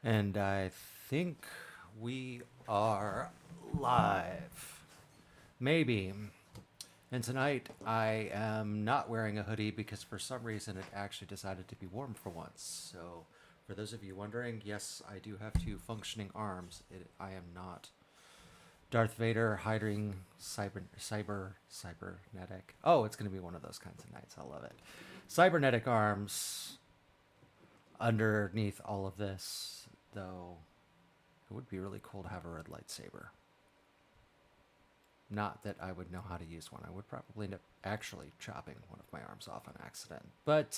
And I think we are live. Maybe. And tonight I am not wearing a hoodie because for some reason it actually decided to be warm for once. So, for those of you wondering, yes, I do have two functioning arms. I am not Darth Vader hiding cybernetic. Oh, it's going to be one of those kinds of nights. I love it. Cybernetic arms underneath all of this, though. It would be really cool to have a red lightsaber. Not that I would know how to use one. I would probably end up actually chopping one of my arms off on accident. But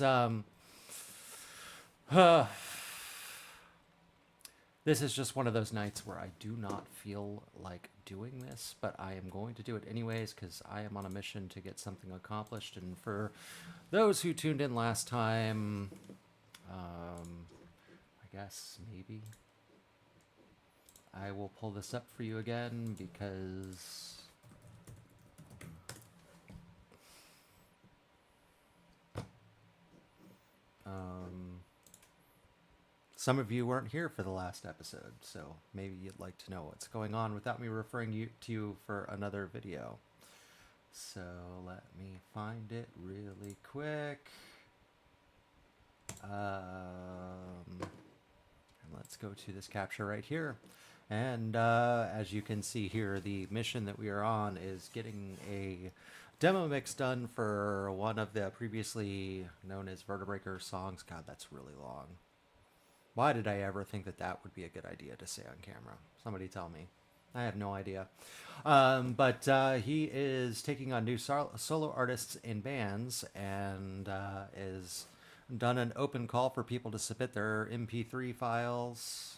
this is just one of those nights where I do not feel like doing this, but I am going to do it anyways because I am on a mission to get something accomplished. And for those who tuned in last time, I guess maybe I will pull this up for you again because some of you weren't here for the last episode, so maybe you'd like to know what's going on without me referring to you for another video. So let me find it really quick. And let's go to this capture right here. And as you can see here, the mission that we are on is getting a demo mix done for one of the previously known as Vertebreaker songs. God, that's really long. Why did I ever think that that would be a good idea to say on camera? Somebody tell me. I have no idea. But he is taking on new solo artists and bands and is done an open call for people to submit their MP3 files.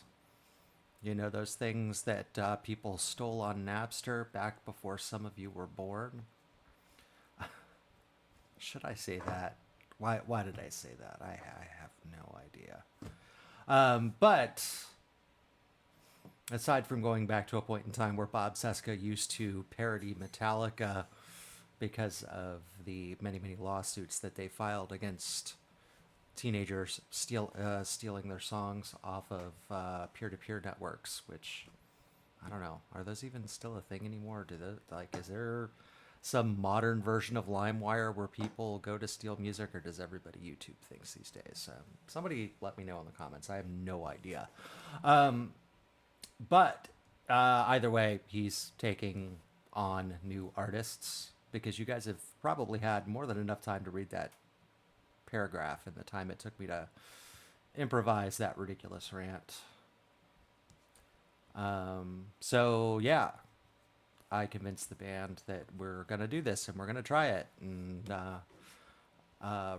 You know, those things that people stole on Napster back before some of you were born. Should I say that? Why did I say that? I have no idea. But aside from going back to a point in time where Bob Seska used to parody Metallica because of the many lawsuits that they filed against teenagers stealing their songs off of peer-to-peer networks, which I don't know, are those even still a thing anymore? Is there some modern version of LimeWire where people go to steal music, or does everybody YouTube things these days? Somebody let me know in the comments. I have no idea. But either way, he's taking on new artists because you guys have probably had more than enough time to read that paragraph in the time it took me to improvise that ridiculous rant. So yeah, I convinced the band that we're going to do this and we're going to try it. And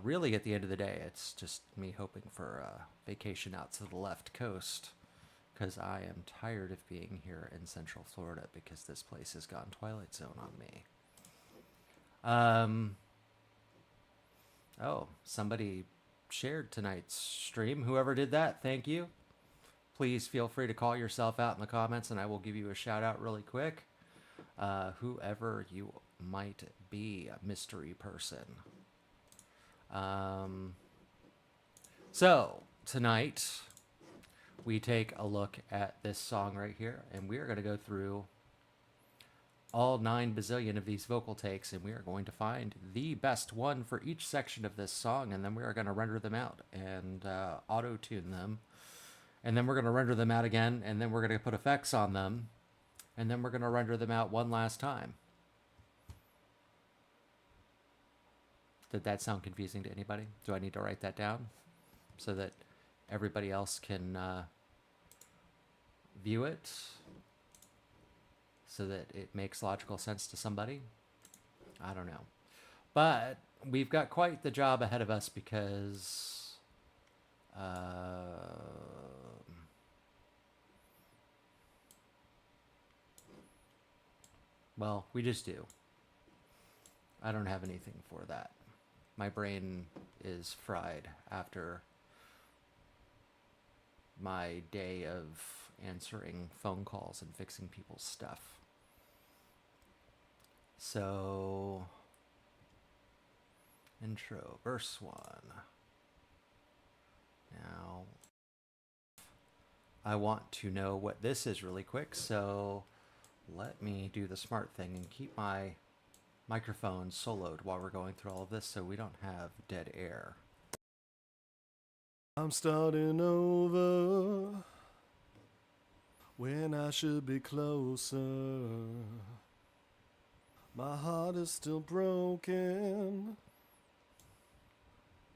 really, at the end of the day, it's just me hoping for a vacation out to the left coast because I am tired of being here in Central Florida because this place has gone Twilight Zone on me. Oh, somebody shared tonight's stream. Whoever did that, thank you. Please feel free to call yourself out in the comments and I will give you a shout out really quick. Whoever you might be, a mystery person. So, tonight, we take a look at this song right here, and we are going to go through all 9 bazillion of these vocal takes, and we are going to find the best one for each section of this song, and then we are going to render them out and auto-tune them. And then we're going to render them out again, and then we're going to put effects on them. And then we're going to render them out one last time. Did that sound confusing to anybody? Do I need to write that down so that everybody else can view it? So that it makes logical sense to somebody? I don't know. But we've got quite the job ahead of us because... well, we just do. I don't have anything for that. My brain is fried after my day of answering phone calls and fixing people's stuff. So, intro, verse 1. Now, I want to know what this is really quick, so let me do the smart thing and keep my microphone soloed while we're going through all of this so we don't have dead air. I'm starting over when I should be closer. My heart is still broken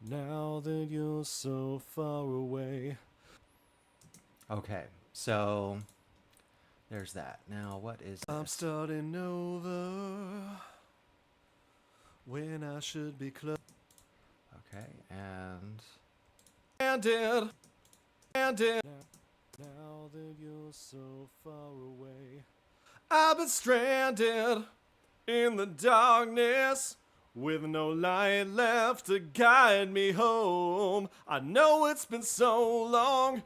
now that you're so far away. Okay, so there's that. Now, what is this? I'm starting over when I should be close. Okay, and Now that you're so far away, I've been stranded in the darkness with no light left to guide me home. I know it's been so long,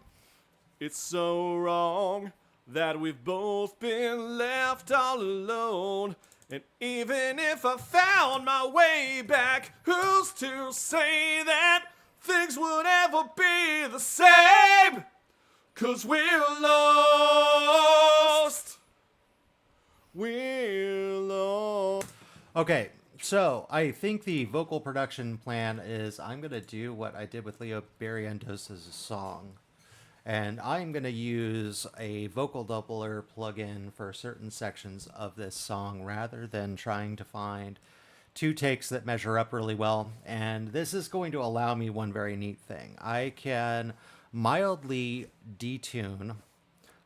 it's so wrong that we've both been left all alone. And even if I found my way back, who's to say that things would ever be the same? 'Cause we're lost. We're lost. okay, so I think the vocal production plan is I'm going to do what I did with Leo Barrientos' song. And I'm going to use a vocal doubler plugin for certain sections of this song rather than trying to find two takes that measure up really well. And this is going to allow me one very neat thing. I can mildly detune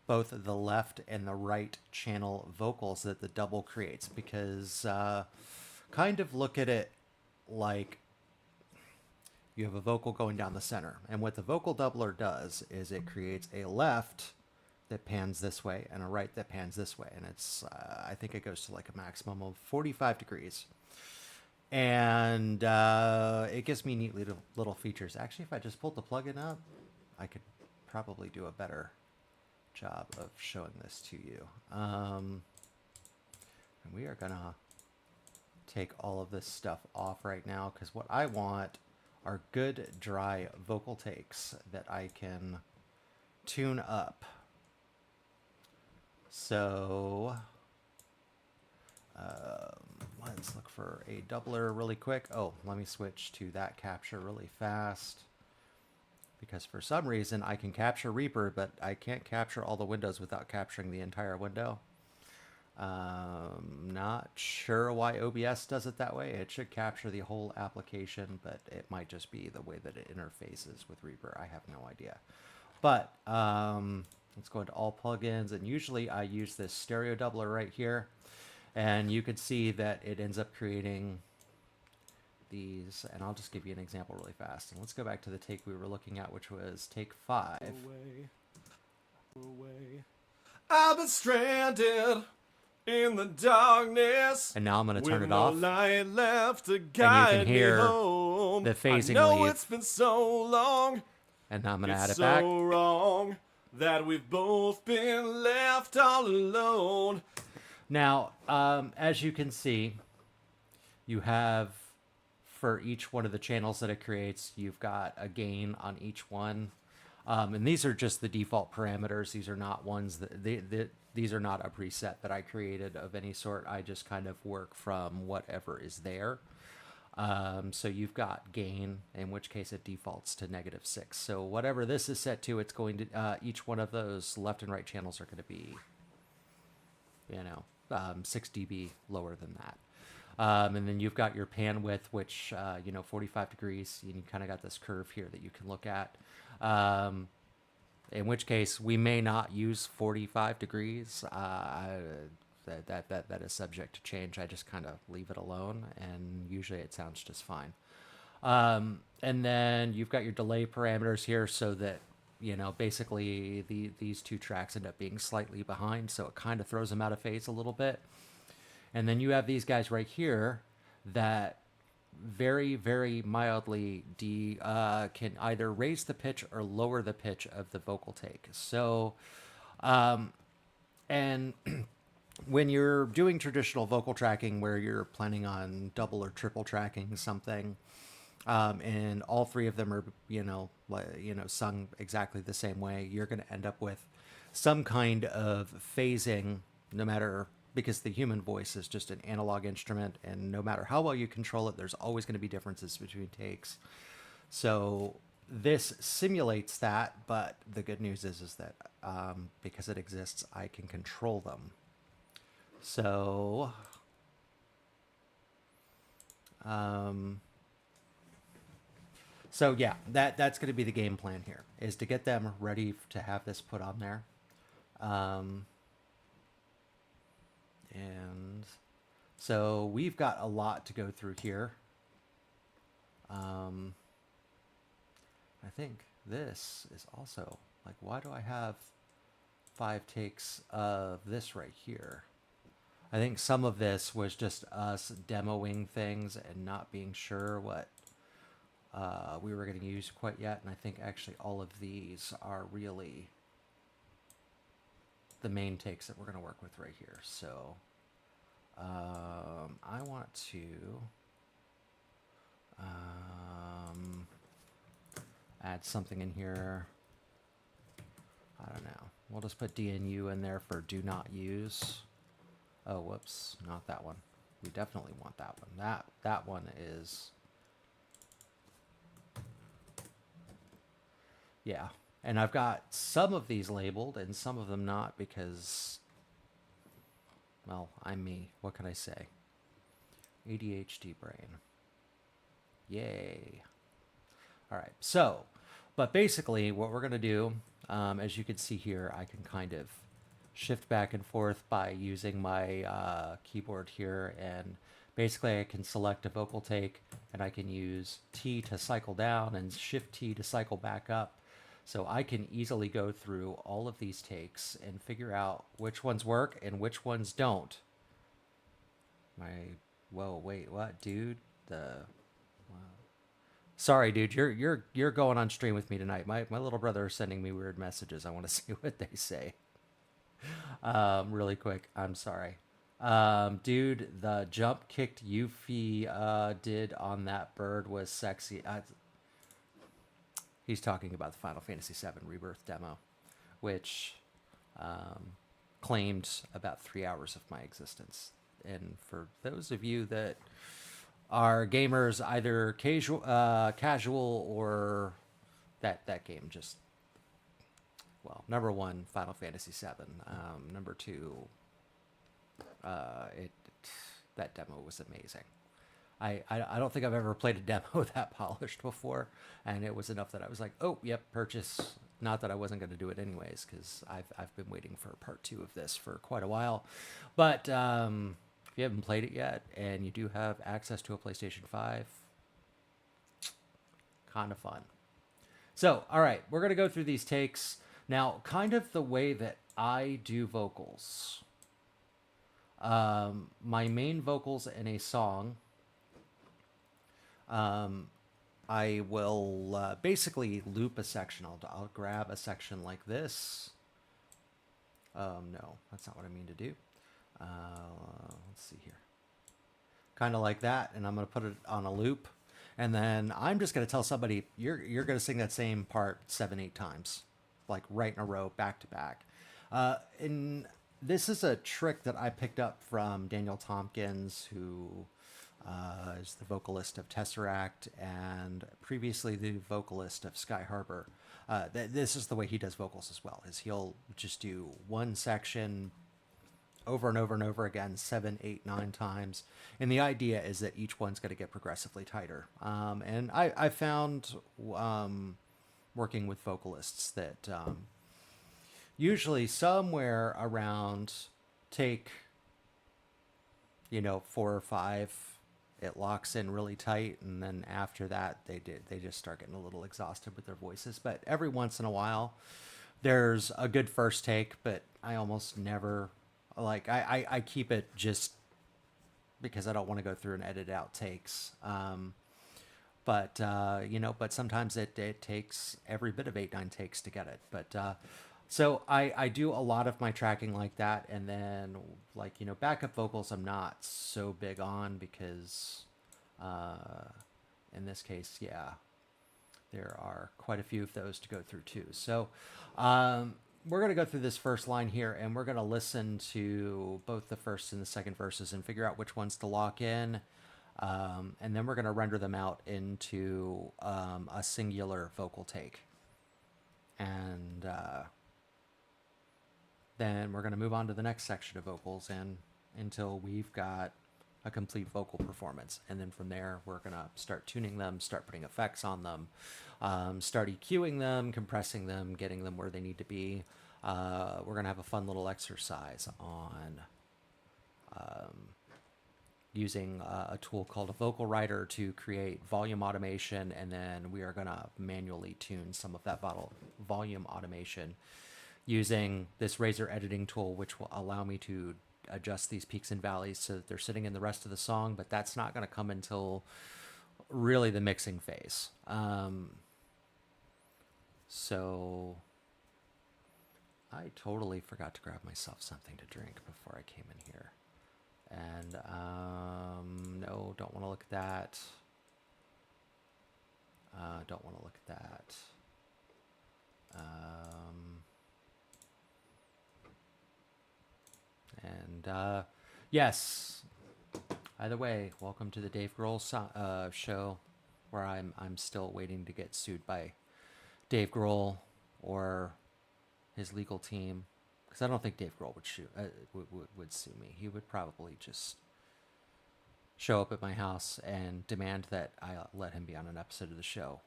both the left and the right channel vocals that the double creates, because kind of look at it like you have a vocal going down the center. And what the vocal doubler does is it creates a left that pans this way and a right that pans this way. And it's, I think it goes to like a maximum of 45 degrees. And it gives me neat little features. Actually, if I just pulled the plugin up, I could probably do a better job of showing this to you. And we are going to take all of this stuff off right now because what I want are good dry vocal takes that I can tune up. So let's look for a doubler really quick. Oh, let me switch to that capture really fast, because for some reason I can capture Reaper, but I can't capture all the windows without capturing the entire window. Not sure why OBS does it that way. It should capture the whole application, but it might just be the way that it interfaces with Reaper. I have no idea. But let's go into all plugins, and usually I use this stereo doubler right here, and you can see that it ends up creating these, and I'll just give you an example really fast. And let's go back to the take we were looking at, which was take 5. I've been stranded in the darkness, and now I'm going to turn it no off, light left to and you guide can hear me home. the phasing I know leave. It's been so long, And now I'm going to add it's it back. so wrong that we've both been left all alone. Now, as you can see, you have, for each one of the channels that it creates, you've got a gain on each one. And these are just the default parameters. These are not ones that these are not a preset that I created of any sort. I just kind of work from whatever is there. So you've got gain, in which case it defaults to -6. So whatever this is set to, it's going to, each one of those left and right channels are going to be, 6 dB lower than that. And then you've got your pan width, which, 45 degrees, and you kind of got this curve here that you can look at. In which case we may not use 45 degrees. That is subject to change. I just kind of leave it alone, and usually it sounds just fine. And then you've got your delay parameters here, so that, basically these two tracks end up being slightly behind, so it kind of throws them out of phase a little bit. And then you have these guys right here that very, very mildly can either raise the pitch or lower the pitch of the vocal take. So, and when you're doing traditional vocal tracking where you're planning on double or triple tracking something, And all three of them are, sung exactly the same way. You're going to end up with some kind of phasing, no matter, because the human voice is just an analog instrument, and no matter how well you control it, there's always going to be differences between takes. So this simulates that, but the good news is that because it exists, I can control them. So um, So yeah, that's going to be the game plan here, is to get them ready to have this put on there. Um, and so we've got a lot to go through here. Um, I think this is also, like, why do I have 5 takes of this right here? I think some of this was just us demoing things and not being sure what we were going to use quite yet. And I think actually all of these are really the main takes that we're going to work with right here. So I want to add something in here. I don't know. We'll just put DNU in there for do not use. Oh, whoops, not that one. We definitely want that one. That one is, yeah. And I've got some of these labeled and some of them not because, well, I'm me. What can I say? ADHD brain. Yay. All right. So, but basically what we're going to do, as you can see here, I can kind of shift back and forth by using my keyboard here, and basically I can select a vocal take and I can use T to cycle down and shift T to cycle back up. So I can easily go through all of these takes and figure out which ones work and which ones don't. Whoa, wait, what, dude? Sorry, dude, you're going on stream with me tonight. My little brother is sending me weird messages. I want to see what they say. Really quick. I'm sorry. Dude, the jump kicked Yuffie did on that bird was sexy. He's talking about the Final Fantasy VII Rebirth demo, which claimed about 3 hours of my existence. And for those of you that are gamers, either casual or that game just, well, number one, Final Fantasy VII. Number two, it that demo was amazing. I don't think I've ever played a demo that polished before, and it was enough that I was like, oh, yep, purchase. Not that I wasn't going to do it anyways, because I've been waiting for part 2 of this for quite a while. But if you haven't played it yet, and you do have access to a PlayStation 5, kind of fun. So, all right, we're going to go through these takes. Now, kind of the way that I do vocals. My main vocals in a song, I will basically loop a section. I'll grab a section like this. No, that's not what I mean to do. Let's see here. Kind of like that, and I'm going to put it on a loop. And then I'm just going to tell somebody, you're going to sing that same part 7-8 times, like right in a row, back to back. And this is a trick that I picked up from Daniel Tompkins, who is the vocalist of Tesseract and previously the vocalist of Sky Harbor. This is the way he does vocals as well, is he'll just do one section over and over and over again, 7, 8, 9 times. And the idea is that each one's going to get progressively tighter. And I found working with vocalists that usually somewhere around take, 4 or 5, it locks in really tight. And then after that, they just start getting a little exhausted with their voices. But every once in a while, there's a good first take, but I almost never... Like, I keep it just because I don't want to go through and edit out takes. But sometimes it takes every bit of 8, 9 takes to get it. But so I do a lot of my tracking like that. And then, backup vocals I'm not so big on because in this case, yeah, there are quite a few of those to go through too. So we're going to go through this first line here, and we're going to listen to both the first and the second verses and figure out which ones to lock in. And then we're going to render them out into a singular vocal take. And then we're going to move on to the next section of vocals and until we've got a complete vocal performance. And then from there, we're going to start tuning them, start putting effects on them, start EQing them, compressing them, getting them where they need to be. We're going to have a fun little exercise on using a tool called a vocal writer to create volume automation, and then we are going to manually tune some of that volume automation using this Razor editing tool, which will allow me to adjust these peaks and valleys so that they're sitting in the rest of the song, but that's not going to come until really the mixing phase. So I totally forgot to grab myself something to drink before I came in here. And no, don't want to look at that. Don't want to look at that. And yes, either way, welcome to the Dave Grohl show, where I'm still waiting to get sued by Dave Grohl or his legal team, because I don't think Dave Grohl would sue me. He would probably just show up at my house and demand that I let him be on an episode of the show,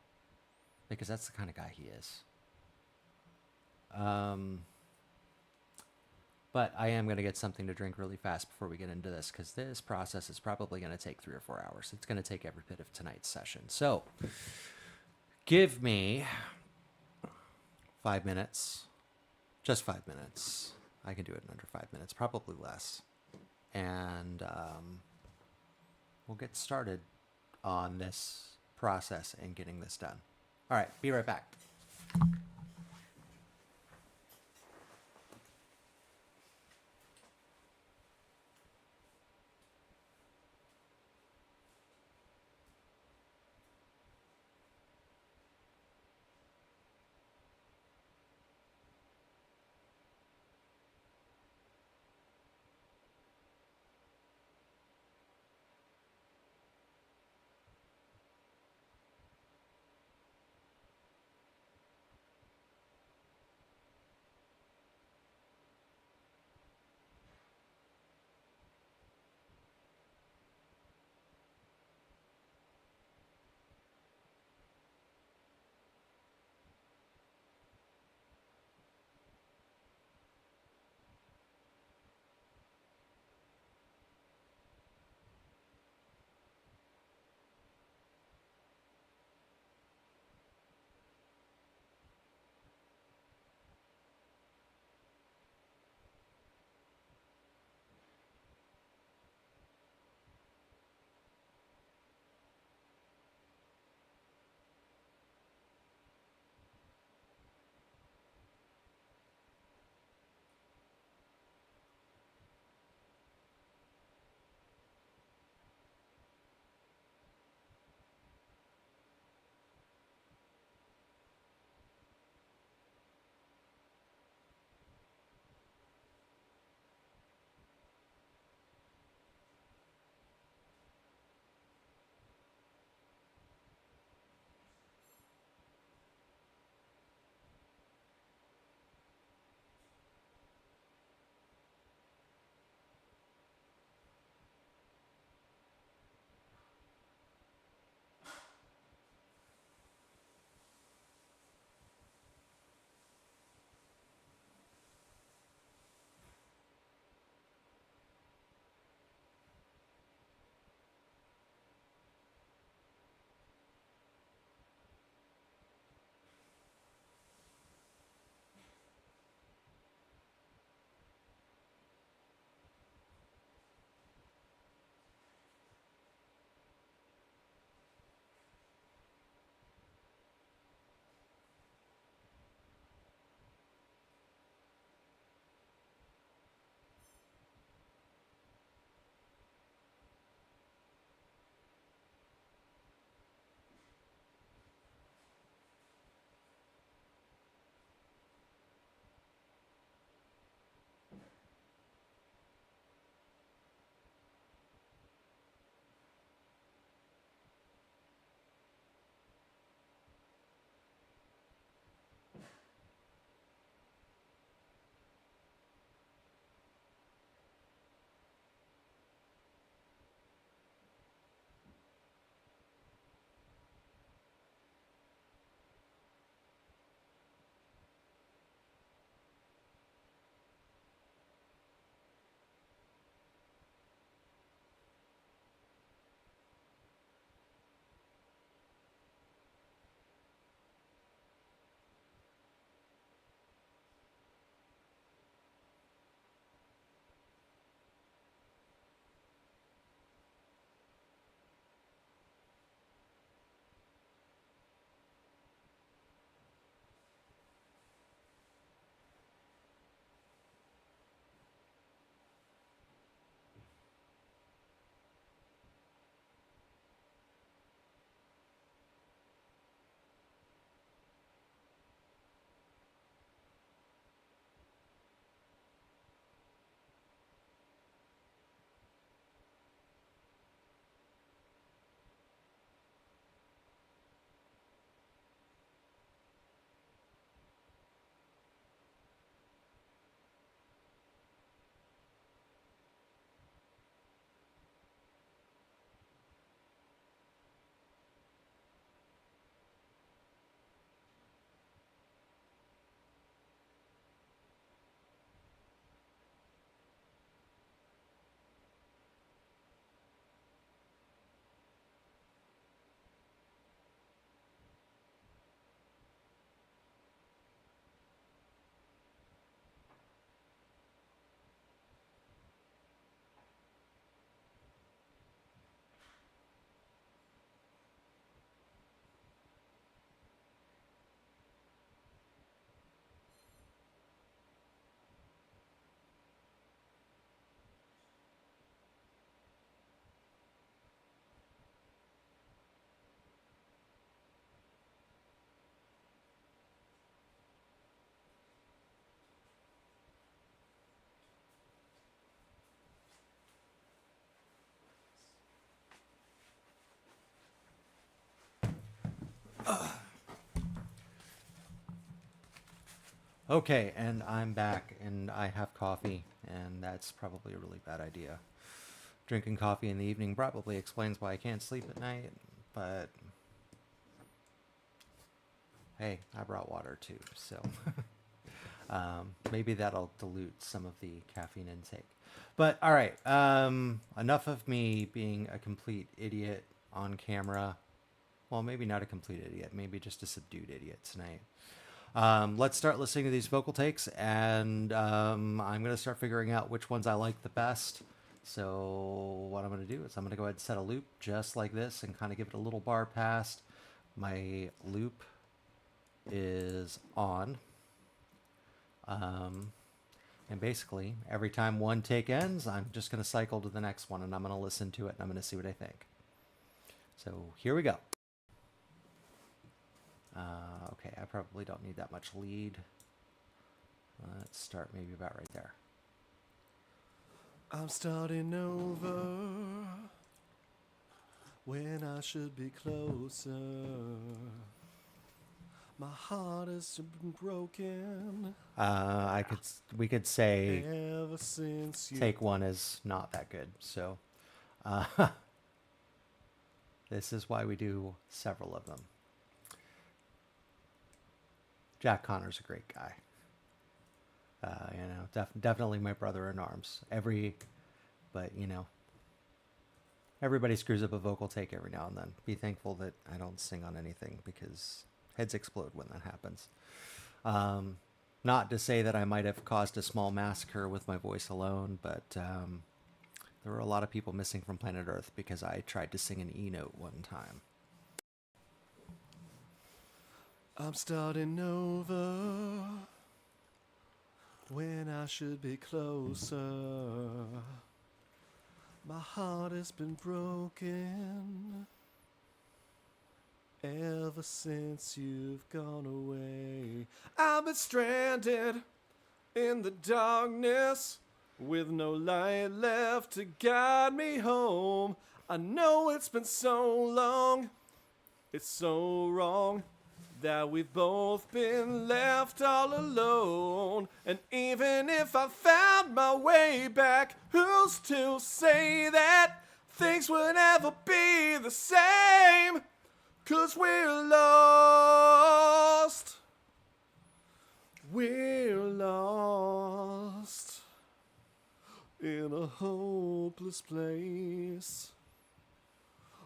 because that's the kind of guy he is. But I am going to get something to drink really fast before we get into this, because this process is probably going to take 3 or 4 hours. It's going to take every bit of tonight's session. So give me 5 minutes, just 5 minutes. I can do it in under 5 minutes, probably less. And we'll get started on this process and getting this done. All right, be right back. Okay, and I'm back, and I have coffee, and that's probably a really bad idea. Drinking coffee in the evening probably explains why I can't sleep at night, but hey, I brought water too, so maybe that'll dilute some of the caffeine intake. But all right, enough of me being a complete idiot on camera. Well, maybe not a complete idiot, maybe just a subdued idiot tonight. Let's start listening to these vocal takes, and I'm going to start figuring out which ones I like the best. So what I'm going to do is I'm going to go ahead and set a loop just like this and kind of give it a little bar past. My loop is on. And basically, every time one take ends, I'm just going to cycle to the next one, and I'm going to listen to it, and I'm going to see what I think. So here we go. Okay, I probably don't need that much lead. Let's start maybe about right there. I'm starting over when I should be closer. My heart has been broken We could say ever since you. take one is not that good. So this is why we do several of them. Jack Connor's a great guy. Definitely my brother in arms. But everybody screws up a vocal take every now and then. Be thankful that I don't sing on anything because heads explode when that happens. Not to say that I might have caused a small massacre with my voice alone, but there were a lot of people missing from planet Earth because I tried to sing an E note one time. I'm starting over when I should be closer. My heart has been broken ever since you've gone away. I've been stranded in the darkness with no light left to guide me home. I know it's been so long, it's so wrong that we've both been left all alone. And even if I found my way back, who's to say that things would ever be the same? 'Cause we're lost. We're lost in a hopeless place.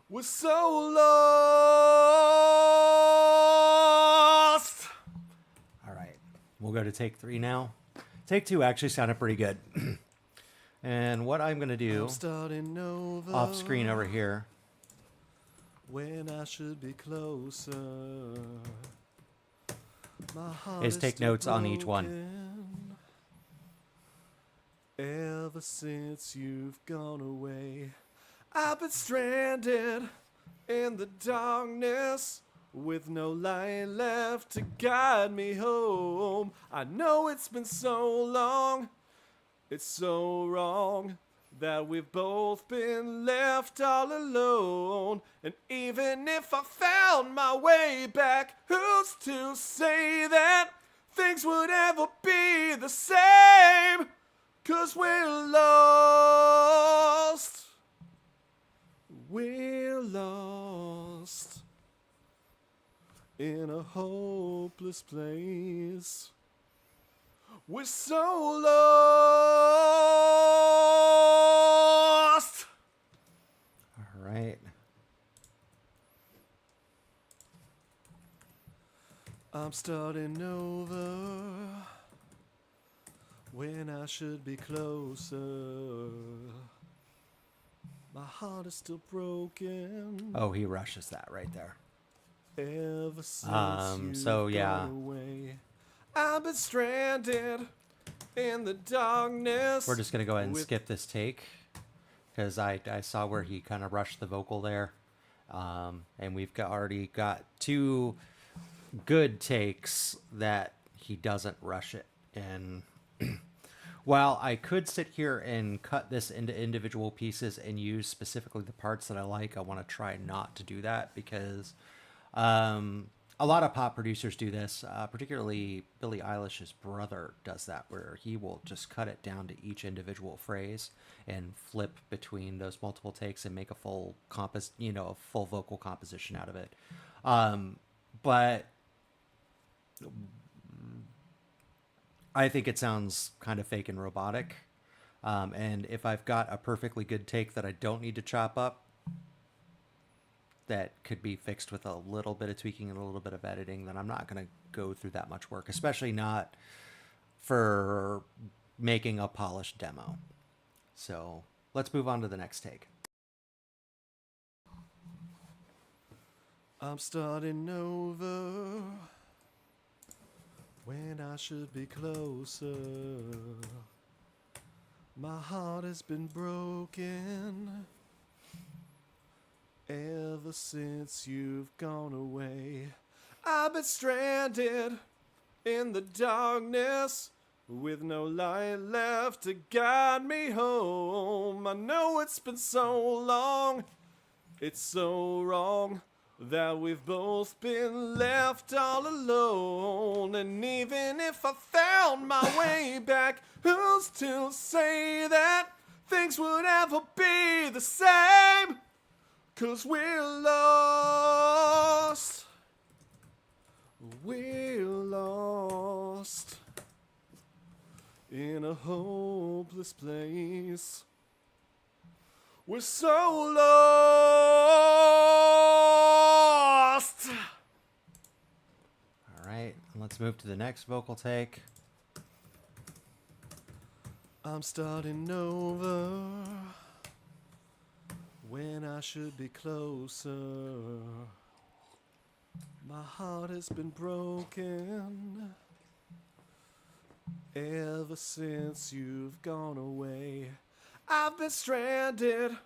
We're so lost. All right, we'll go to take 3 now. Take 2 actually sounded pretty good. And what I'm going to do I'm starting over off screen over here when I should be closer. My heart is take still notes on each one. broken ever since you've gone away. I've been stranded in the darkness with no light left to guide me home. I know it's been so long, it's so wrong that we've both been left all alone. And even if I found my way back, who's to say that things would ever be the same? 'Cause we're lost. We're lost in a hopeless place. We're so lost. All right. I'm starting over when I should be closer. My heart is still broken Oh, he rushes that right there. ever since you've so, yeah. gone away. I've been stranded in the darkness. We're just going to go ahead and with- skip this take because I saw where he kind of rushed the vocal there. And we've already got 2 good takes that he doesn't rush it. And while I could sit here and cut this into individual pieces and use specifically the parts that I like, I want to try not to do that because A lot of pop producers do this, particularly Billie Eilish's brother does that, where he will just cut it down to each individual phrase and flip between those multiple takes and make a full a full vocal composition out of it. But I think it sounds kind of fake and robotic. And if I've got a perfectly good take that I don't need to chop up, that could be fixed with a little bit of tweaking and a little bit of editing, then I'm not going to go through that much work, especially not for making a polished demo. So let's move on to the next take. I'm starting over when I should be closer. My heart has been broken ever since you've gone away. I've been stranded in the darkness with no light left to guide me home. I know it's been so long, it's so wrong that we've both been left all alone. And even if I found my way back, who's to say that things would ever be the same? 'Cause we're lost. We're lost in a hopeless place. We're so lost. All right, let's move to the next vocal take. I'm starting over when I should be closer. My heart has been broken ever since you've gone away. I've been stranded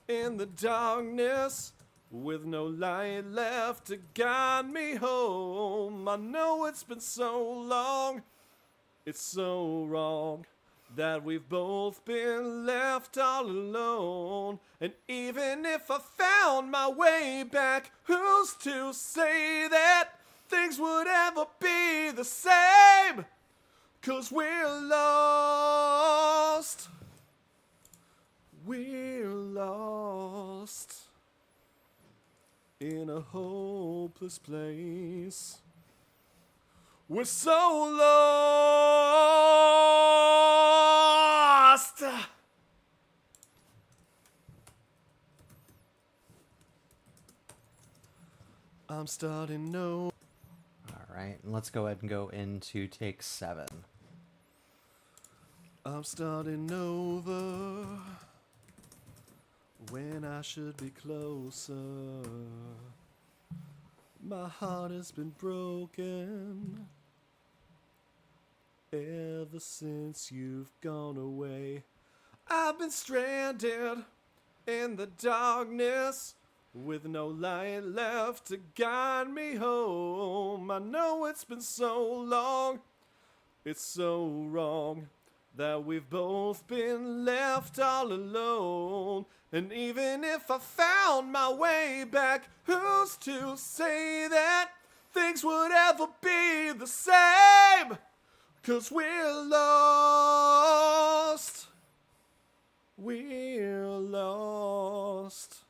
in the darkness with no light left to guide me home. I know it's been so long, it's so wrong that we've both been left all alone. And even if I found my way back, who's to say that things would ever be the same? 'Cause we're lost. We're lost in a hopeless place. We're so lost. I'm starting no. All right, and let's go ahead and go into take 7. I'm starting over when I should be closer. My heart has been broken ever since you've gone away. I've been stranded in the darkness with no light left to guide me home. I know it's been so long, it's so wrong that we've both been left all alone. And even if I found my way back, who's to say that things would ever be the same? 'Cause we're lost. We're lost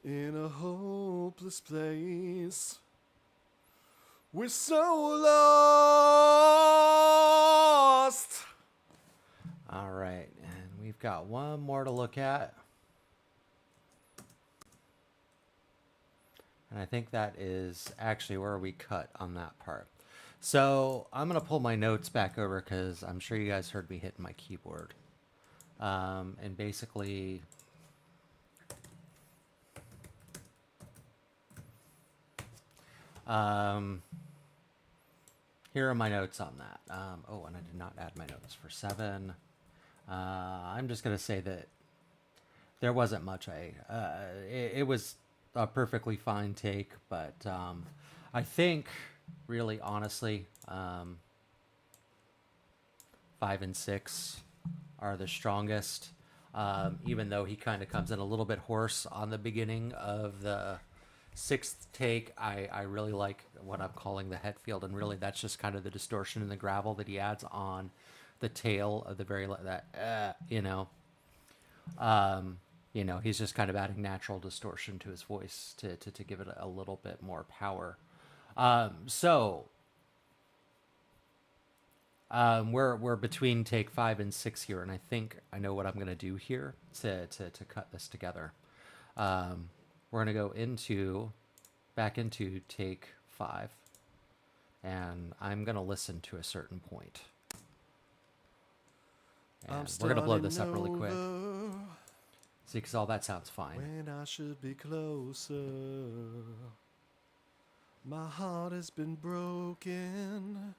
in a hopeless place. We're so lost. All right, and we've got one more to look at. And I think that is actually where we cut on that part. So I'm going to pull my notes back over because I'm sure you guys heard me hitting my keyboard. And basically, here are my notes on that. Oh, and I did not add my notes for 7. I'm just going to say that there wasn't much. It was a perfectly fine take, but I think, really honestly, 5 and 6 are the strongest. Even though he kind of comes in a little bit hoarse on the beginning of the Sixth take, I really like what I'm calling the Hetfield, and really that's just kind of the distortion in the gravel that he adds on the tail of the very he's just kind of adding natural distortion to his voice to give it a little bit more power. We're between take 5 and 6 here, and I think I know what I'm gonna do here to cut this together. We're gonna go back into take 5, and I'm gonna listen to a certain point. And we're gonna blow this up really quick. See, because all that sounds fine. When I should be closer, my heart has been broken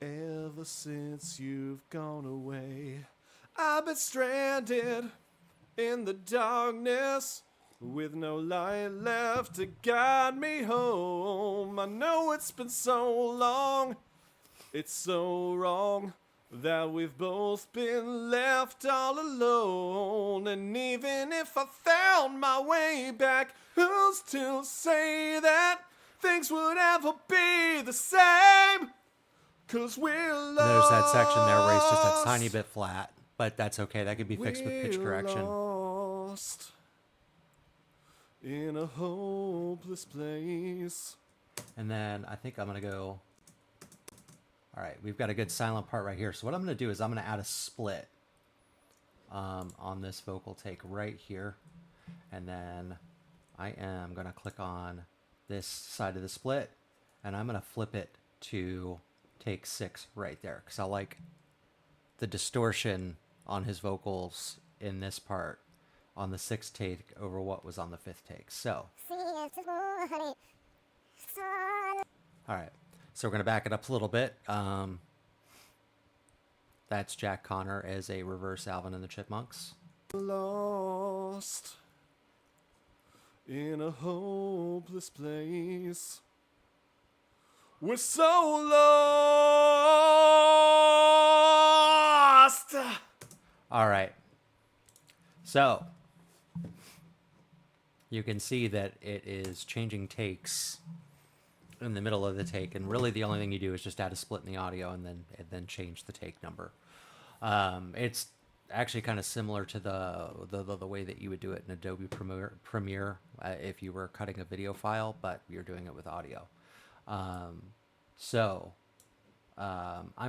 ever since you've gone away. I've been stranded in the darkness with no light left to guide me home. I know it's been so long, it's so wrong that we've both been left all alone. And even if I found my way back, who's to say that things would ever be the same? 'Cause we're lost. There's that section there where he's just a tiny bit flat, but that's okay. That could be fixed with pitch correction. Lost in a hopeless place. And then I think I'm going to go... All right, we've got a good silent part right here. So what I'm going to do is I'm going to add a split on this vocal take right here. And then I am going to click on this side of the split, and I'm going to flip it to take 6 right there, because I like the distortion on his vocals in this part on the 6th take over what was on the 5th take. So, all right, so we're going to back it up a little bit. That's Jack Connor as a reverse Alvin and the Chipmunks. Lost in a hopeless place. We're so lost. All right. So you can see that it is changing takes in the middle of the take, and really the only thing you do is just add a split in the audio and then change the take number. It's actually kind of similar to the way that you would do it in Adobe Premiere if you were cutting a video file, but you're doing it with audio. I'm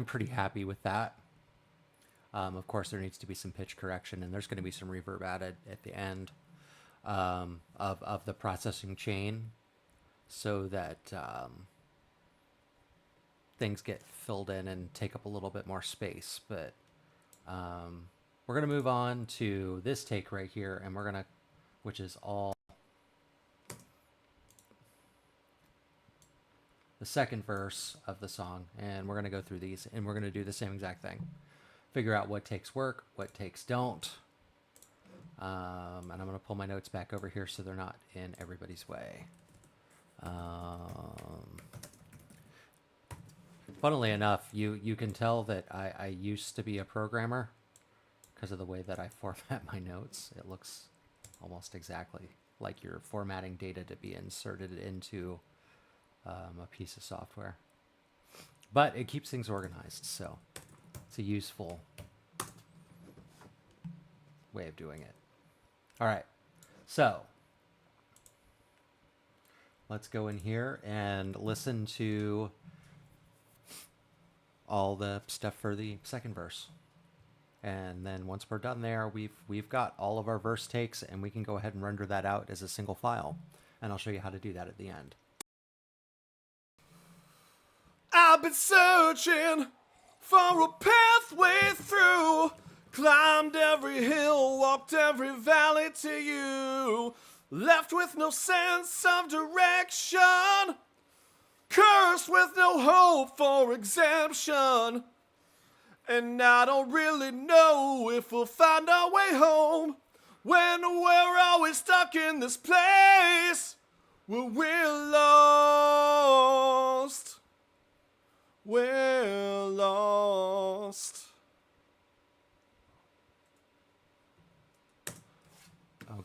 pretty happy with that. Of course, there needs to be some pitch correction, and there's going to be some reverb added at the end of the processing chain, so that things get filled in and take up a little bit more space. But we're going to move on to this take right here, and which is all the second verse of the song, and we're going to go through these, and we're going to do the same exact thing. Figure out what takes work, what takes don't. And I'm going to pull my notes back over here so they're not in everybody's way. Funnily enough, you can tell that I used to be a programmer because of the way that I format my notes. It looks almost exactly like you're formatting data to be inserted into a piece of software. But it keeps things organized, so it's a useful way of doing it. All right, so let's go in here and listen to all the stuff for the second verse. And then once we're done there, we've got all of our verse takes, and we can go ahead and render that out as a single file. And I'll show you how to do that at the end. I've been searching for a pathway through, climbed every hill, walked every valley to you, left with no sense of direction, cursed with no hope for exemption. And I don't really know if we'll find our way home when we're always stuck in this place where we're lost. We're lost.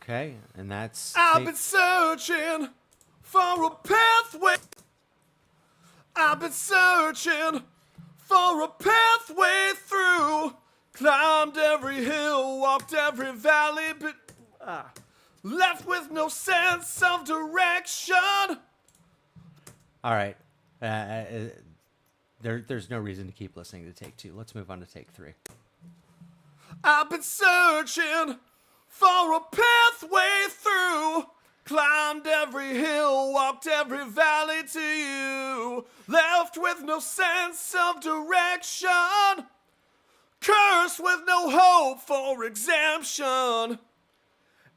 Okay, and that's I've been searching for a pathway. I've been searching for a pathway through. Climbed every hill, walked every valley, but left with no sense of direction. all right. There's no reason to keep listening to take 2. Let's move on to take 3. I've been searching for a pathway through. Climbed every hill, walked every valley to you. Left with no sense of direction. Cursed with no hope for exemption.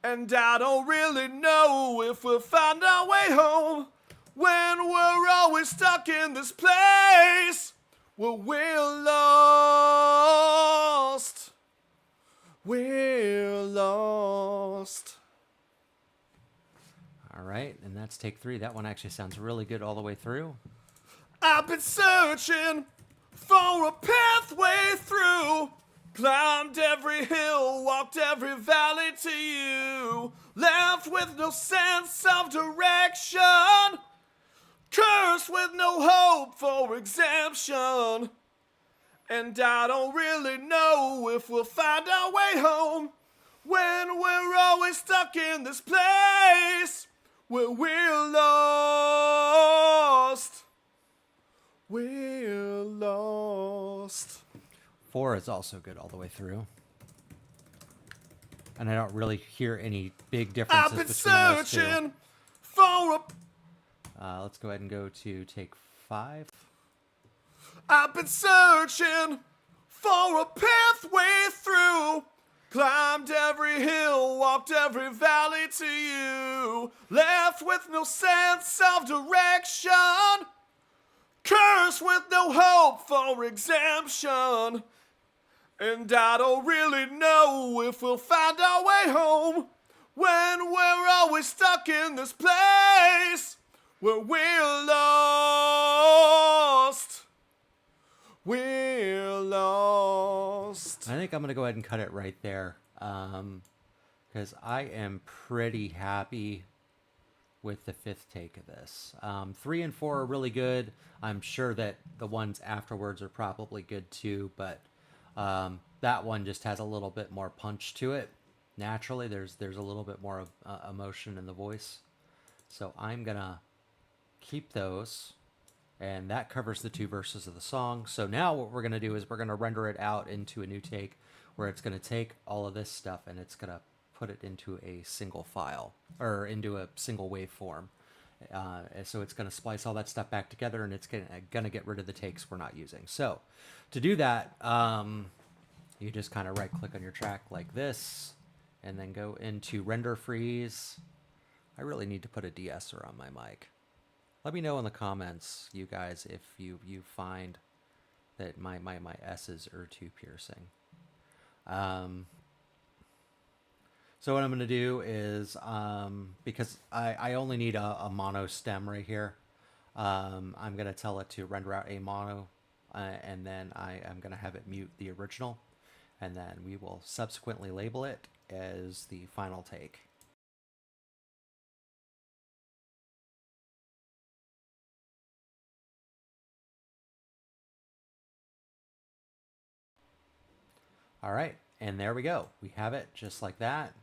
And I don't really know if we'll find our way home when we're always stuck in this place where we're lost. We're lost. All right, and that's take 3. That one actually sounds really good all the way through. I've been searching for a pathway through. Climbed every hill, walked every valley to you. Left with no sense of direction. Cursed with no hope for exemption. And I don't really know if we'll find our way home when we're always stuck in this place where we're lost. We're lost. 4 is also good all the way through. And I don't really hear any big differences I've been between those 2. searching for a... Let's go ahead and go to take 5. I've been searching for a pathway through. Climbed every hill, walked every valley to you. Left with no sense of direction. Cursed with no hope for exemption. And I don't really know if we'll find our way home when we're always stuck in this place where we're lost. We're lost. I think I'm going to go ahead and cut it right there. Because I am pretty happy with the 5th take of this. 3 and 4 are really good. I'm sure that the ones afterwards are probably good too, but that one just has a little bit more punch to it. Naturally, there's a little bit more of, emotion in the voice. So I'm going to keep those. And that covers the 2 verses of the song. So now what we're going to do is we're going to render it out into a new take where it's going to take all of this stuff and it's going to put it into a single file or into a single waveform. And so it's going to splice all that stuff back together and it's going to get rid of the takes we're not using. So to do that, you just kind of right click on your track like this and then go into render freeze. I really need to put a de-esser on my mic. Let me know in the comments, you guys, if you find that my S's are too piercing. So what I'm going to do is, because I only need a mono stem right here, I'm going to tell it to render out a mono, and then I'm going to have it mute the original, and then we will subsequently label it as the final take. All right, and there we go. We have it just like that.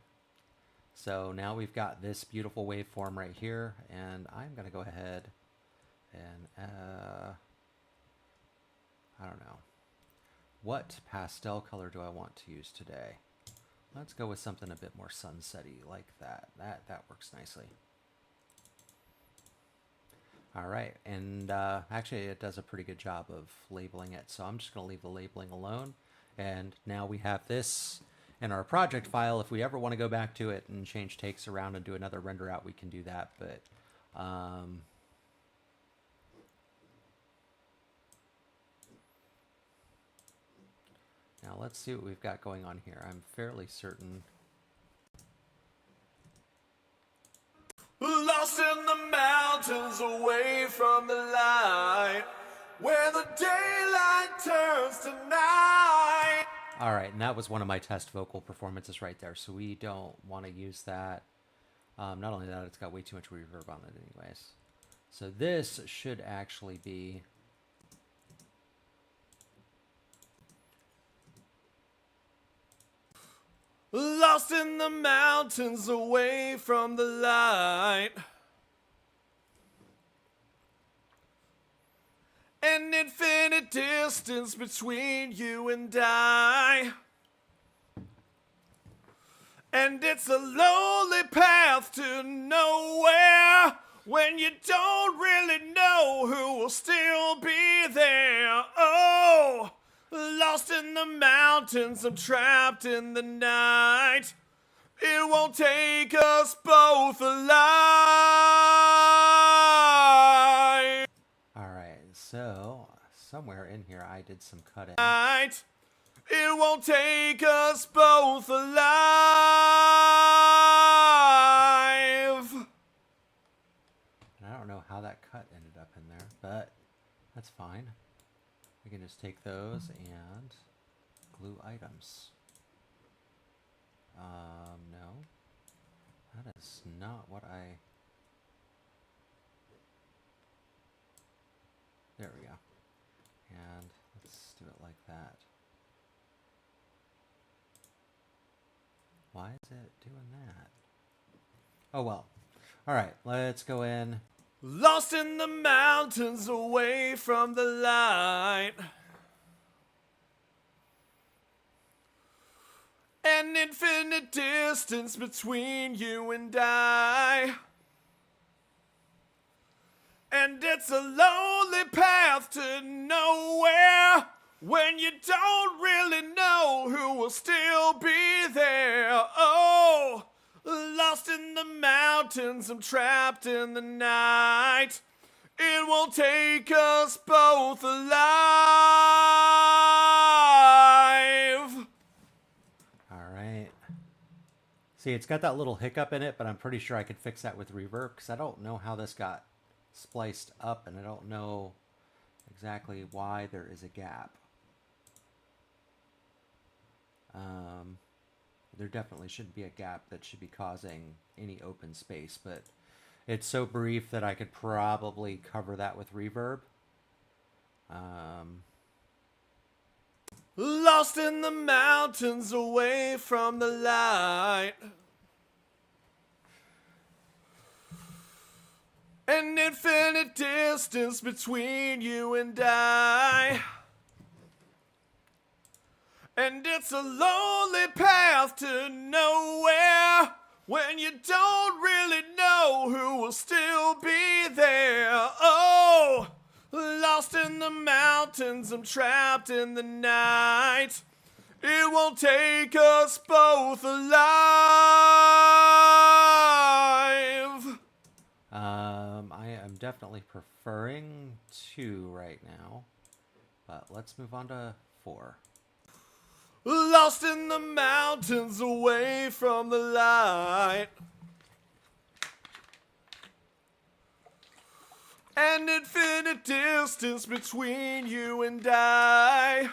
So now we've got this beautiful waveform right here, and I'm going to go ahead and, I don't know. What pastel color do I want to use today? Let's go with something a bit more sunsetty like that. That works nicely. All right, and actually it does a pretty good job of labeling it, so I'm just going to leave the labeling alone. And now we have this in our project file. If we ever want to go back to it and change takes around and do another render out, we can do that. But now let's see what we've got going on here. I'm fairly certain. Lost in the mountains away from the light, where the daylight turns to night. All right, and that was one of my test vocal performances right there, so we don't want to use that. Not only that, it's got way too much reverb on it anyways. So this should actually be... Lost in the mountains away from the light. An infinite distance between you and I. And it's a lonely path to nowhere when you don't really know who will still be there. Oh, lost in the mountains, I'm trapped in the night. It won't take us both alive. All right, so somewhere in here I did some cutting. It won't take us both alive. And I don't know how that cut ended up in there, but that's fine. We can just take those and glue items. No. That is not what I... There we go. And let's do it like that. Why is it doing that? Oh well. Alright, let's go in. Lost in the mountains away from the light. An infinite distance between you and I. And it's a lonely path to nowhere when you don't really know who will still be there. Oh, lost in the mountains, I'm trapped in the night. It won't take us both alive. Alright. See, it's got that little hiccup in it, but I'm pretty sure I could fix that with reverb, because I don't know how this got spliced up, and I don't know exactly why there is a gap. There definitely shouldn't be a gap that should be causing any open space, but it's so brief that I could probably cover that with reverb. Lost in the mountains away from the light. An infinite distance between you and I. And it's a lonely path to nowhere when you don't really know who will still be there. Oh, lost in the mountains, I'm trapped in the night. It won't take us both alive. I am definitely preferring 2 right now, but let's move on to 4. Lost in the mountains away from the light. An infinite distance between you and I.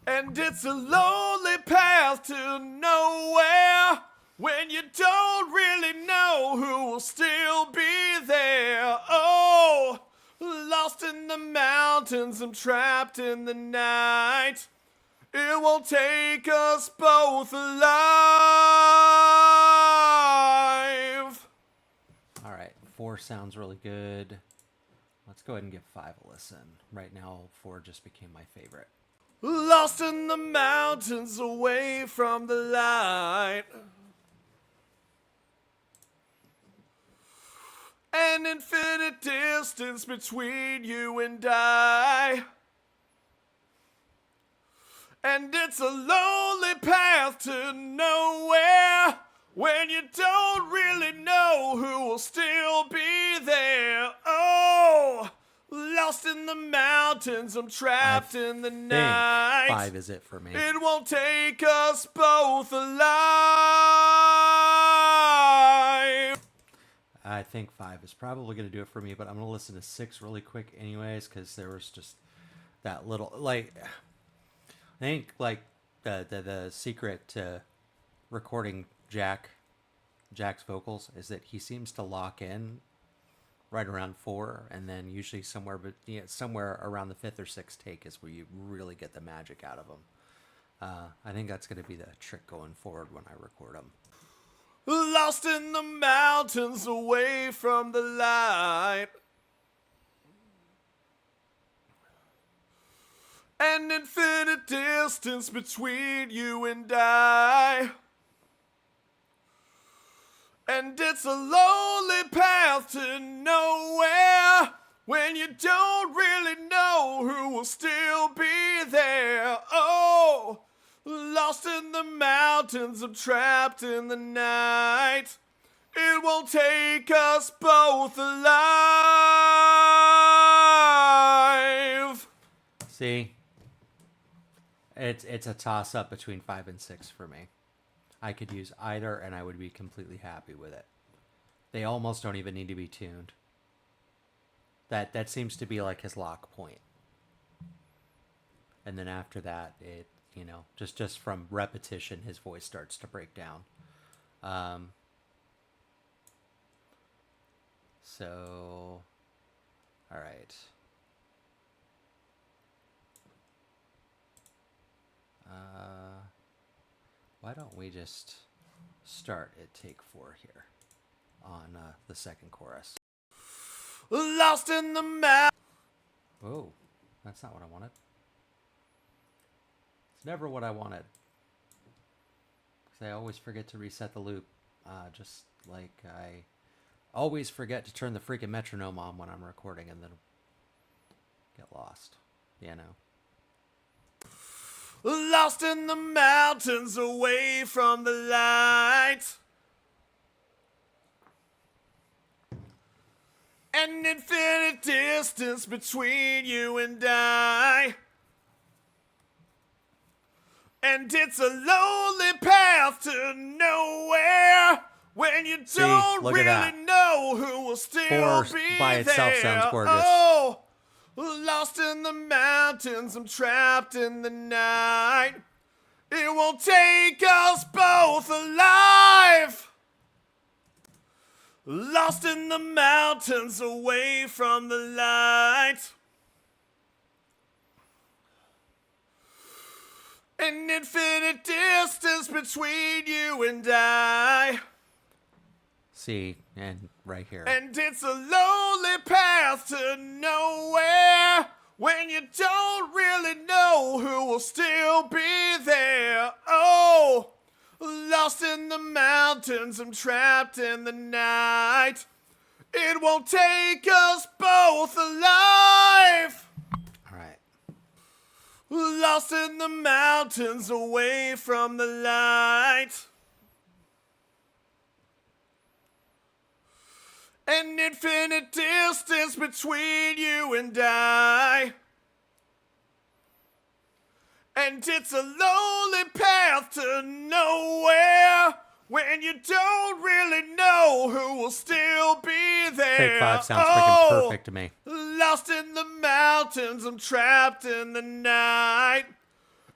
And it's a lonely path to nowhere when you don't really know who will still be there. Oh, lost in the mountains, I'm trapped in the night. It won't take us both alive. Alright, 4 sounds really good. Let's go ahead and give 5 a listen. Right now, 4 just became my favorite. Lost in the mountains away from the light. An infinite distance between you and I. And it's a lonely path to nowhere when you don't really know who will still be there. Oh, lost in the mountains, I'm trapped in the night. 5 is it for me. It won't take us both alive. I think 5 is probably going to do it for me, but I'm going to listen to 6 really quick anyways, because there was just that little, like, I think like the secret to recording Jack's vocals is that he seems to lock in right around 4, and then usually somewhere around the 5th or 6th take is where you really get the magic out of him. I think that's going to be the trick going forward when I record them. Lost in the mountains away from the light. An infinite distance between you and I. And it's a lonely path to nowhere when you don't really know who will still be there. Oh, lost in the mountains, I'm trapped in the night. It won't take us both alive. See? It's a toss-up between 5 and 6 for me. I could use either, and I would be completely happy with it. They almost don't even need to be tuned. That seems to be like his lock point. And then after that, it just from repetition, his voice starts to break down. So, all right. Why don't we just start at take 4 here on the second chorus? Lost in the map. Oh, that's not what I wanted. It's never what I wanted. Because I always forget to reset the loop. Just like I always forget to turn the freaking metronome on when I'm recording and then get lost. You know. Lost in the mountains away from the light. An infinite distance between you and I. And it's a lonely path to nowhere when you don't really know who will still 4 be by itself there. sounds gorgeous. Oh, lost in the mountains, I'm trapped in the night. It won't take us both alive. Lost in the mountains away from the light. An infinite distance between you and I. See, and right here. And it's a lonely path to nowhere when you don't really know who will still be there. Oh, lost in the mountains, I'm trapped in the night. It won't take us both alive. All right. Lost in the mountains away from the light. An infinite distance between you and I. And it's a lonely path to nowhere when you don't really know who will still be there. Take 5 sounds freaking perfect to me. Lost in the mountains, I'm trapped in the night.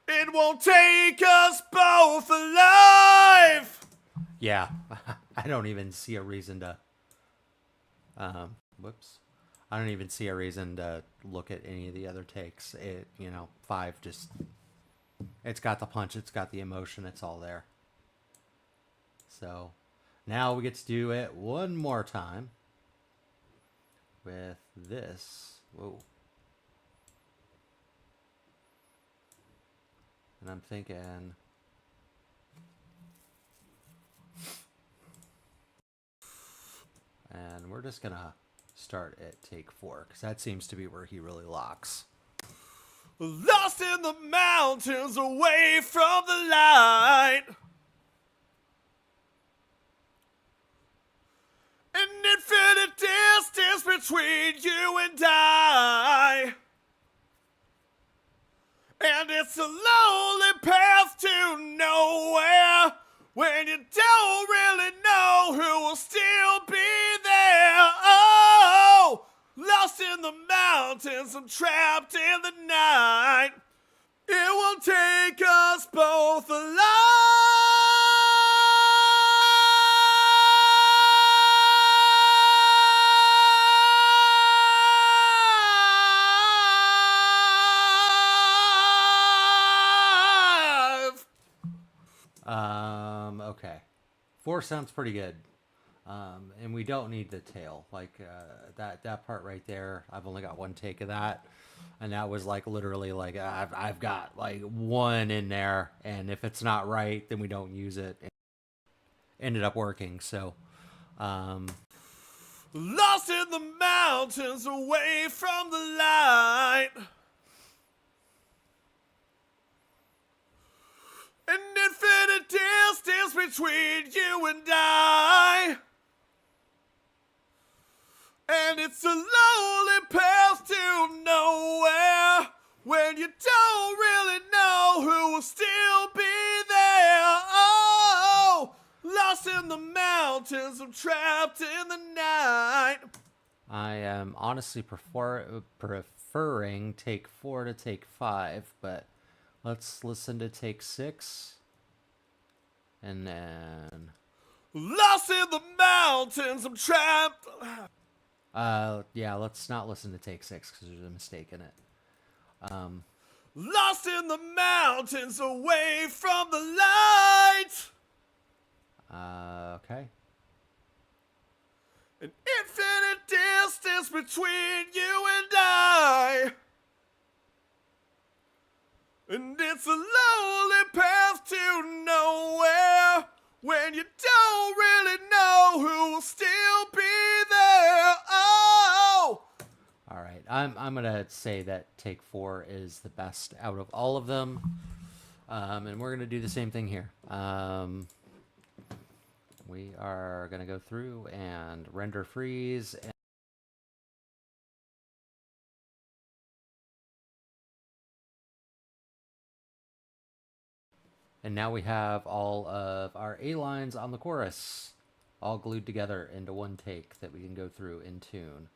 It won't take us both alive. Yeah, I don't even see a reason to... whoops. I don't even see a reason to look at any of the other takes. 5 just... It's got the punch, it's got the emotion, it's all there. So, now we get to do it one more time. With this. Whoa. And I'm thinking... And we're just gonna start at take 4, because that seems to be where he really locks. Lost in the mountains away from the light. An infinite distance between you and I. And it's a lonely path to nowhere when you don't really know who will still be there. Oh, lost in the mountains, I'm trapped in the night. It will take both alive. Okay. 4 sounds pretty good. And we don't need the tail. Like, that part right there, I've only got one take of that. And that was like literally like, I've got like one in there. And if it's not right, then we don't use it. It ended up working. So, Lost in the mountains away from the light. An infinite distance between you and I. And it's a lonely path to nowhere when you don't really know who will still be there. Oh, lost in the mountains, I'm trapped in the night. I am honestly preferring take 4 to take 5, but let's listen to take 6. And then, Lost in the mountains, I'm trapped. yeah, let's not listen to take 6 because there's a mistake in it. Lost in the mountains away from the light. Okay. An infinite distance between you and I. And it's a lonely path to nowhere when you don't really know who will still be there. Oh! All right. I'm gonna say that take 4 is the best out of all of them. And we're gonna do the same thing here. We are gonna go through and render freeze. And now we have all of our A lines on the chorus all glued together into one take that we can go through in tune.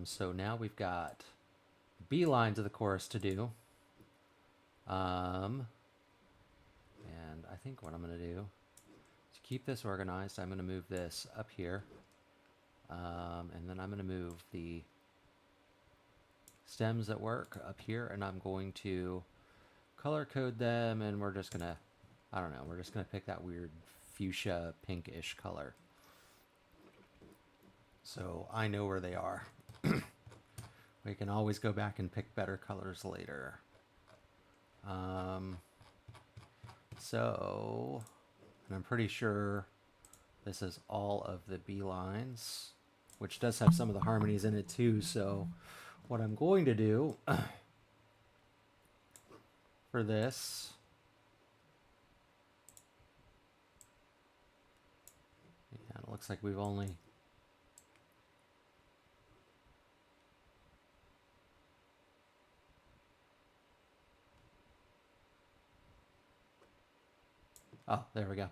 So now we've got B lines of the chorus to do. And I think what I'm going to do to keep this organized, I'm going to move this up here. And then I'm going to move the stems that work up here, and I'm going to color code them, and we're just gonna, I don't know, we're just gonna pick that weird fuchsia pinkish color. So I know where they are. We can always go back and pick better colors later. So, and I'm pretty sure this is all of the B lines, which does have some of the harmonies in it too. So what I'm going to do for this, yeah, it looks like we've only, oh, there we go.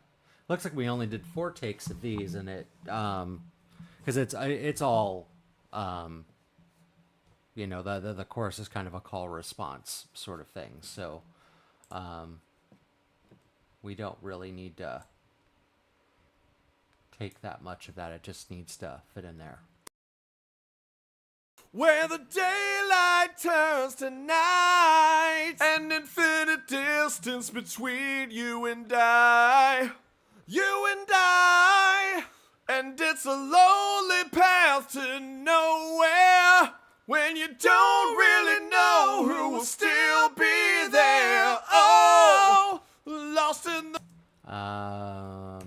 Looks like we only did 4 takes of these, and it, because it's all, you know, the chorus is kind of a call response sort of thing. So, we don't really need to take that much of that. It just needs to fit in there. Where the daylight turns to night, an infinite distance between you and I. And it's a lonely path to nowhere when you don't really know who will still be there. Oh, lost in the... No.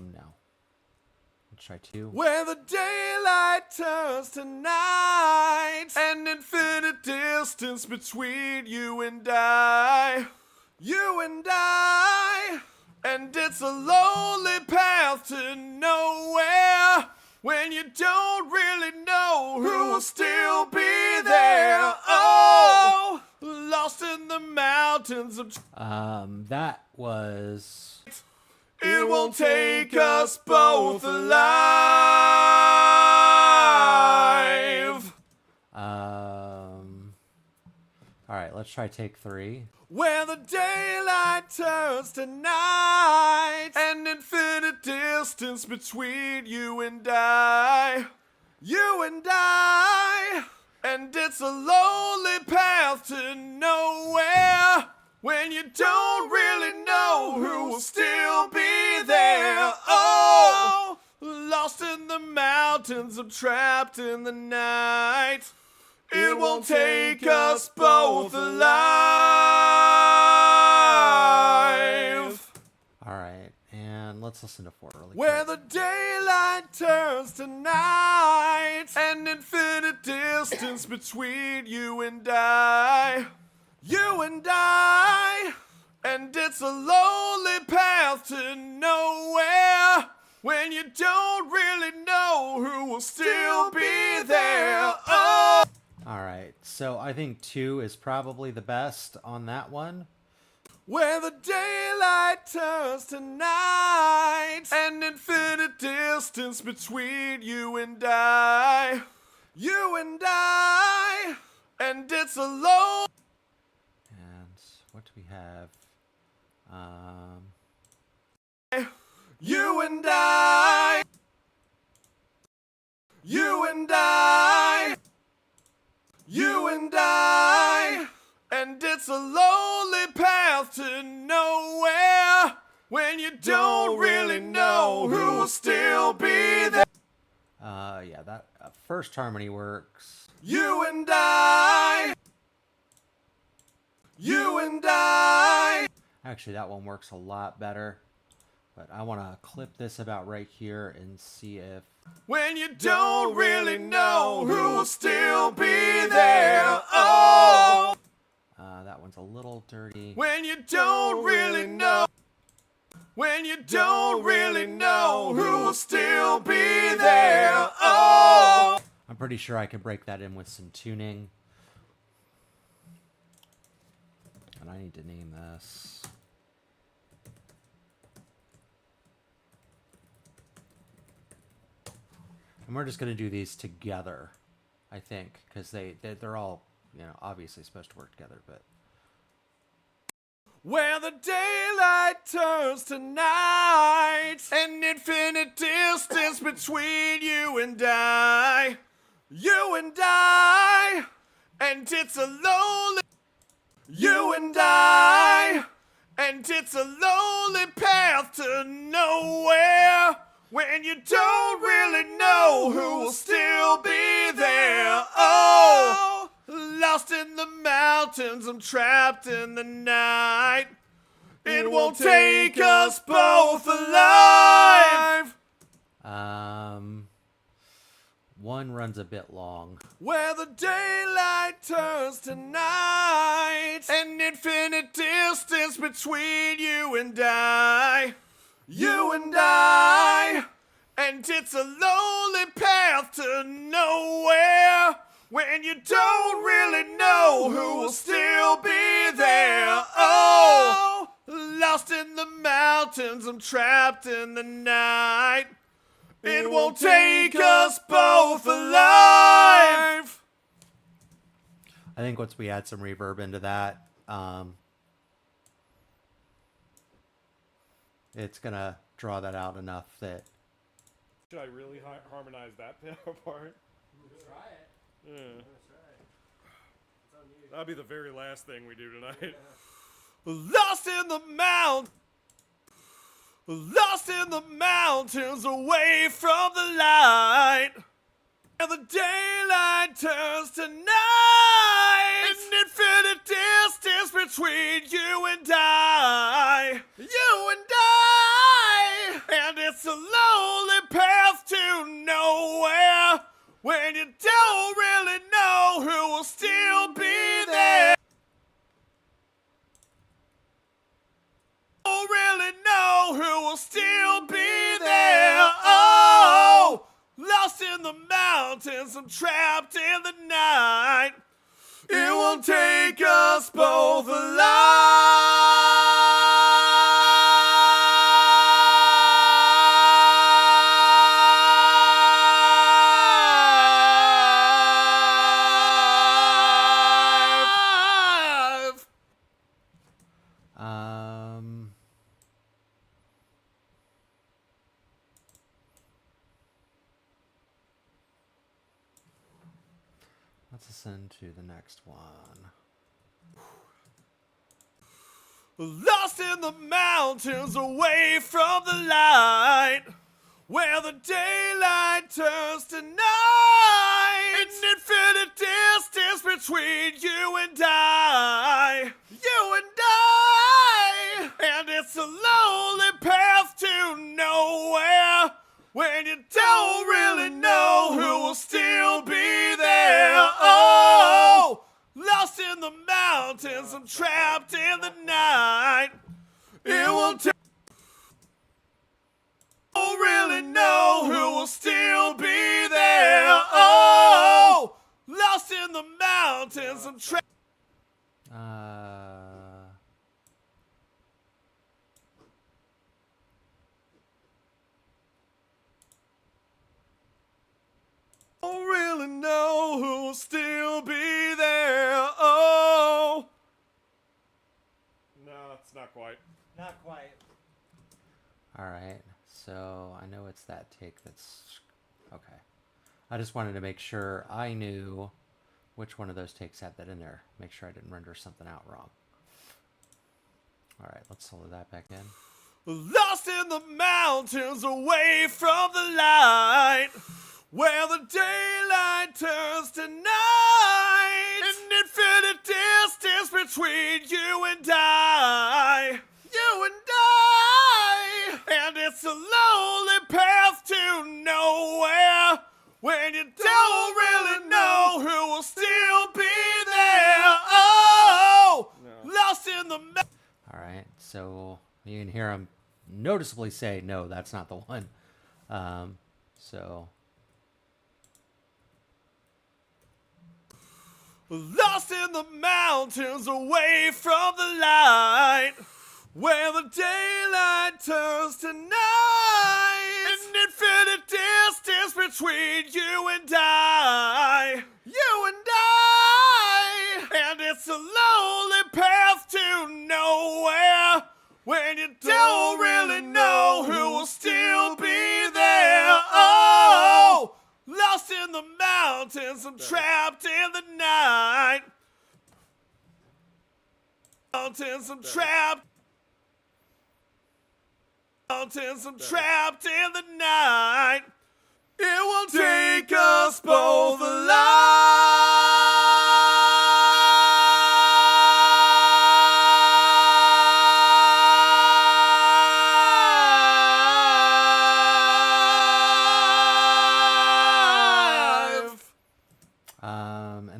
Let's try 2. Where the daylight turns to night, an infinite distance between you and I. And it's a lonely path to nowhere when you don't really know who will still be there. Oh, lost in the mountains of... That was... It won't take us both alive. All right, let's try take 3. Where the daylight turns to night, an infinite distance between you and I. You and I. And it's a lonely path to nowhere, when you don't really know who will still be there. Oh, lost in the mountains, I'm trapped in the night. It won't take us both alive. All right, and let's listen to 4 really Where quick. the daylight turns to night, an infinite distance between you and I. You and I. And it's a lonely path to nowhere, when you don't really know who will still be there. Oh! All right, so I think 2 is probably the best on that one. Where the daylight turns to night, an infinite distance between you and I. You and I. And it's a lonely... And what do we have? You and I. You and I. You and I. And it's a lonely path to nowhere, when you don't really know who will still be there. Yeah, that first harmony works. You and I. You and I. Actually, that one works a lot better. But I want to clip this about right here and see if... When you don't really know who will still be there. Oh! that one's a little dirty. When you don't really know. When you don't really know who will still be there. Oh! I'm pretty sure I can break that in with some tuning. And I need to name this. And we're just going to do these together, I think, because they're all, you know, obviously supposed to work together, but... Where the daylight turns to night, an infinite distance between you and I. You and I. And it's a lonely... You and I. And it's a lonely path to nowhere, when you don't really know who will still be there. Oh, lost in the mountains, I'm trapped in the night. It won't take us both alive. One runs a bit long. Where the daylight turns to night, an infinite distance between you and I. You and I. And it's a lonely path to nowhere, when you don't really know who will still be there. Oh, lost in the mountains, I'm trapped in the night. It won't take us both alive. I think once we add some reverb into that, it's going to draw that out enough that... Should I really harmonize that part? Try it. Yeah. Try it. That'll be the very last thing we do tonight. Lost in the mountains. Lost in the mountains, away from the light. And the daylight turns to night. An infinite distance between you and I. You and I. And it's a lonely path to nowhere, when you don't really know who will still be there. Don't really know who will still be there. Oh, lost in the mountains, I'm trapped in the night. It won't take us both alive. Let's listen to the next one. Lost in the mountains away from the light, where the daylight turns to night. An infinite distance between you and I. You and I. And it's a lonely path to nowhere, when you don't really know who will still be there. Oh, lost in the mountains, I'm trapped in the night. It will take. Don't really know who will still be there. Oh, lost in the mountains, I'm trapped. Don't really know who will still be there. Oh, no, it's not quite. Not quite. All right, so I know it's that take that's okay. I just wanted to make sure I knew which one of those takes had that in there. Make sure I didn't render something out wrong. All right, let's solo that back in. Lost in the mountains away from the light, where the daylight turns to night. An infinite distance between you and I. You and I. And it's a lonely path to nowhere, when you don't really know who will still be there. Oh, lost in the mountains. All right, so you can hear him noticeably say, no, that's not the one. So Lost in the mountains away from the light, where the daylight turns to night. An infinite distance between you and I. You and I. And it's a lonely path to nowhere, when you don't really know who will still be there. Oh, lost in the mountains, I'm trapped in the night. Mountains, I'm trapped. Mountains, I'm trapped in the night. It will take us both alive.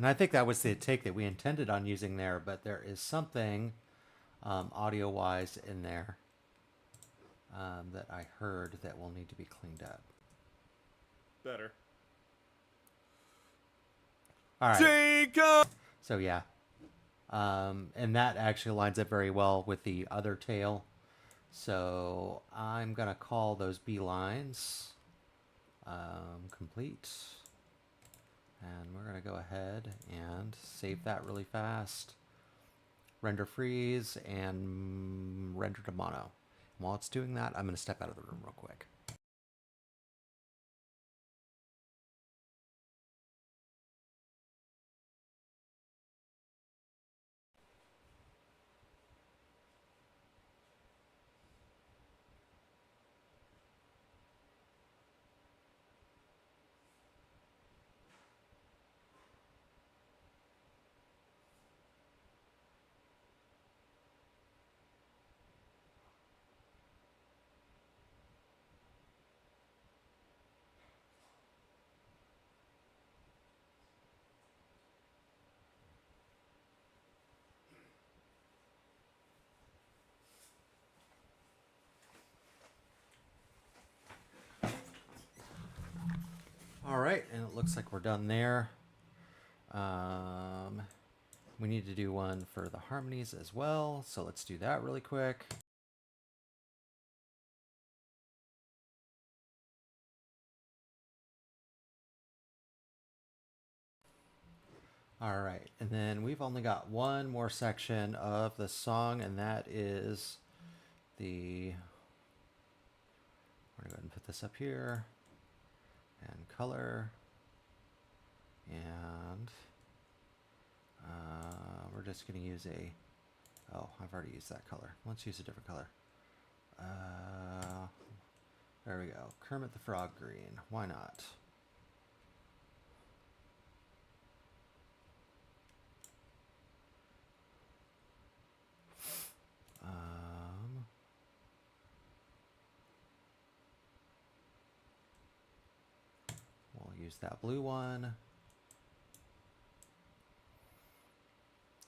and I think that was the take that we intended on using there, but there is something audio-wise in there that I heard that will need to be cleaned up. Better. All right. Take us. So yeah, and that actually lines up very well with the other tail. So I'm gonna call those B lines complete, and we're gonna go ahead and save that really fast. Render freeze and render to mono. And while it's doing that, I'm gonna step out of the room real quick. All right, and it looks like we're done there. We need to do one for the harmonies as well, so let's do that really quick. All right, and then we've only got one more section of the song, and that is the, we're gonna go ahead and put this up here, and color, and We're just going to use a... Oh, I've already used that color. Let's use a different color. There we go. Kermit the Frog green. Why not? We'll use that blue one.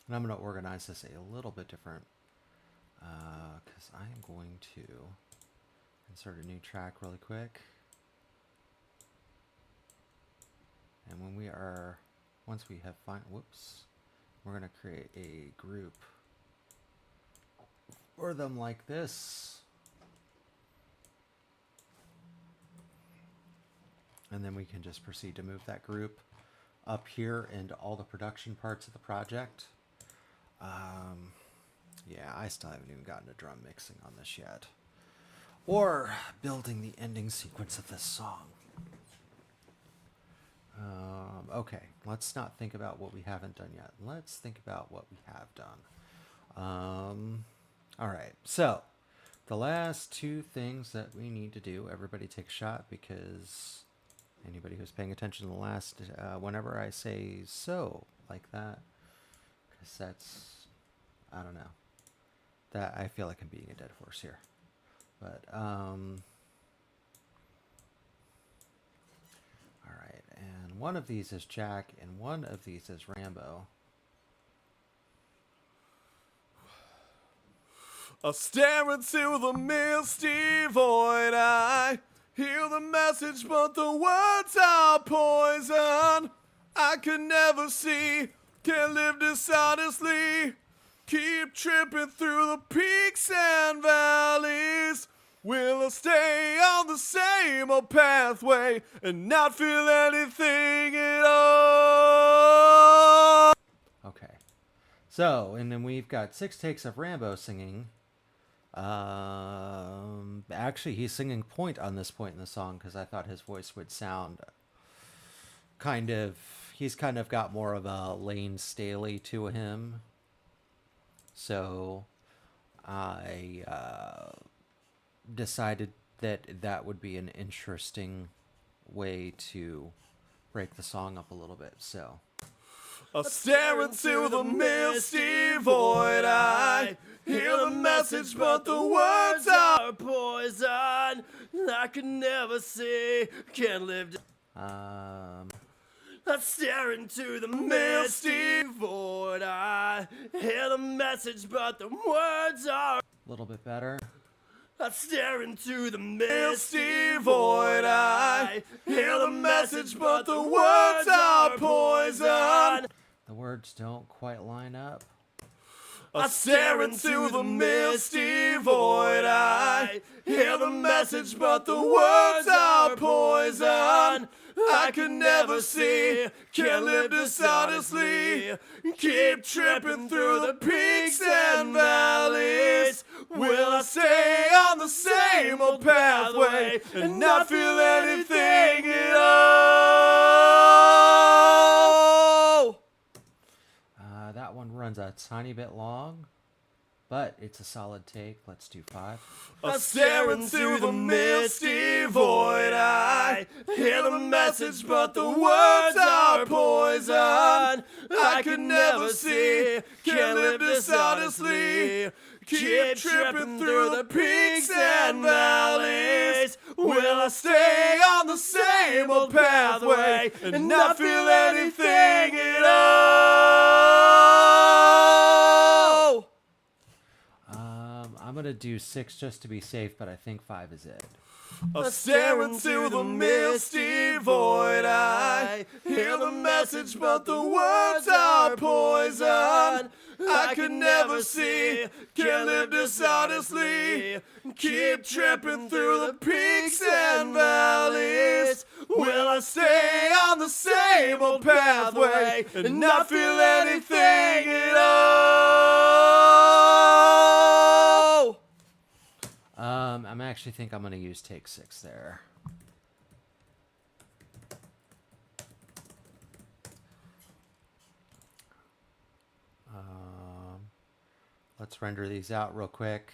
And I'm going to organize this a little bit different because I am going to insert a new track really quick. And when we are, once we have we're going to create a group for them like this. And then we can just proceed to move that group up here into all the production parts of the project. Yeah, I still haven't even gotten to drum mixing on this yet. Or building the ending sequence of this song. Okay, let's not think about what we haven't done yet. Let's think about what we have done. All right, so the last two things that we need to do, everybody take a shot, because anybody who's paying attention to the last, whenever I say so, like that, because that's, I don't know, that I feel like I'm beating a dead horse here. But, all right, and one of these is Jack, and one of these is Rambo. I stare into the misty void. I hear the message, but the words are poison. I can never see, can't live dishonestly. Keep tripping through the peaks and valleys. Will I stay on the same old pathway and not feel anything at all? Okay. So, and then we've got 6 takes of Rambo singing. Actually, he's singing point on this point in the song because I thought his voice would sound kind of... He's kind of got more of a Lane Staley to him. So, I decided that that would be an interesting way to break the song up a little bit. So... I stare into the misty void. I hear the message, but the words are poison. I can never see, can't live. I stare into the misty void. I hear the message, but the words are... A little bit better. I stare into the misty void. I hear the message, but the words are poison. The words don't quite line up. I stare into the misty void. I hear the message, but the words are poison. I can never see, can't live dishonestly. Keep tripping through the peaks and valleys. Will I stay on the same old pathway and not feel anything at all? That one runs a tiny bit long, but it's a solid take. Let's do 5. I stare into the misty void. I hear the message, but the words are poison. I can never see, can't live dishonestly. Keep tripping through the peaks and valleys. Will I stay on the same old pathway and not feel anything at all? I'm going to do 6 just to be safe, but I think 5 is it. I stare into the misty void. I hear the message, but the words are poison. I can never see, can't live dishonestly. Keep tripping through the peaks and valleys. Will I stay on the same old pathway and not feel anything at all? I'm actually think I'm going to use take 6 there. let's render these out real quick.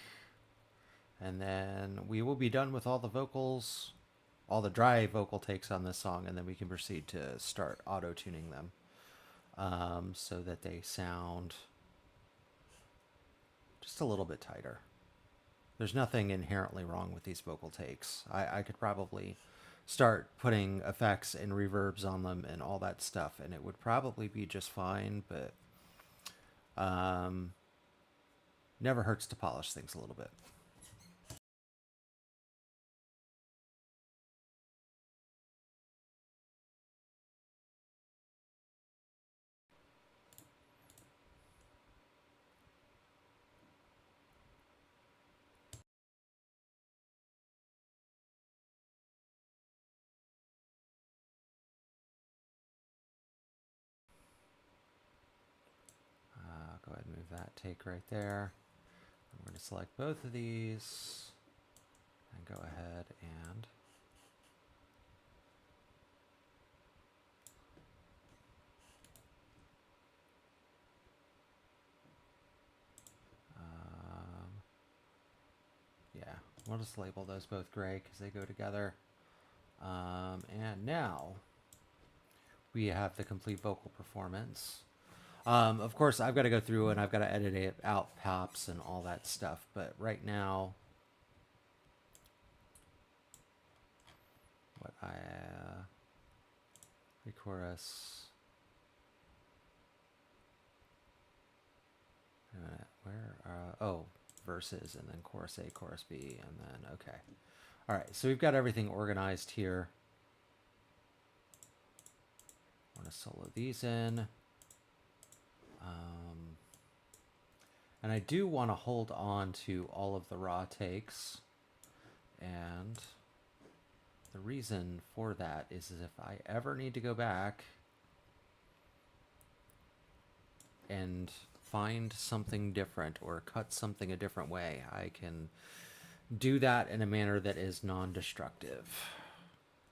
And then we will be done with all the vocals, all the dry vocal takes on this song, and then we can proceed to start auto-tuning them so that they sound just a little bit tighter. There's nothing inherently wrong with these vocal takes. I could probably start putting effects and reverbs on them and all that stuff, and it would probably be just fine, but never hurts to polish things a little bit. Go ahead and move that take right there. I'm going to select both of these and go ahead and yeah, we'll just label those both gray because they go together. And now we have the complete vocal performance. Of course, I've got to go through and I've got to edit it out pops and all that stuff. But right now, what I pre-chorus. Wait a minute, where? Oh, verses and then chorus A, chorus B, and then okay. All right, so we've got everything organized here. I want to solo these in. And I do want to hold on to all of the raw takes. And the reason for that is if I ever need to go back and find something different or cut something a different way, I can do that in a manner that is non-destructive,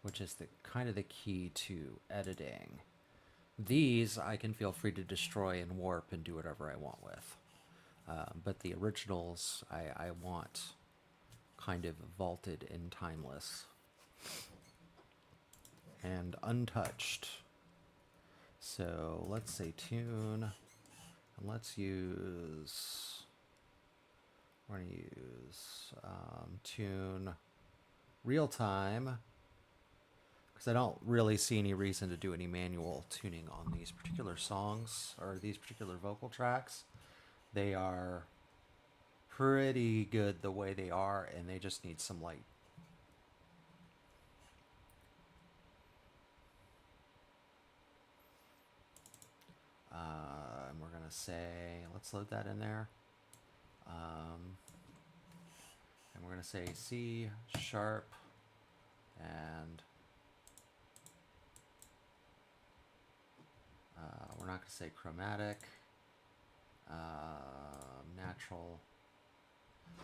which is the kind of the key to editing. These I can feel free to destroy and warp and do whatever I want with. But the originals I want kind of vaulted and timeless and untouched. So let's say tune, and let's use, we're going to use tune real time, because I don't really see any reason to do any manual tuning on these particular songs or these particular vocal tracks. They are pretty good the way they are, and they just need some light. And we're going to say, let's load that in there. And we're going to say C sharp and we're not going to say chromatic, natural.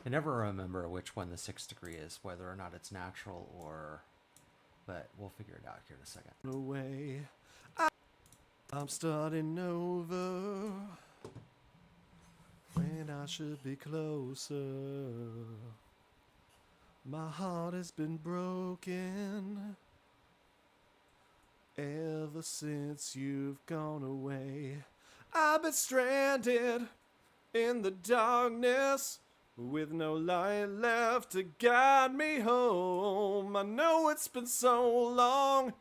I never remember which one the 6th degree is, whether or not it's natural or, but we'll figure it out here in a second. Away. I'm starting over when I should be closer. My heart has been broken ever since you've gone away. I've been stranded in the darkness with no light left to guide me home. I know it's been so long,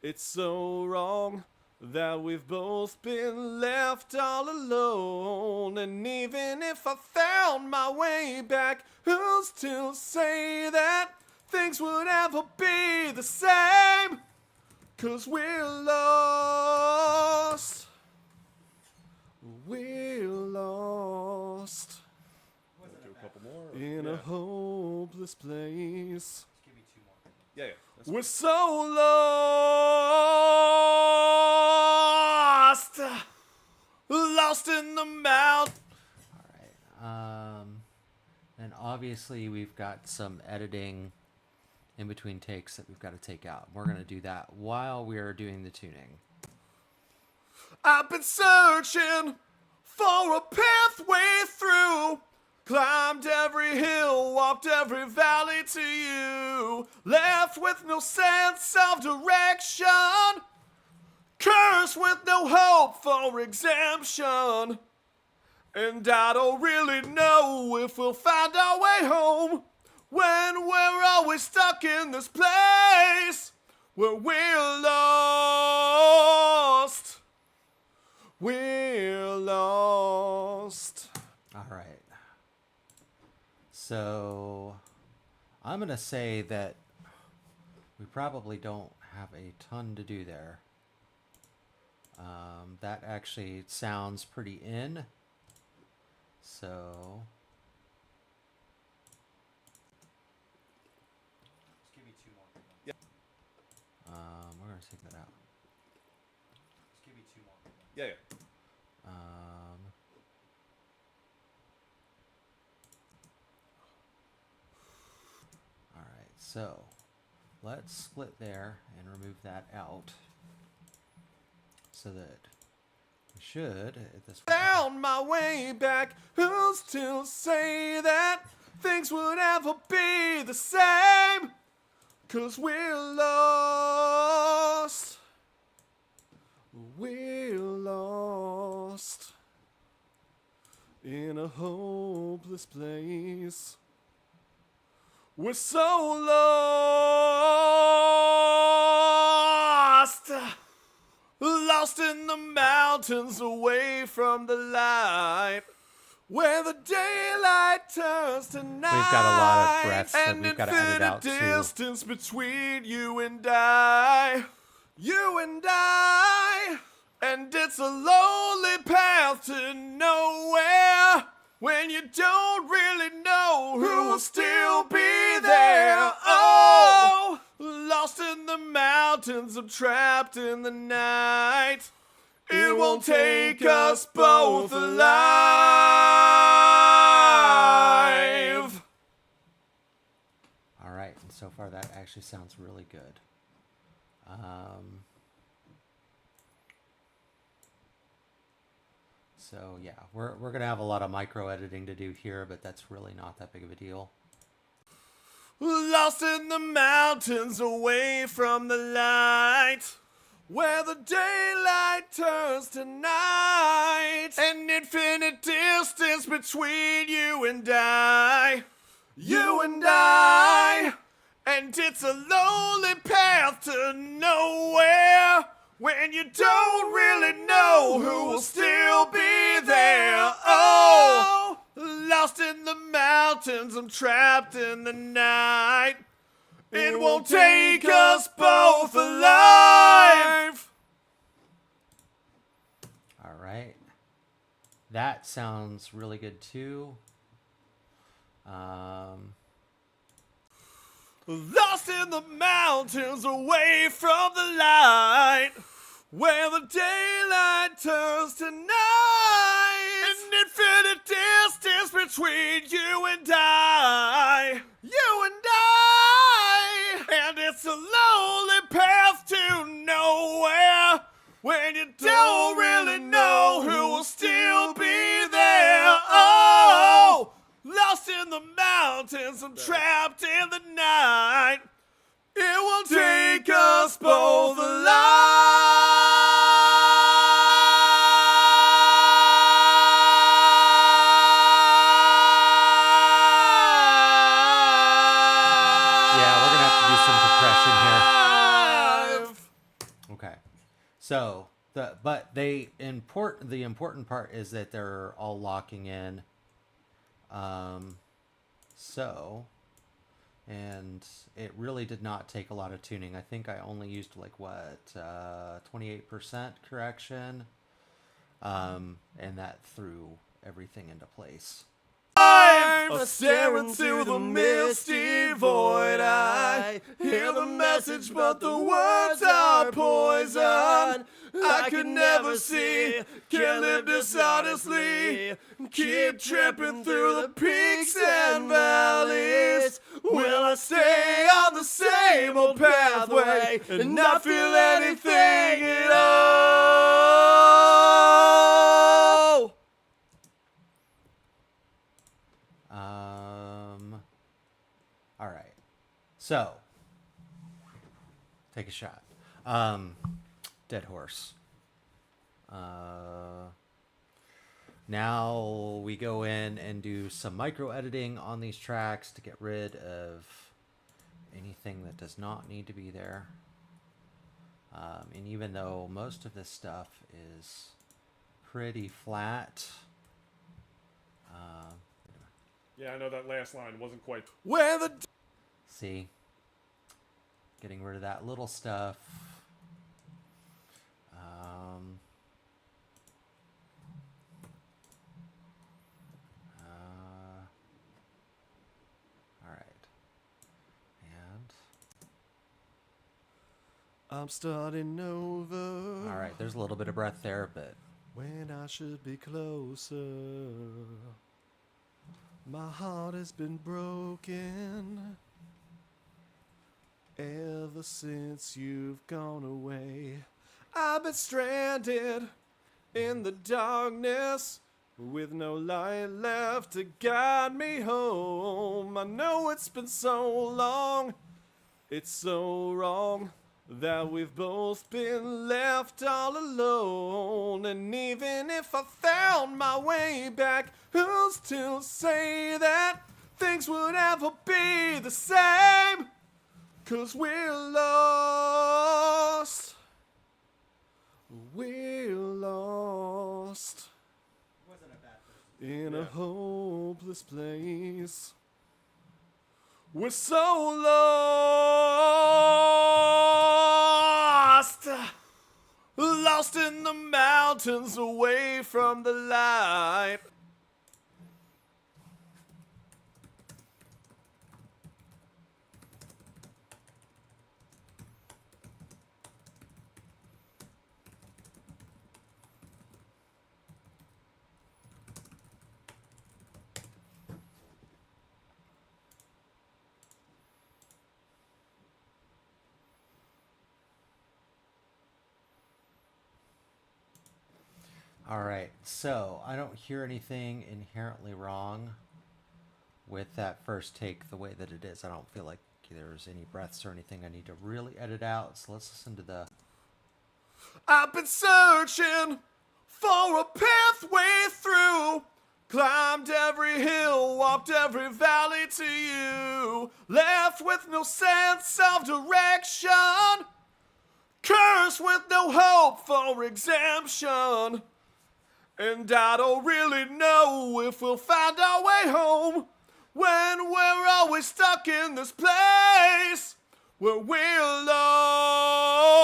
it's so wrong that we've both been left all alone. And even if I found my way back, who's to say that things would ever be the same? 'Cause we're lost. We're lost Do a couple more. in a hopeless place. Give me 2 more. Yeah. We're so lost. Lost in the mouth. All right. And obviously we've got some editing in between takes that we've got to take out. We're going to do that while we are doing the tuning. I've been searching for a pathway through. Climbed every hill, walked every valley to you. Left with no sense of direction. Cursed with no hope for exemption. And I don't really know if we'll find our way home when we're always stuck in this place where we're lost. We're lost. All right. So I'm going to say that we probably don't have a ton to do there. That actually sounds pretty in. So Just give me 2 more. Yep. we're going to take that out. Just give me 2 more. Yeah. All right, so let's split there and remove that out so that we should at this point. Found my way back. Who's to say that things would ever be the same? 'Cause we're lost. We're lost in a hopeless place. We're so lost. Lost in the mountains away from the light, where the daylight turns to night. We've got a lot of breaths that and we've got to edit out infinite too. distance between you and I. You and I. And it's a lonely path to nowhere when you don't really know who will still be there. Oh, lost in the mountains, I'm trapped in the night. It won't take us both alive. All right, and so far that actually sounds really good. So yeah, we're gonna have a lot of micro editing to do here, but that's really not that big of a deal. Lost in the mountains away from the light, where the daylight turns to night. An infinite distance between you and I. You and I. And it's a lonely path to nowhere when you don't really know who will still be there. Oh, lost in the mountains, I'm trapped in the night. It won't take us both alive. All right, that sounds really good too. Lost in the mountains away from the light, where the daylight turns to night. An infinite distance between you and I. You and I. And it's a lonely path to nowhere when you don't really know who will still be there. Oh, lost in the mountains, I'm trapped in the night. It will take us both Okay, so the important part is that they're all locking in. And it really did not take a lot of tuning. I think I only used like 28% correction, and that threw everything into place. I'm staring to the misty void. I hear the message, but the words are poison. I could never see, can't live dishonestly. Keep tripping through the peaks and valleys. Will I stay on the same old pathway and not feel anything at all? So, take a shot. Dead horse. Now we go in and do some micro editing on these tracks to get rid of anything that does not need to be there. And even though most of this stuff is pretty flat, Yeah, I know that last line wasn't quite. Where the. see, getting rid of that little stuff. All right. And I'm starting over. all right, there's a little bit of breath there, but When I should be closer. My heart has been broken ever since you've gone away. I've been stranded in the darkness with no light left to guide me home. I know it's been so long, it's so wrong that we've both been left all alone. And even if I found my way back, who's to say that things would ever be the same? 'Cause we're lost. We're lost Wasn't a bad person. in a hopeless place. We're so lost, lost in the mountains away from the light. all right. So I don't hear anything inherently wrong with that first take the way that it is. I don't feel like there's any breaths or anything I need to really edit out. So let's listen to the. I've been searching for a pathway through. Climbed every hill, walked every valley to you. Left with no sense of direction. Cursed with no hope for exemption. And I don't really know if we'll find our way home when we're always stuck in this place where we're lost.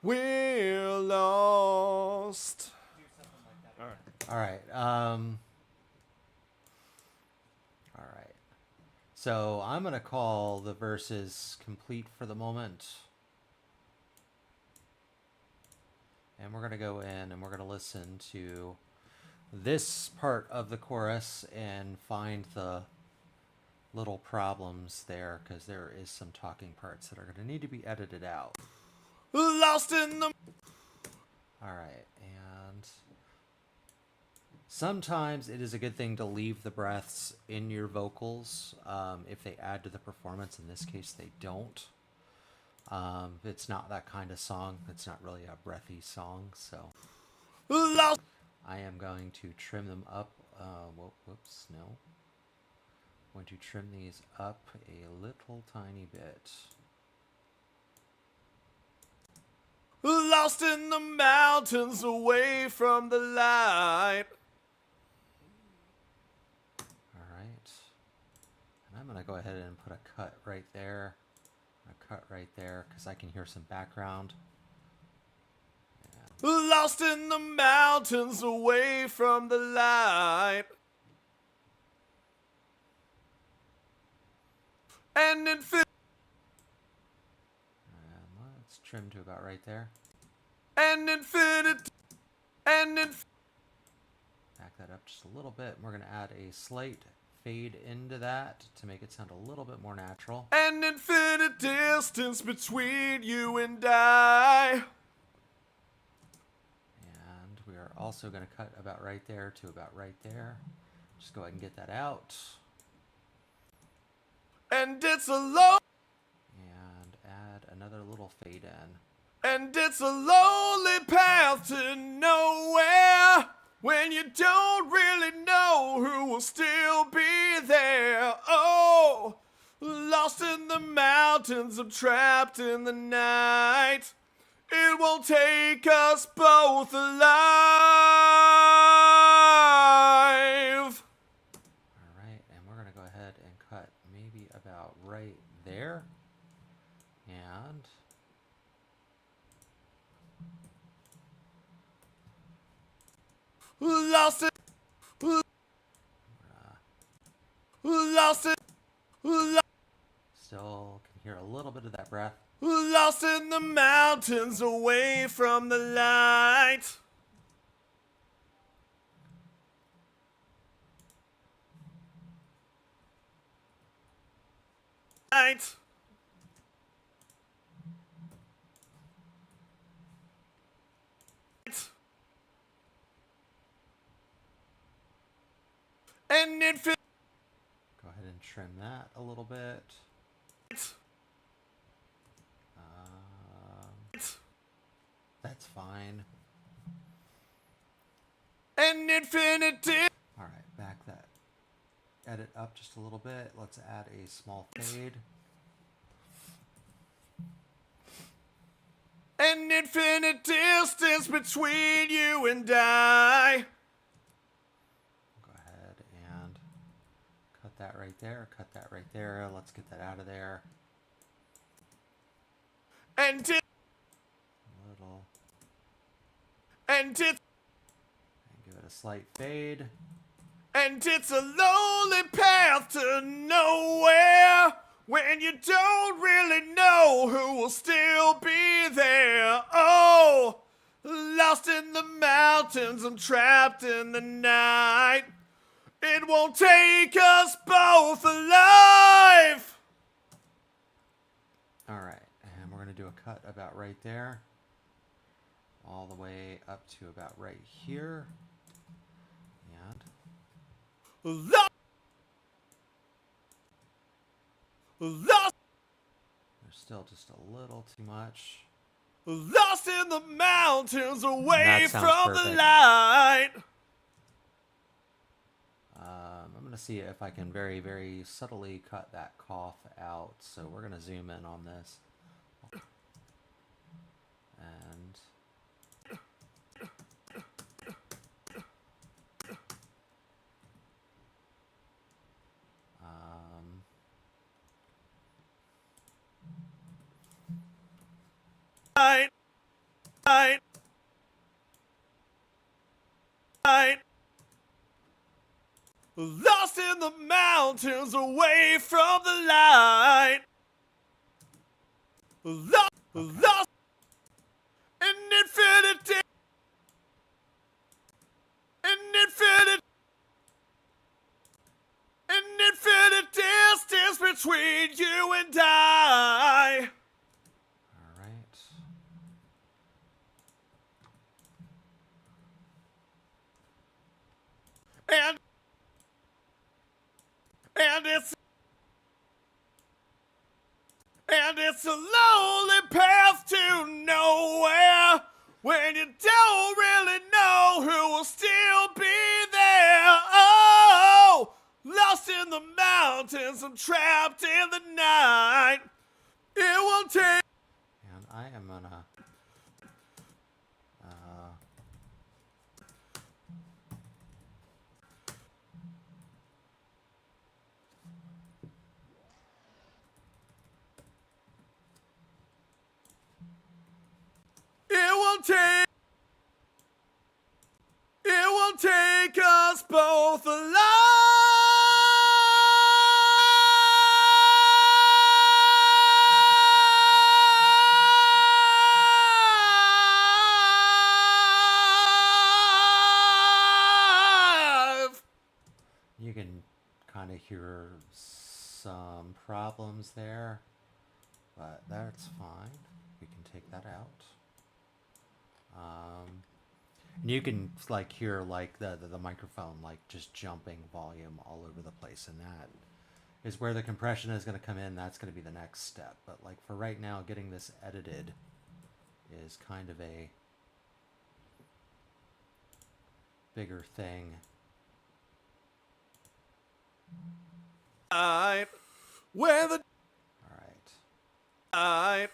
We're lost. Do something like that. All right. All right. All right. So I'm gonna call the verses complete for the moment, and we're gonna go in and we're gonna listen to this part of the chorus and find the little problems there, because there is some talking parts that are gonna need to be edited out. Lost in the. All right, and sometimes it is a good thing to leave the breaths in your vocals if they add to the performance. In this case, they don't. It's not that kind of song. It's not really a breathy song, so Lost. I am going to trim them up. Whoops, no. I'm going to trim these up a little tiny bit. Lost in the mountains away from the light. All right. And I'm going to go ahead and put a cut right there. A cut right there because I can hear some background. Lost in the mountains away from the light. And And let's trim to about right there. and infinity. And Back that up just a little bit. And we're going to add a slight fade into that to make it sound a little bit more natural. an infinite distance between you and I. And we are also going to cut about right there to about right there. Just go ahead and get that out. And it's a low. And add another little fade in. And it's a lonely path to nowhere when you don't really know who will still be there. Oh, lost in the mountains, I'm trapped in the night. It won't take us both alive. All right, and we're going to go ahead and cut maybe about right there. And Lost it. Lost it. still can hear a little bit of that breath. Lost in the mountains away from the light. Light. And it fits. Go ahead and trim that a little bit. That's fine. And infinity. All right, back that edit up just a little bit. Let's add a small fade. An infinite distance between you and I. Go ahead and cut that right there. Cut that right there. Let's get that out of there. And it. Little. And it. And give it a slight fade. And it's a lonely path to nowhere when you don't really know who will still be there. Oh, lost in the mountains, I'm trapped in the night. It won't take us both alive. All right, and we're going to do a cut about right there. All the way up to about right here. And Lost there's still just a little too much. Lost in the mountains away That sounds from the perfect. light. I'm going to see if I can very, very subtly cut that cough out. So we're going to zoom in on this. And Light, light, light. Lost in the mountains away from the light. Lost in infinity. An infinite distance between you and I. all right. And it's a lonely path to nowhere when you don't really know who will still be there. Oh, lost in the mountains, I'm trapped in the night. It will take. And I am going to It will take us both alive. you can kind of hear some problems there, but that's fine. We can take that out. And you can like hear like the microphone like just jumping volume all over the place, and that is where the compression is going to come in. That's going to be the next step. But like for right now, getting this edited is kind of a bigger thing. Where the All right.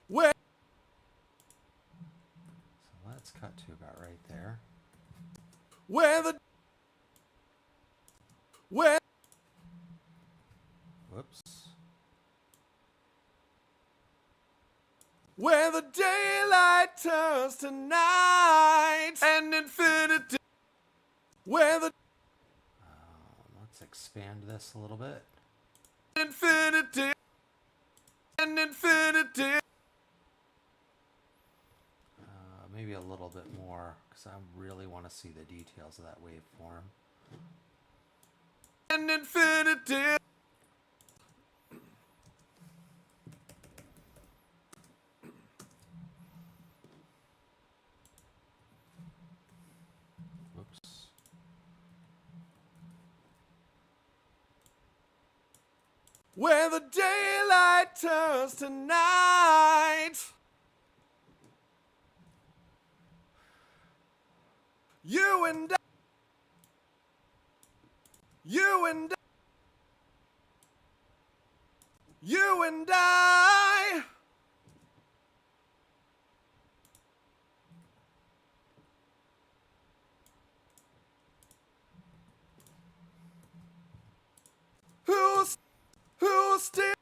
where So let's cut to about right there. where the where Whoops. where the daylight turns to night and infinity. Where the Let's expand this a little bit. infinity and infinity. Maybe a little bit more, because I really want to see the details of that waveform. And infinity. Whoops. Where the daylight turns to night. You and I. You and I. You and I. Who's still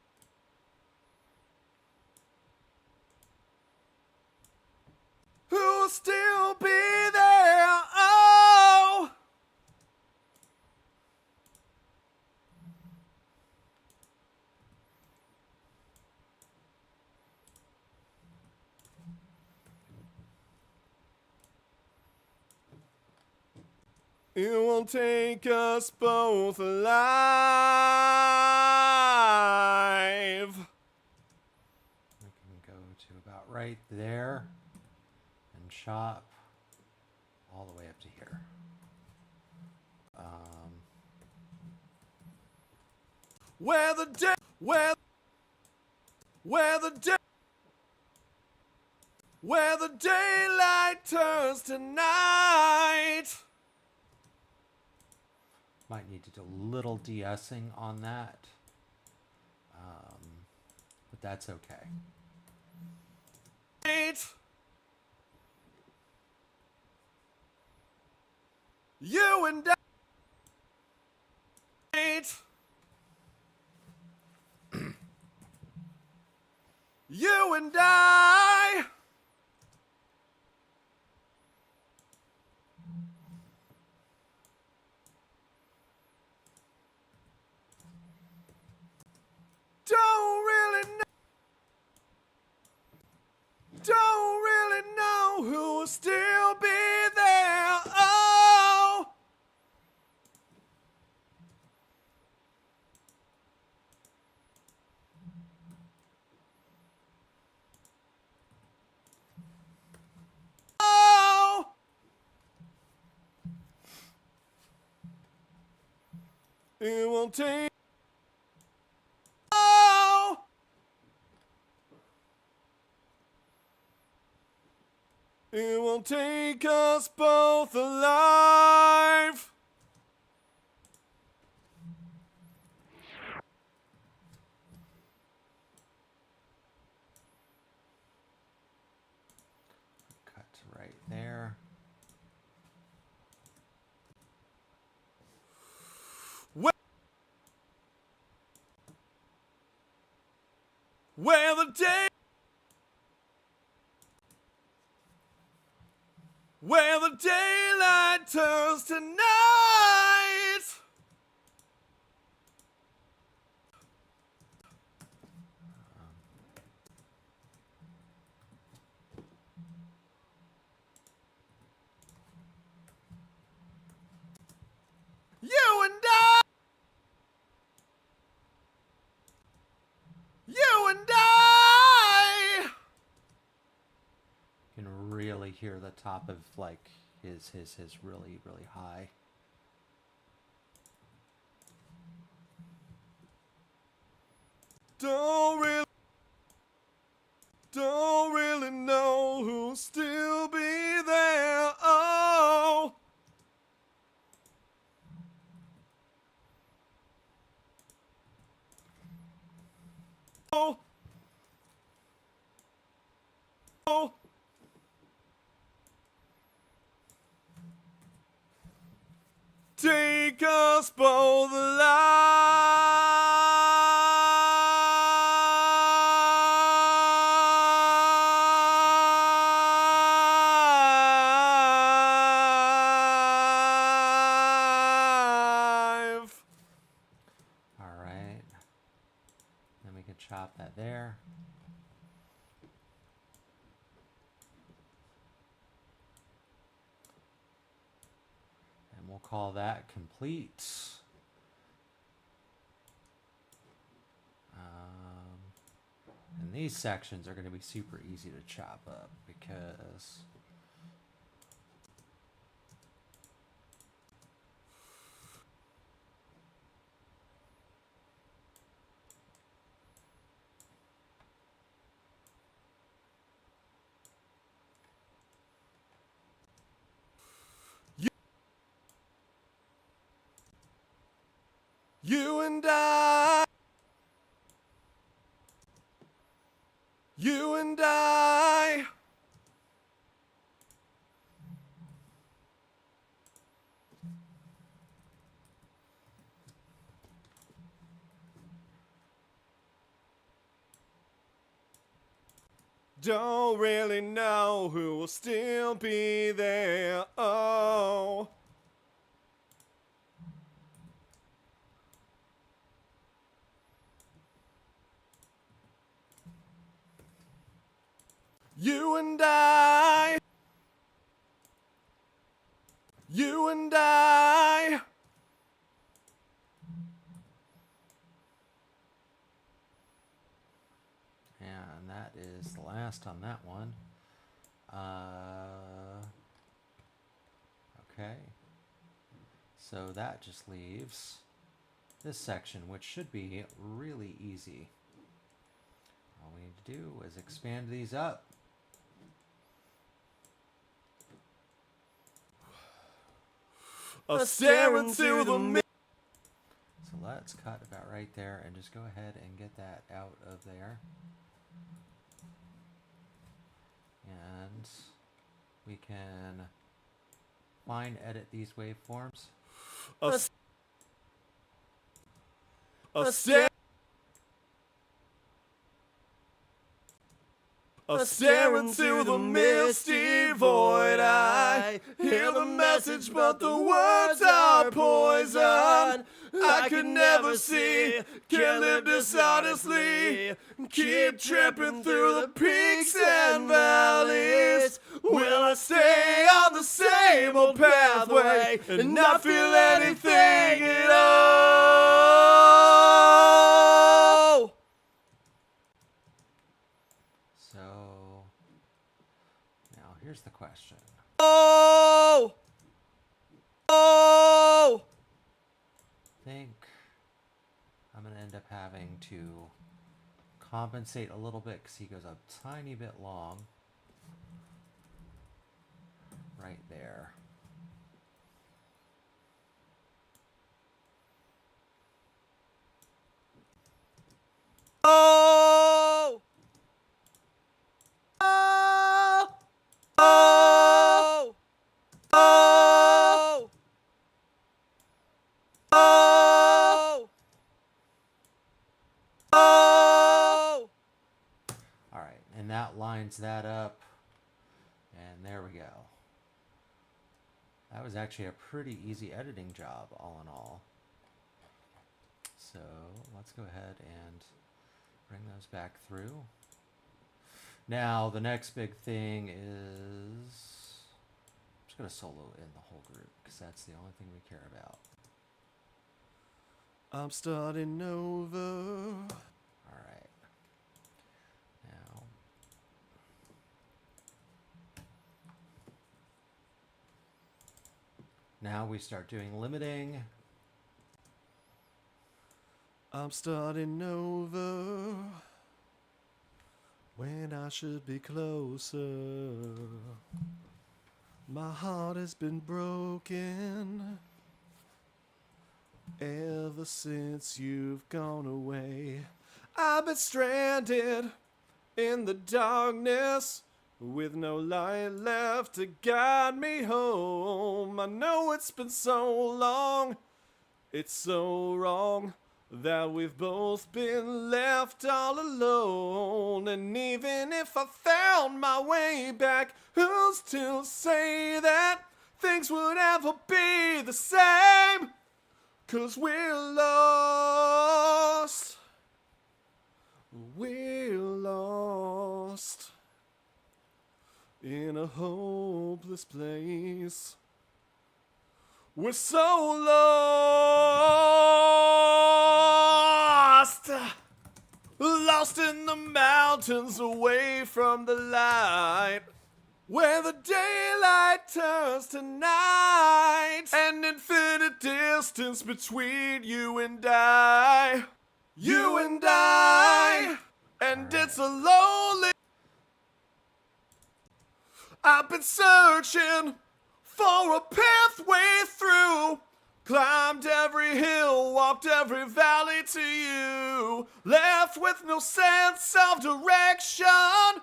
who'll still be there? Oh, it won't take us both alive. We can go to about right there and chop all the way up to here. Where the day, where the daylight turns to night. Might need to do a little de-essing on that, but that's okay. You and I. You and I. Don't really know who will still be there. Oh, oh, it won't take. Oh, it won't take us both alive. Cut right there. Where the day, where the daylight turns to night. You and I. You and I. You can really hear the top of like his really high. Don't really know who'll still be there. Oh. Oh. Oh. Take us both alive. All right. Then we can chop that there. And we'll call that complete. And these sections are going to be super easy to chop up because You and I. You and I. Don't really know who will still be there. Oh. You and I. You and I. and that is the last on that one. Okay. So that just leaves this section, which should be really easy. All we need to do is expand these up. Staring to the mirror. So let's cut about right there and just go ahead and get that out of there. And we can fine edit these waveforms. Staring to the misty void, I hear the message, but the words are poison. I could never see, can't live dishonestly. Keep tripping through the peaks and valleys. Will I stay on the same old pathway and not feel anything at all? So now here's the question. Oh! Oh! I think I'm going to end up having to compensate a little bit because he goes a tiny bit long right there. Oh! Oh! Oh! Oh! Oh! Oh! All right, and that lines that up, and there we go. That was actually a pretty easy editing job, all in all. So let's go ahead and bring those back through. Now, the next big thing is, I'm just going to solo in the whole group, because that's the only thing we care about. I'm starting over. All right. Now we start doing limiting. I'm starting over when I should be closer. My heart has been broken ever since you've gone away. I've been stranded in the darkness with no light left to guide me home. I know it's been so long, it's so wrong that we've both been left all alone. And even if I found my way back, who's to say that things would ever be the same? 'Cause we're lost. We're lost in a hopeless place. We're so lost, lost in the mountains away from the light, where the daylight turns to night, an infinite distance between you and I. You and I, and it's a lonely. I've been searching for a pathway through, climbed every hill, walked every valley to you, left with no sense of direction,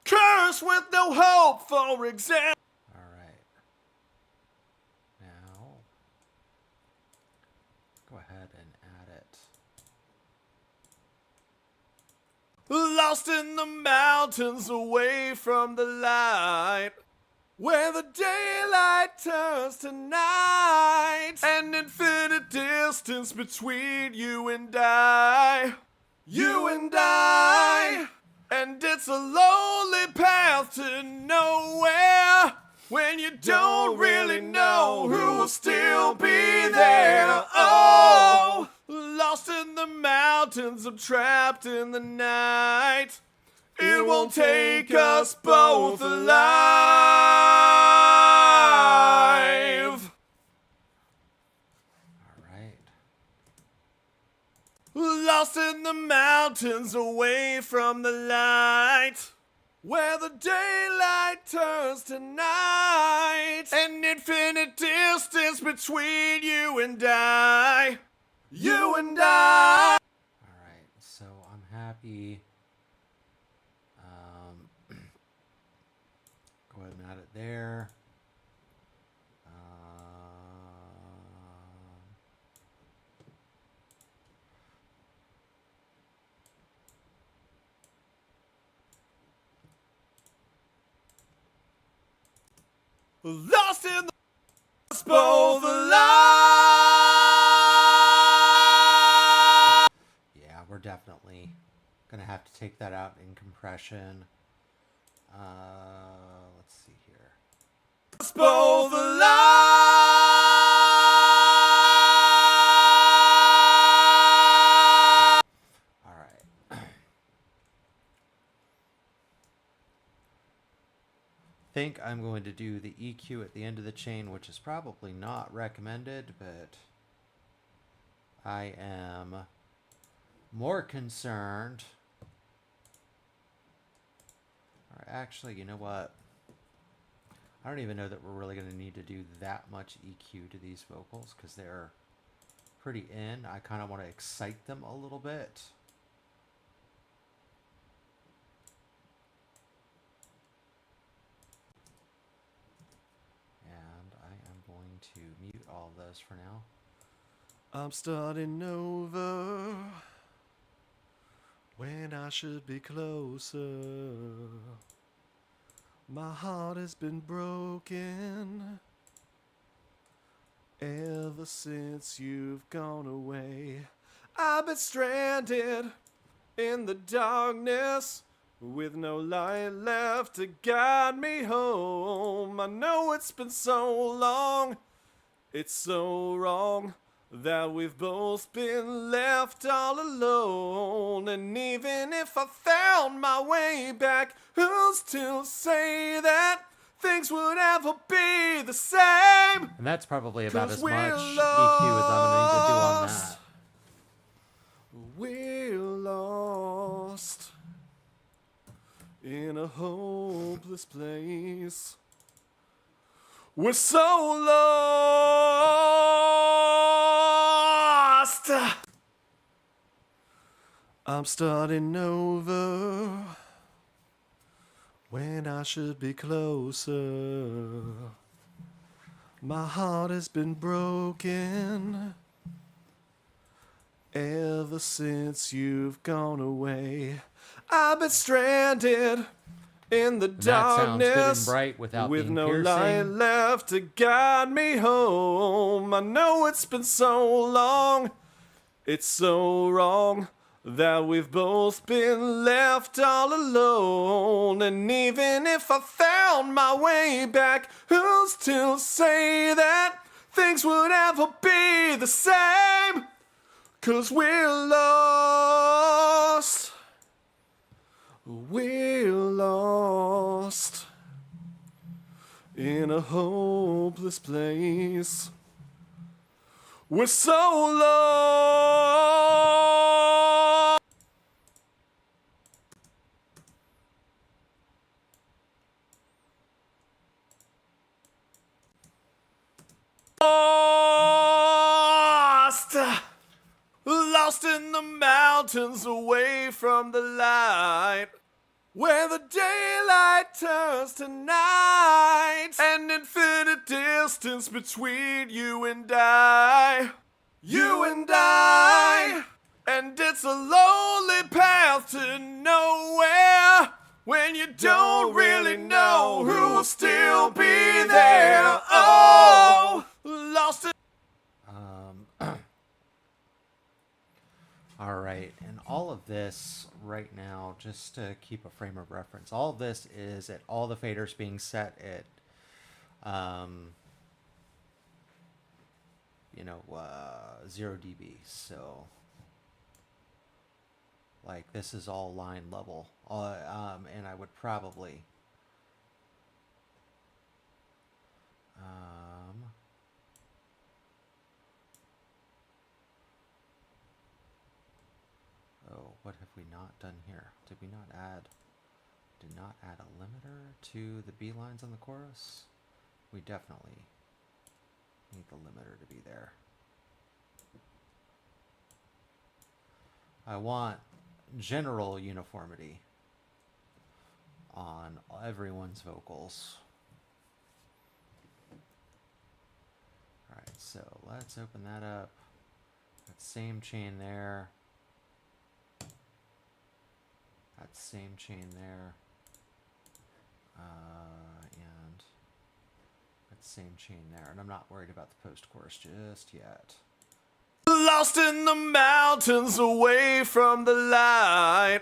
cursed with no hope for example. All right. Now, go ahead and add it. Lost in the mountains away from the light, where the daylight turns to night, an infinite distance between you and I. You and I, and it's a lonely path to nowhere, when you don't really know who will still be there. Oh, lost in the mountains, I'm trapped in the night. It won't take us both alive. All right. Lost in the mountains away from the light, where the daylight turns to night, an infinite distance between you and I. You and I. All right. So I'm happy. Go ahead and add it there. Lost in the both alive. Yeah, we're definitely gonna have to take that out in compression. Let's see here. Both alive. All right. Think I'm going to do the EQ at the end of the chain, which is probably not recommended, but I am more concerned. Or actually, you know what? I don't even know that we're really going to need to do that much EQ to these vocals because they're pretty in. I kind of want to excite them a little bit. And I am going to mute all of those for now. I'm starting over when I should be closer. My heart has been broken ever since you've gone away. I've been stranded in the darkness with no light left to guide me home. I know it's been so long, it's so wrong that we've both been left all alone. And even if I found my way back, who's to say that things would ever be the same? And that's probably about 'Cause as we're much EQ as I'm going to need to do on lost. that. We're lost in a hopeless place. We're so lost. I'm starting over when I should be closer. My heart has been broken ever since you've gone away. I've been stranded in the And that sounds good and darkness bright without with being no piercing. light left to guide me home. I know it's been so long, it's so wrong that we've both been left all alone. And even if I found my way back, who's to say that things would ever be the same? 'Cause we're lost. We're lost in a hopeless place. We're so lost. Lost in the mountains away from the light, where the daylight turns to night, an infinite distance between you and I. You and I. And it's a lonely path to nowhere, when you don't really know who will still be there. Oh, lost in... All right, and all of this right now, just to keep a frame of reference, all of this is at all the faders being set at, 0 dB. So, like, this is all line level, and I would probably, oh, what have we not done here? Did we not add, did not add a limiter to the B lines on the chorus? We definitely need the limiter to be there. I want general uniformity on everyone's vocals. Alright, so let's open that up. That same chain there. That same chain there. And that same chain there. And I'm not worried about the post-chorus just yet. Lost in the mountains away from the light,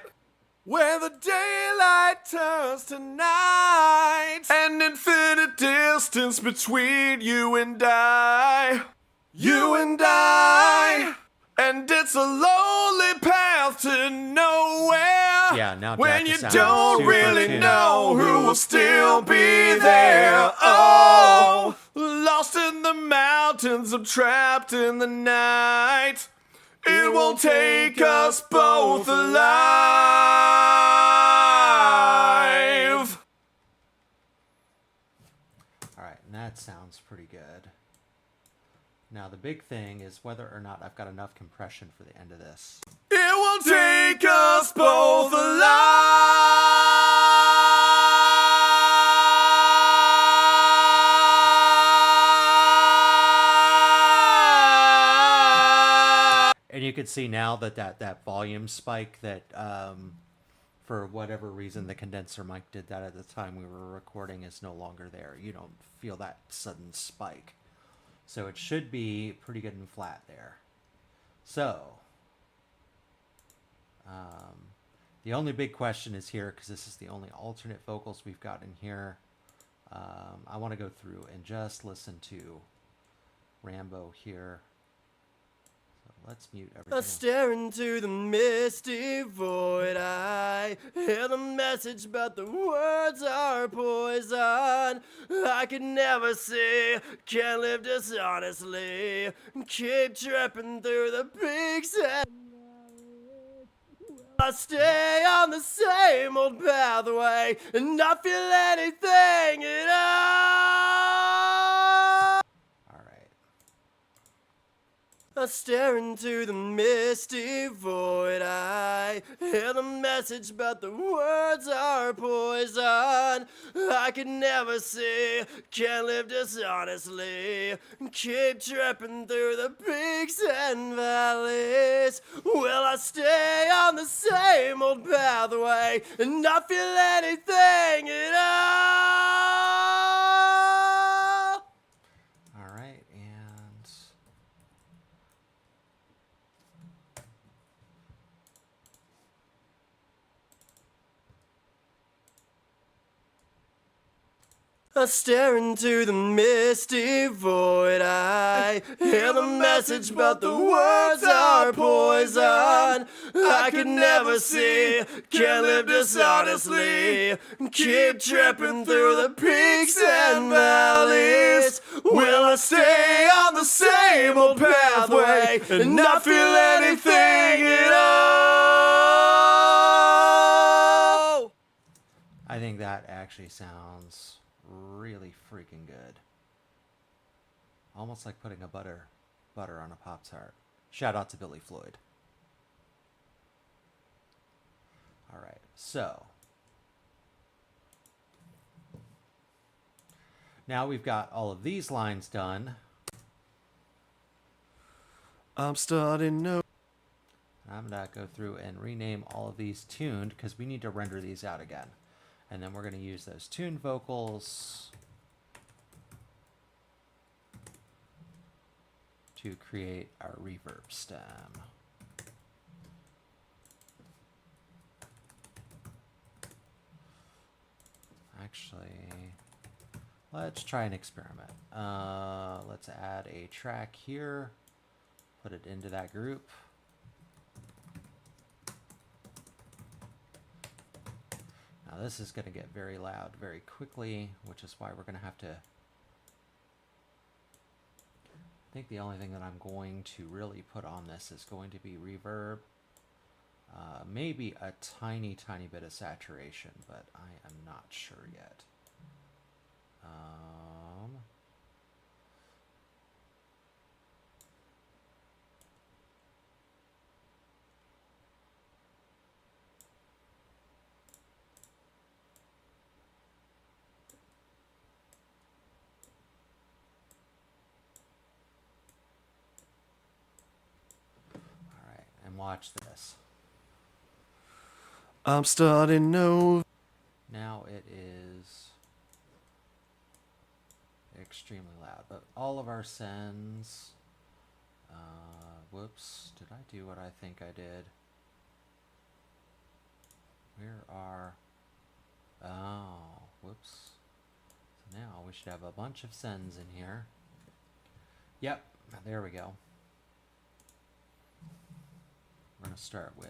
where the daylight turns to night, an infinite distance between you and I. You and I. And it's a lonely path to nowhere, Yeah, now when Jack you is sounding don't super really tuned. know who will still be there. Oh, lost in the mountains, I'm trapped in the night. It won't take us both alive. Alright, and that sounds pretty good. Now the big thing is whether or not I've got enough compression for the end of this. It will take us both alive. And you can see now that that volume spike that, for whatever reason, the condenser mic did that at the time we were recording is no longer there. You don't feel that sudden spike. So it should be pretty good and flat there. So, the only big question is here, because this is the only alternate vocals we've got in here. I want to go through and just listen to Rambo here. So let's mute everything. I stare into the misty void. I hear the message, but the words are poison. I can never see, can't live dishonestly. Keep tripping through the peaks and I stay on the same old pathway and not feel anything at all. All right. I stare into the misty void. I hear the message, but the words are poison. I can never see, can't live dishonestly. Keep tripping through the peaks and valleys. Will I stay on the same old pathway and not feel anything at all? All right, and I stare into the misty void. I hear the message, but the words are poison. I can never see, can't live dishonestly. Keep tripping through the peaks and valleys. Will I stay on the same old pathway and not feel anything at all? I think that actually sounds really freaking good. Almost like putting a butter on a Pop-Tart. Shout out to Billy Floyd. All right, so now we've got all of these lines done. I'm starting to. I'm gonna go through and rename all of these tuned because we need to render these out again. And then we're going to use those tuned vocals to create our reverb stem. Actually, let's try an experiment. Let's add a track here, put it into that group. Now this is going to get very loud very quickly, which is why we're going to have to... I think the only thing that I'm going to really put on this is going to be reverb. Maybe a tiny bit of saturation, but I am not sure yet. Watch this. I'm starting over. Now it is extremely loud, but all of our sends. Whoops, did I do what I think I did? Where are... Oh, whoops. So now we should have a bunch of sends in here. Yep, there we go. We're going to start with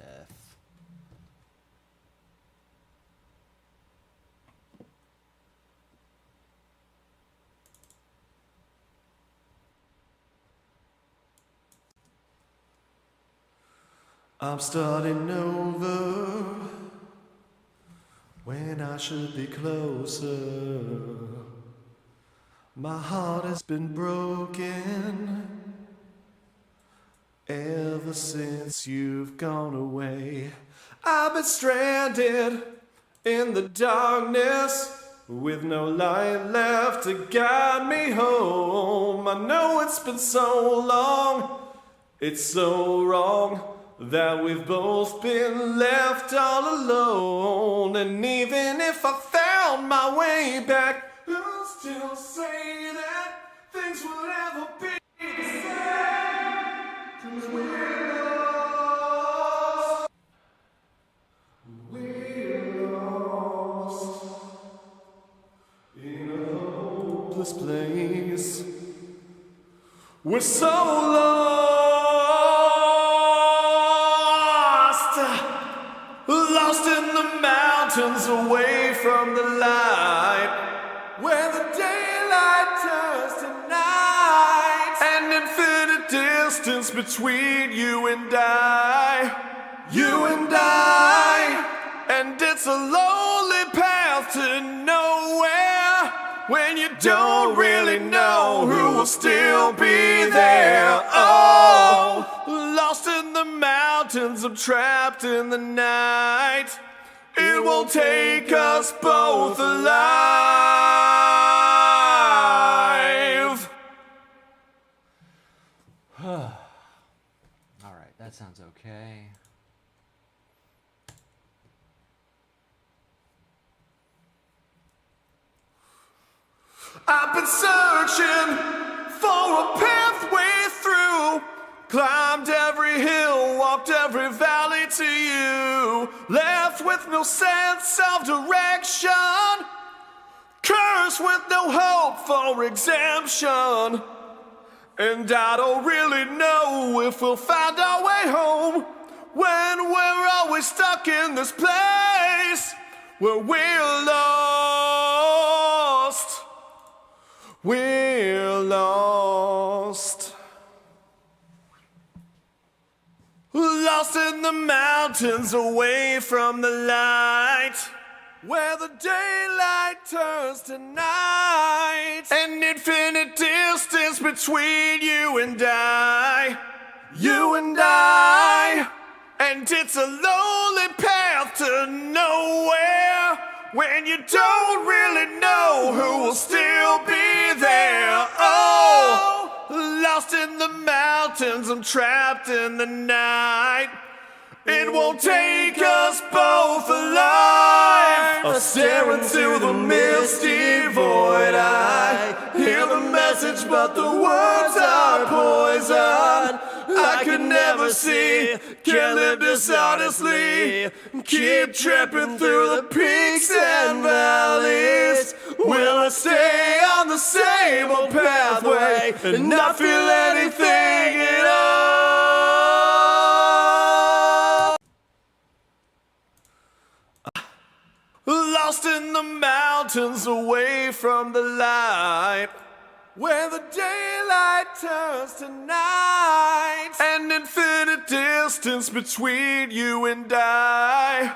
I'm starting over when I should be closer. My heart has been broken ever since you've gone away. I've been stranded in the darkness with no light left to guide me home. I know it's been so long, it's so wrong that we've both been left all alone. And even if I found my way back, I'll still say that things will never be the same. 'Cause we're lost. We're lost in a hopeless place. We're so lost in the mountains away from the light, where the daylight turns to night, and infinite distance between you and I. you and I. And it's a lonely path to nowhere when you don't really know who will still be there. Oh, lost in the mountains, I'm trapped in the night. It won't take us both alive. All right, that sounds okay. I've been searching for a pathway through. Climbed every hill, walked every valley to you. Left with no sense of direction. Cursed with no hope for exemption. And I don't really know if we'll find our way home when we're always stuck in this place where we're lost. We're lost. Lost in the mountains away from the light, where the daylight turns to night. An infinite distance between you and I. You and I. And it's a lonely path to nowhere when you don't really know who will still be there. Oh, lost in the mountains, I'm trapped in the night. It won't take us both alive. I stare into the misty void. I hear the message, but the words are poison. I could never see, can't live dishonestly. Keep tripping through the peaks and valleys. Will I stay on the same old pathway and not feel anything at all? Lost in the mountains away from the light, where the daylight turns to night. An infinite distance between you and I.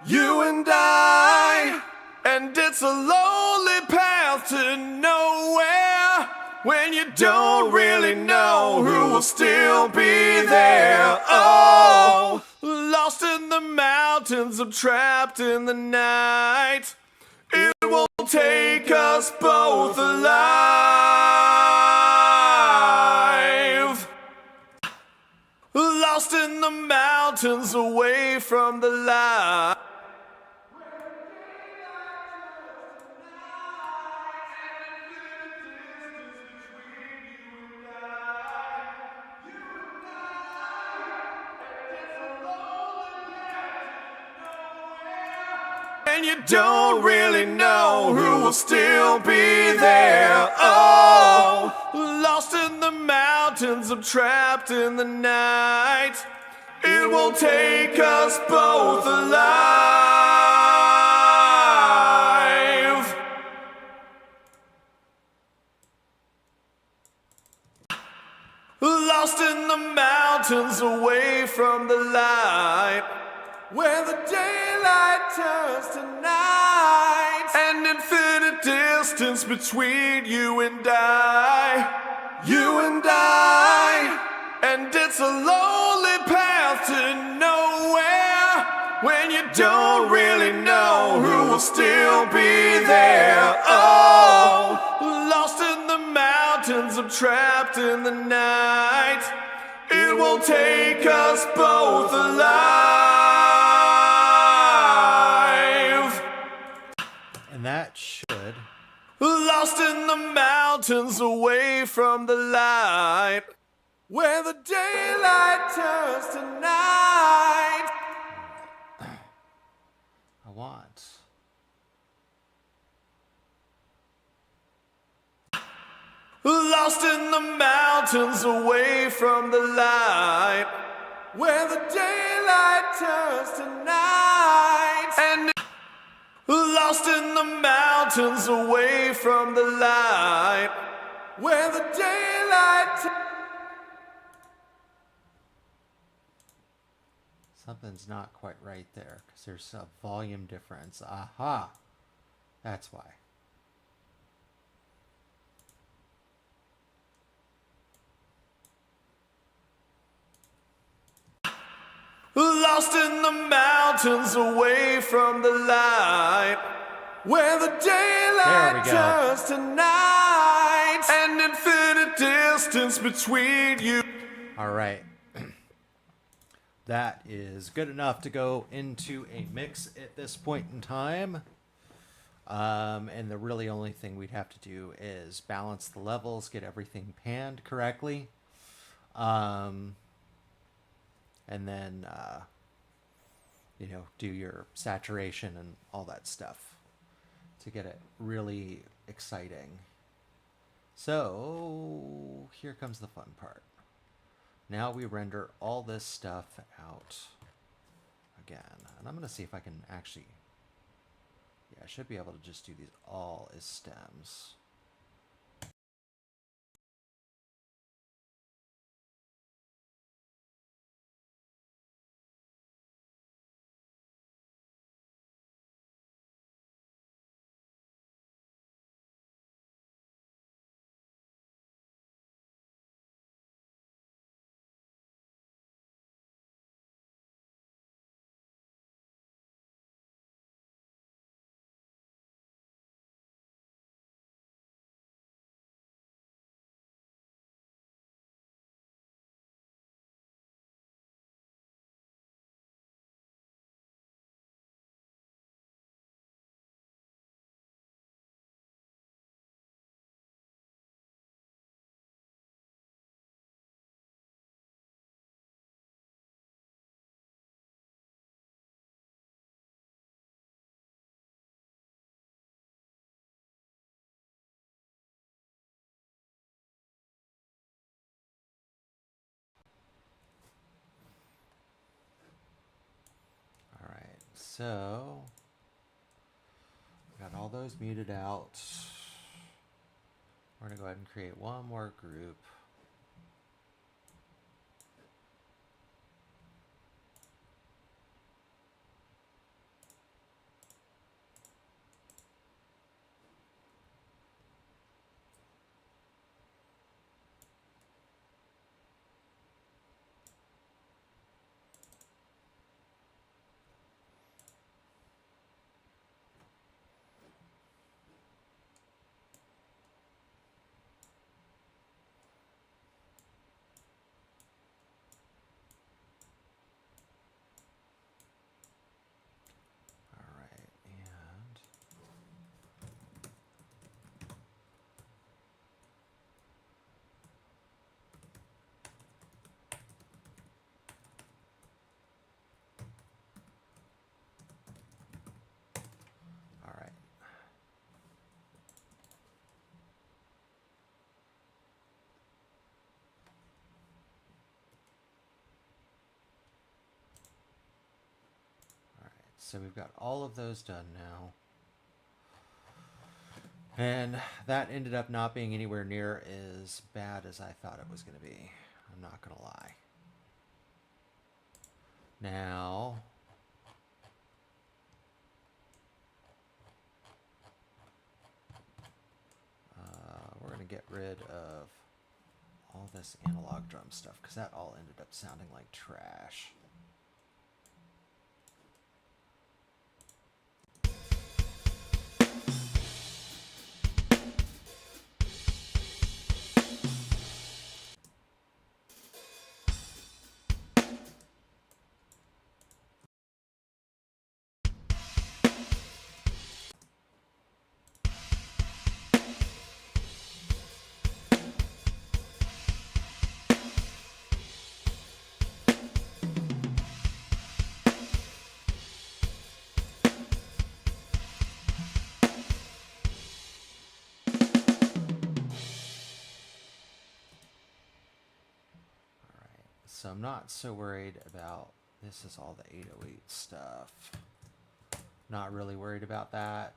You and I. And it's a lonely path to nowhere when you don't really know who will still be there. Oh, lost in the mountains, I'm trapped in the night. It won't take us both alive. Lost in the mountains away from the light. And you don't really know who will still be there. Oh, lost in the mountains, I'm trapped in the night. It won't take us both alive. Lost in the mountains away from the light, where the daylight turns to night. An infinite distance between you and I. You and I. And it's a lonely path to nowhere when you don't really know who will still be there. Oh, lost in the mountains, I'm trapped in the night. It won't take us both alive. And that should. Lost in the mountains away from the light, where the daylight turns to night. I want. Lost in the mountains away from the light, where the daylight turns to night. And lost in the mountains away from the light, where the daylight Something's not quite right there because there's a volume difference. Aha! That's why. Lost in the mountains away from the light, where the There we daylight go. turns to night, and infinite distance between you. All right. That is good enough to go into a mix at this point in time. And the really only thing we'd have to do is balance the levels, get everything panned correctly. And then, do your saturation and all that stuff to get it really exciting. So here comes the fun part. Now we render all this stuff out again. And I'm going to see if I can actually... Yeah, I should be able to just do these all as stems. Alright, so... got all those muted out. We're going to go ahead and create one more group. Alright, and... Alright. Alright, so we've got all of those done now. And that ended up not being anywhere near as bad as I thought it was going to be. I'm not going to lie. Now... we're going to get rid of all this analog drum stuff because that all ended up sounding like trash. So I'm not so worried about, this is all the 808 stuff. Not really worried about that.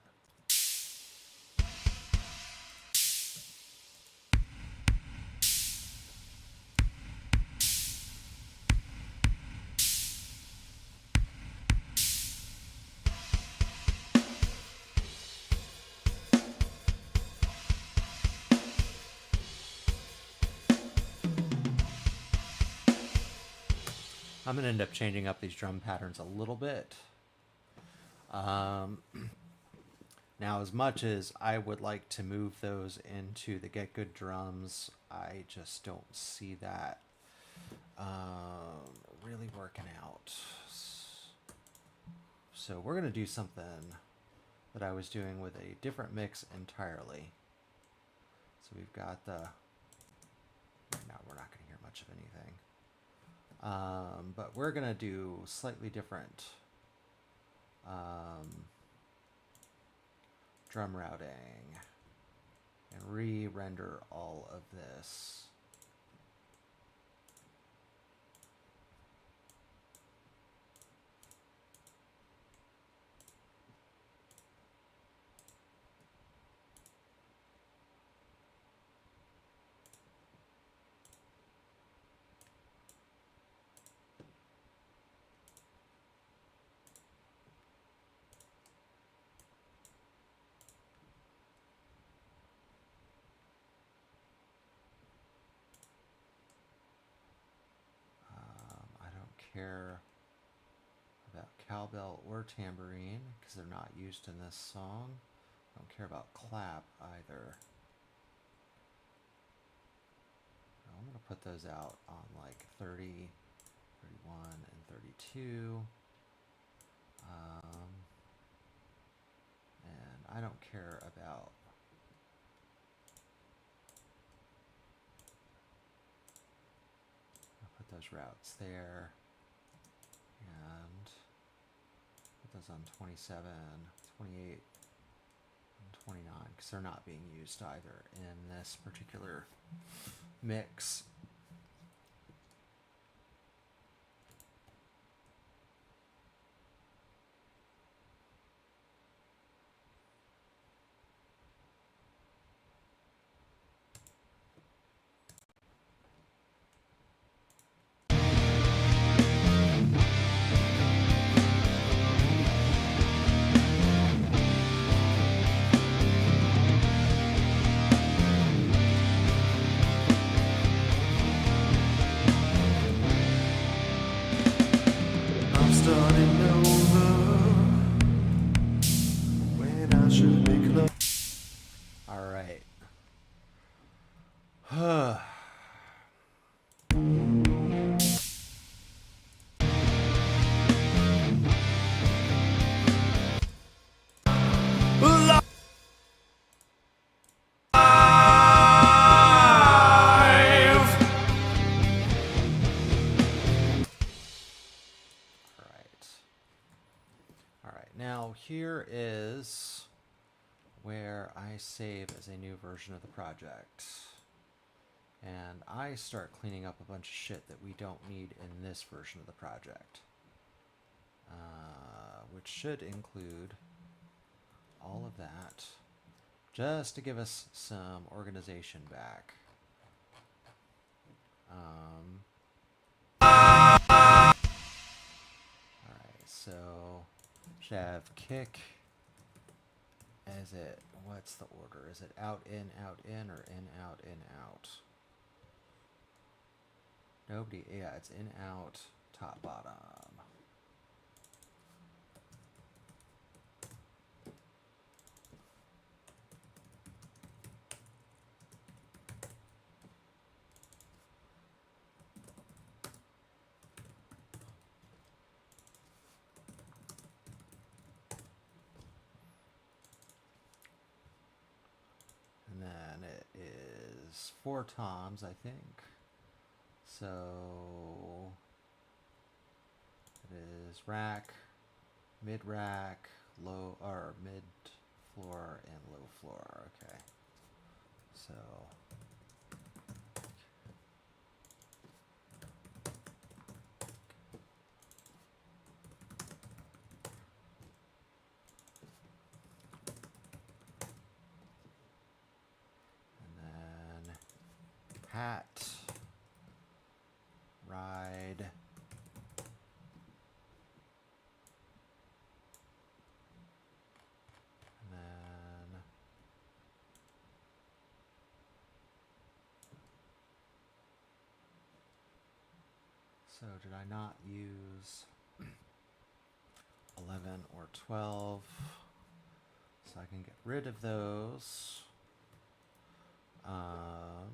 I'm going to end up changing up these drum patterns a little bit. Now, as much as I would like to move those into the Get Good drums, I just don't see that really working out. So we're going to do something that I was doing with a different mix entirely. So we've got the... No, we're not going to hear much of anything. But we're going to do slightly different drum routing and re-render all of this. I don't care about cowbell or tambourine because they're not used in this song. I don't care about clap either. I'm going to put those out on like 30, 31, and 32. And I don't care about put those routes there and put those on 27, 28, and 29 because they're not being used either in this particular mix. I'm starting over when I should be close. All right. Now here is where I save as a new version of the project. And I start cleaning up a bunch of shit that we don't need in this version of the project. Which should include all of that, just to give us some organization back. Alright, so should have kick as it, what's the order? Is it out, in, or in, out? Nobody, yeah, it's in, out, top, bottom. And then it is 4 toms, I think. So it is rack, mid rack, low, or mid floor and low floor. Okay. So hat, ride, and then So did I not use 11 or 12? So I can get rid of those. And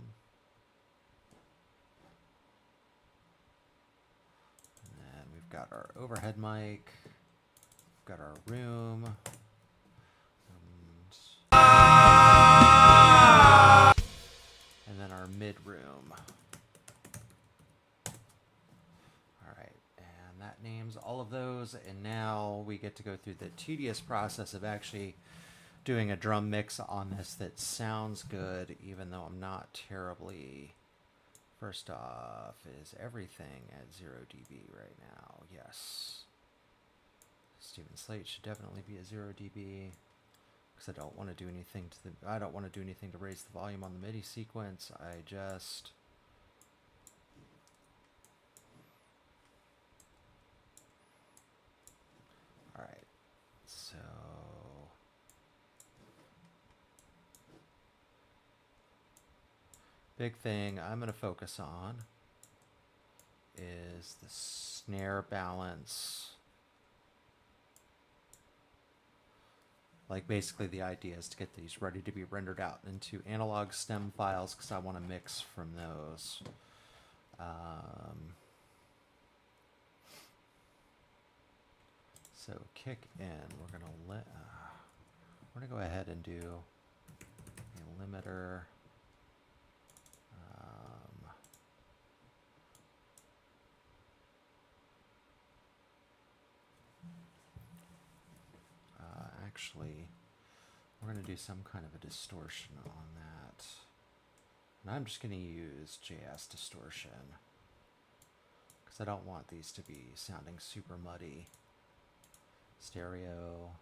then we've got our overhead mic. We've got our room. And then our mid room. Alright, and that names all of those, and now we get to go through the tedious process of actually doing a drum mix on this that sounds good, even though I'm not terribly... First off, is everything at 0 dB right now? Yes. Steven Slate should definitely be at 0 dB. Because I don't want to do anything to the... I don't want to do anything to raise the volume on the MIDI sequence. I just... Alright. So... Big thing I'm going to focus on is the snare balance. Like basically the idea is to get these ready to be rendered out into analog stem files because I want to mix from those. So kick in, we're gonna go ahead and do a limiter. Actually, we're going to do some kind of a distortion on that. And I'm just going to use JS distortion because I don't want these to be sounding super muddy. Stereo.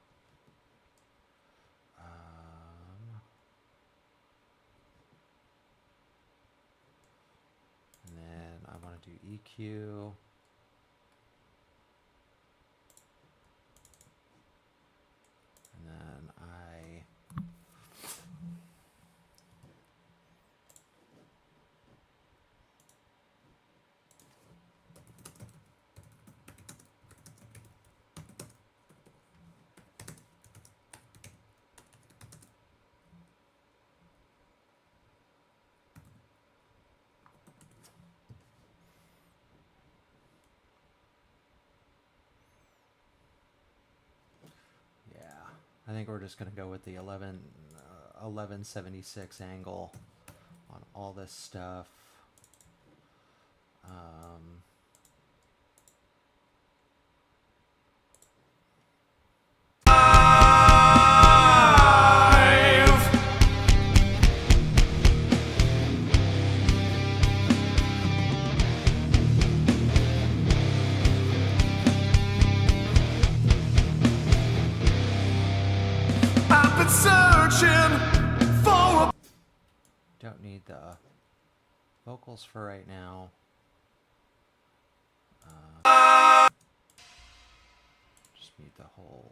And then I want to do EQ. And then I think we're just going to go with the 1176 angle on all this stuff. Don't need the vocals for right now. Just need the whole...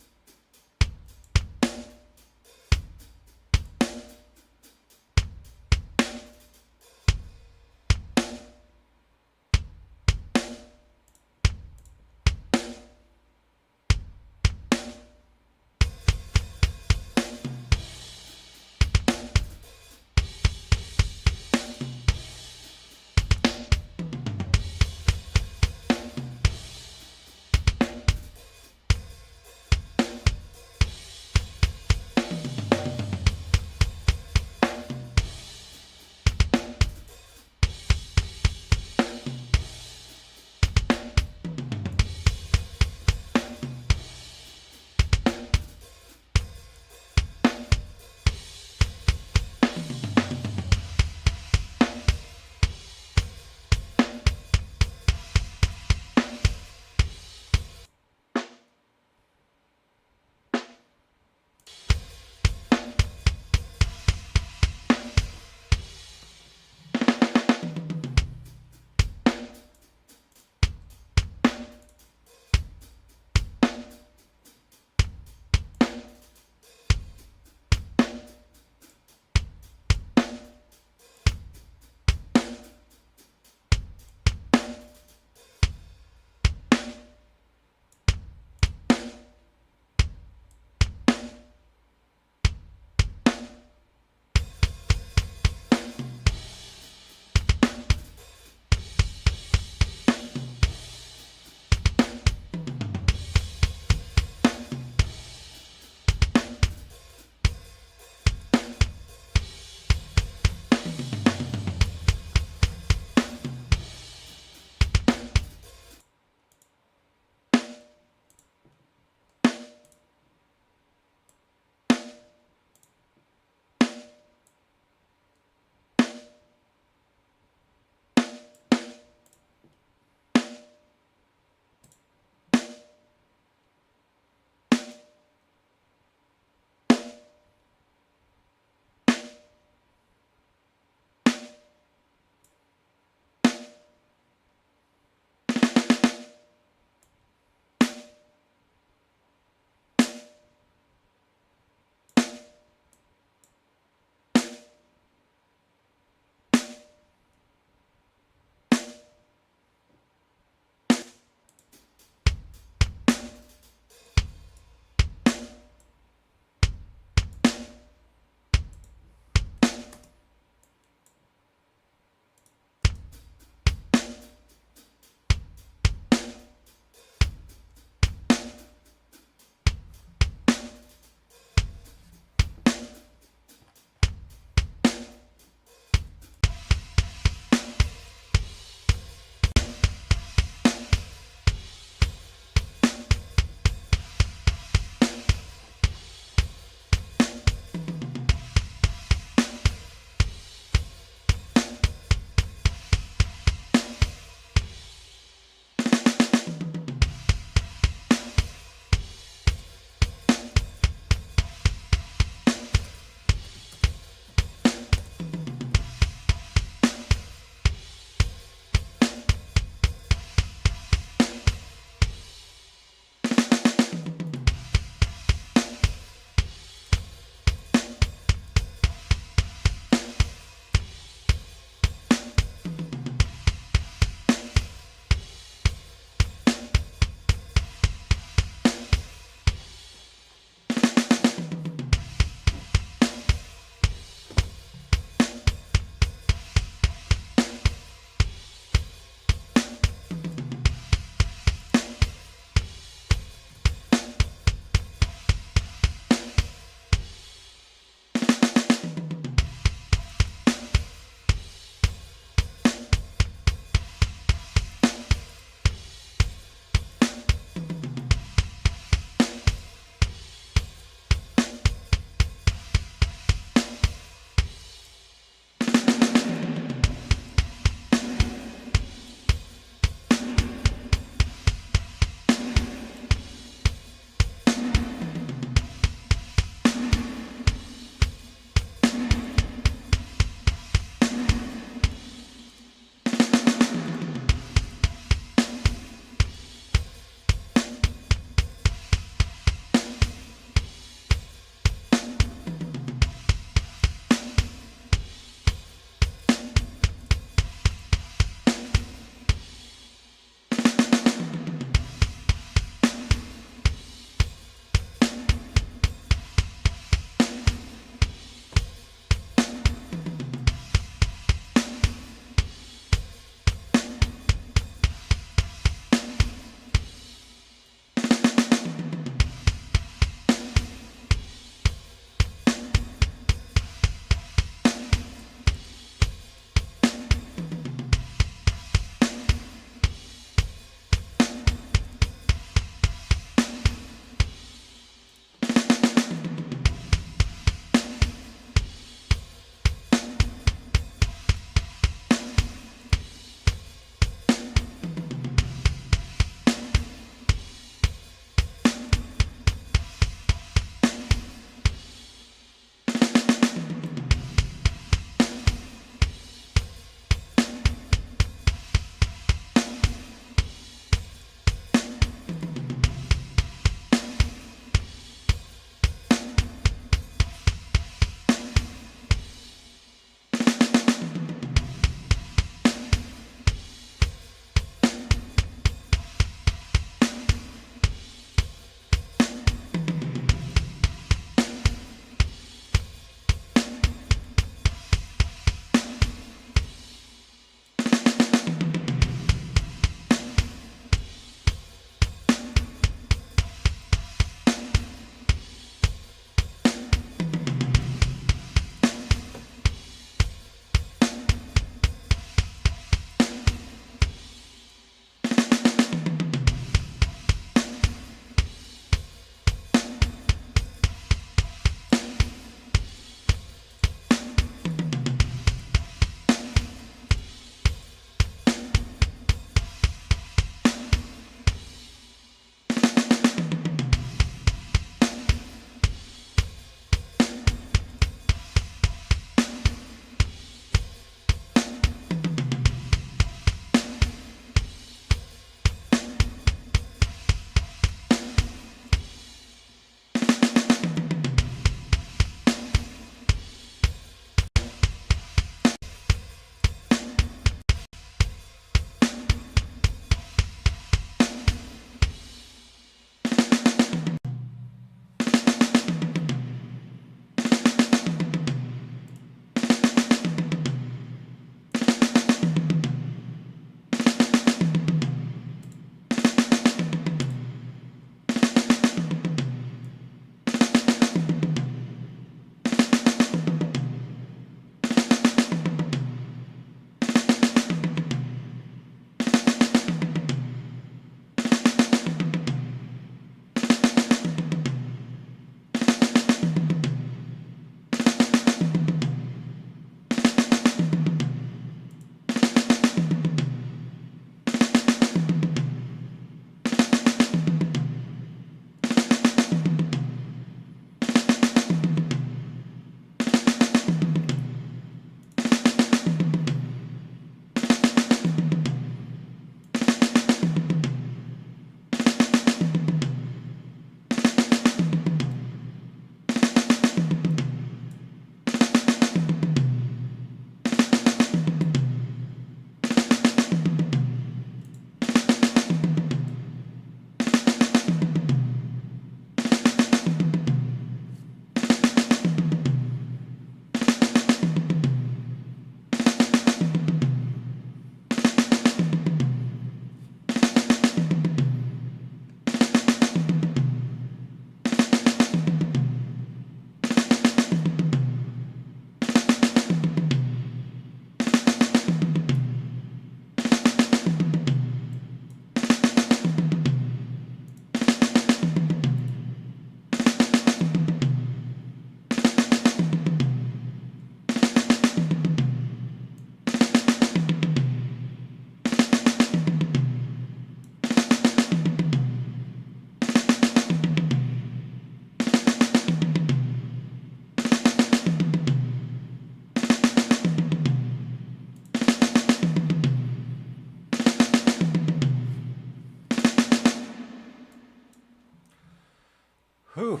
Whew.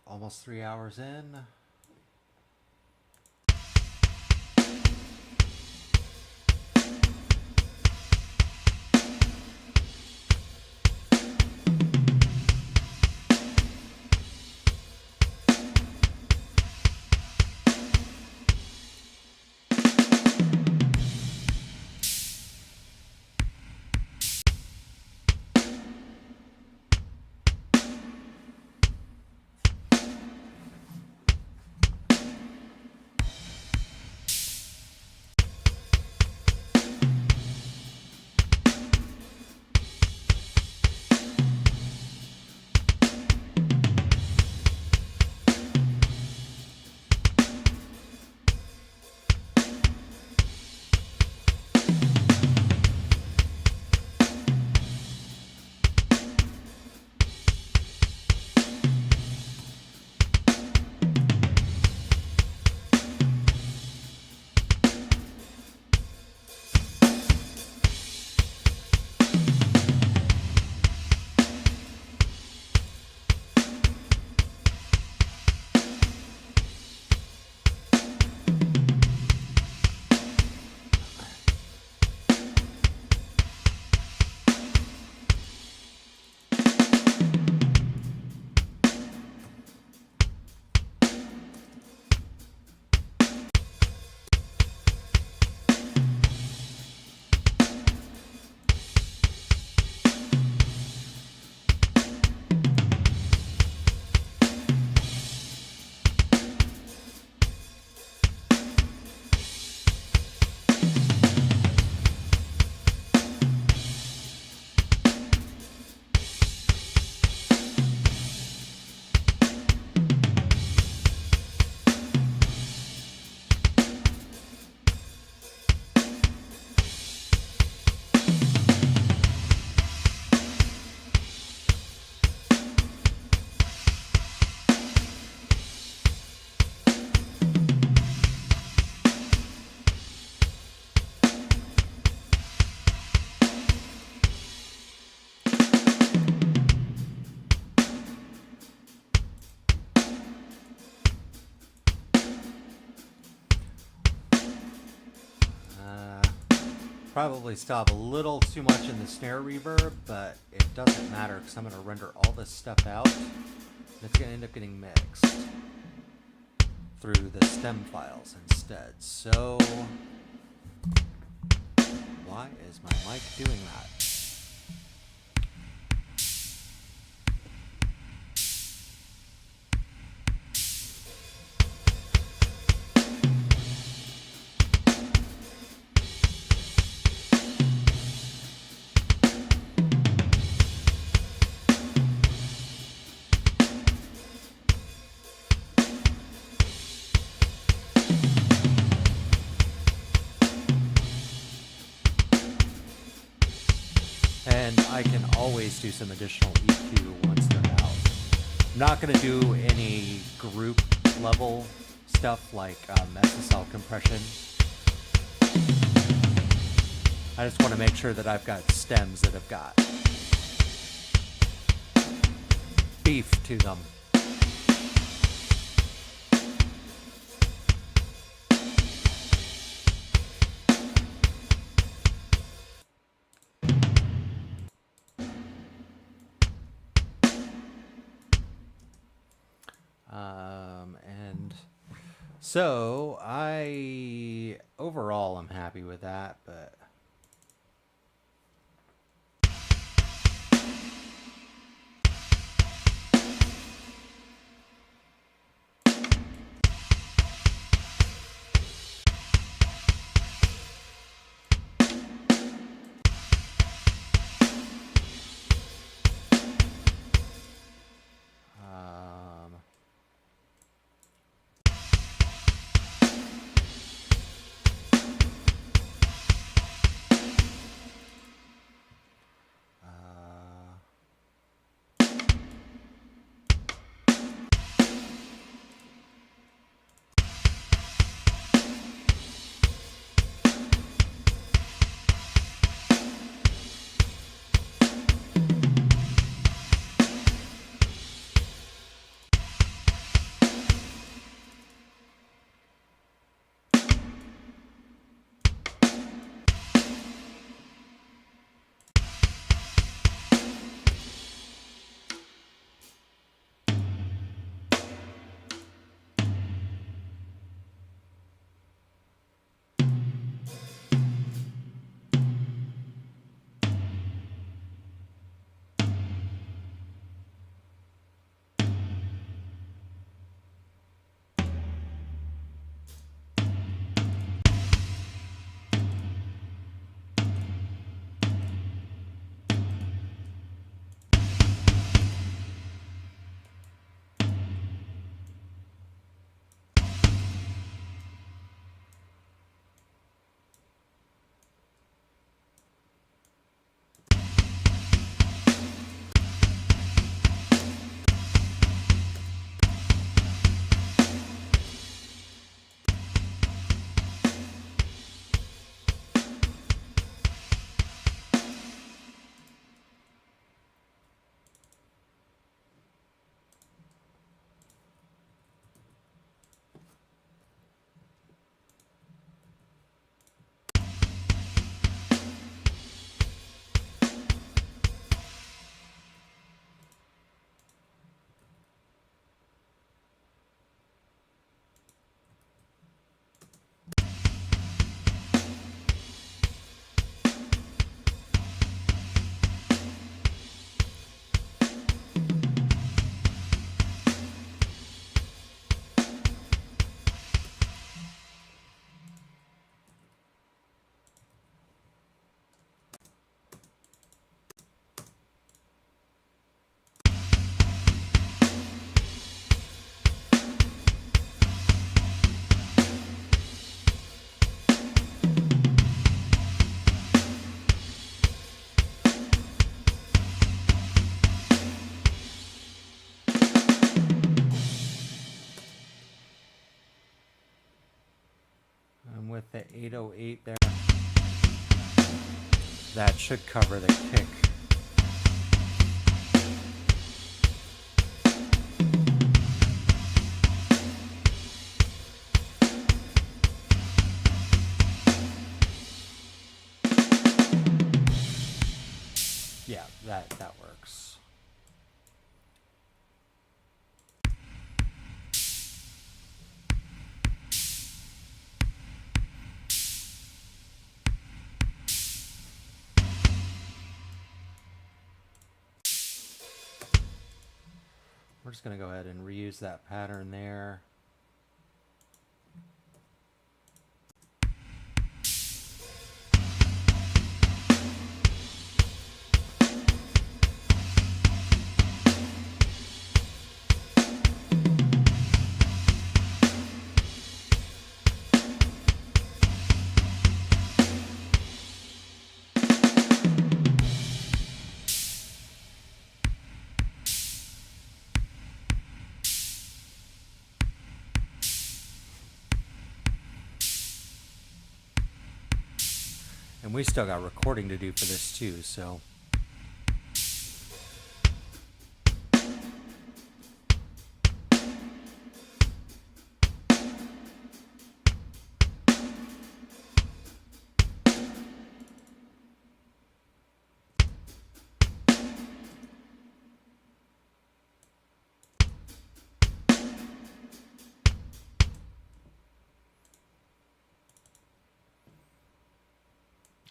Almost 3 hours in. Probably stop a little too much in the snare reverb, but it doesn't matter because I'm going to render all this stuff out. And it's going to end up getting mixed through the stem files instead. So, why is my mic doing that? And I can always do some additional EQ once they're out. I'm not going to do any group level stuff like SSL compression. I just want to make sure that I've got stems that have got beef to them. And so overall I'm happy with that, but 808 there. That should cover the kick. Yeah, that works. We're just going to go ahead and reuse that pattern there. And we still got recording to do for this too, so.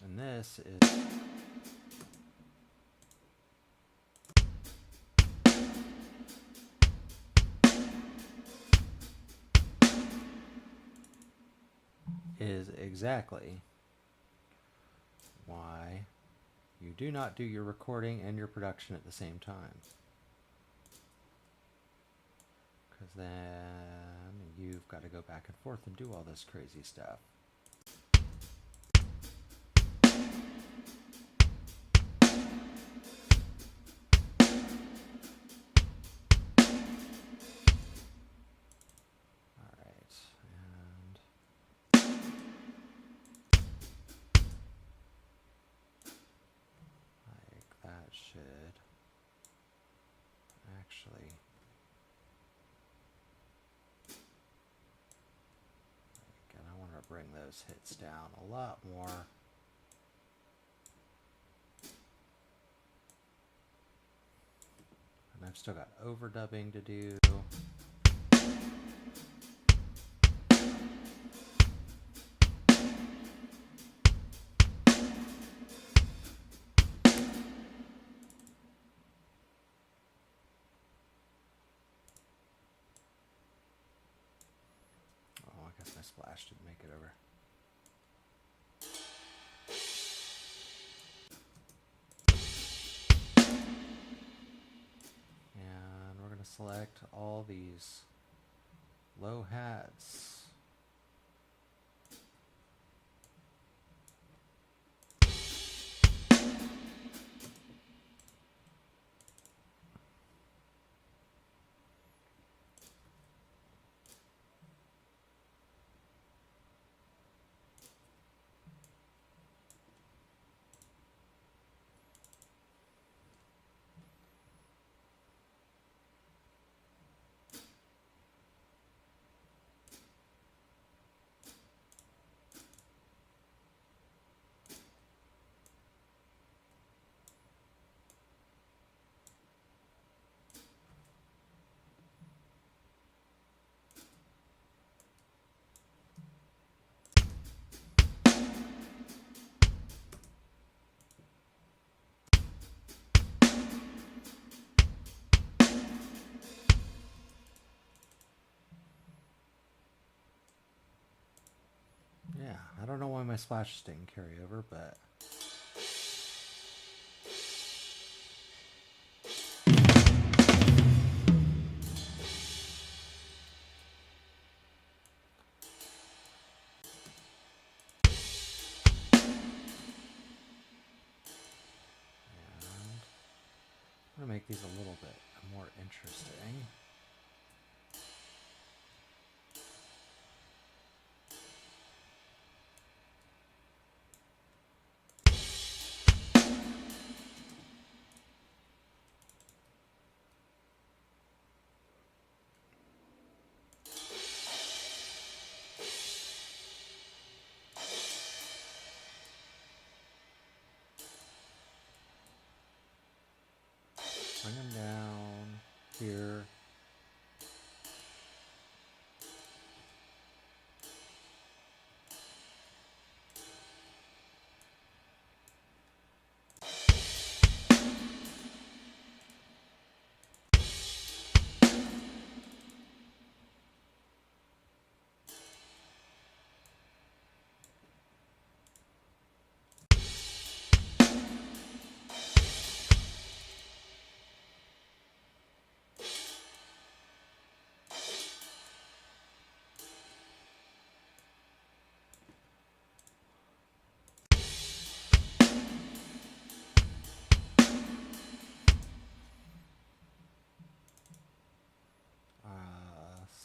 And this is exactly why you do not do your recording and your production at the same time. Because then you've got to go back and forth and do all this crazy stuff. Should actually and I want to bring those hits down a lot more. And I've still got overdubbing to do. My splash didn't make it over. And we're going to select all these low hats. Yeah, I don't know why my splashes didn't carry over, but I'm going to make these a little bit more interesting. Bring him down here.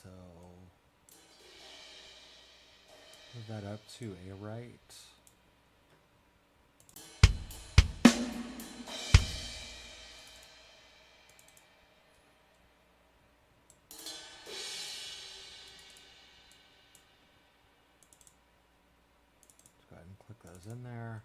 So move that up to a right. Let's go ahead and click those in there.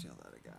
steal that again.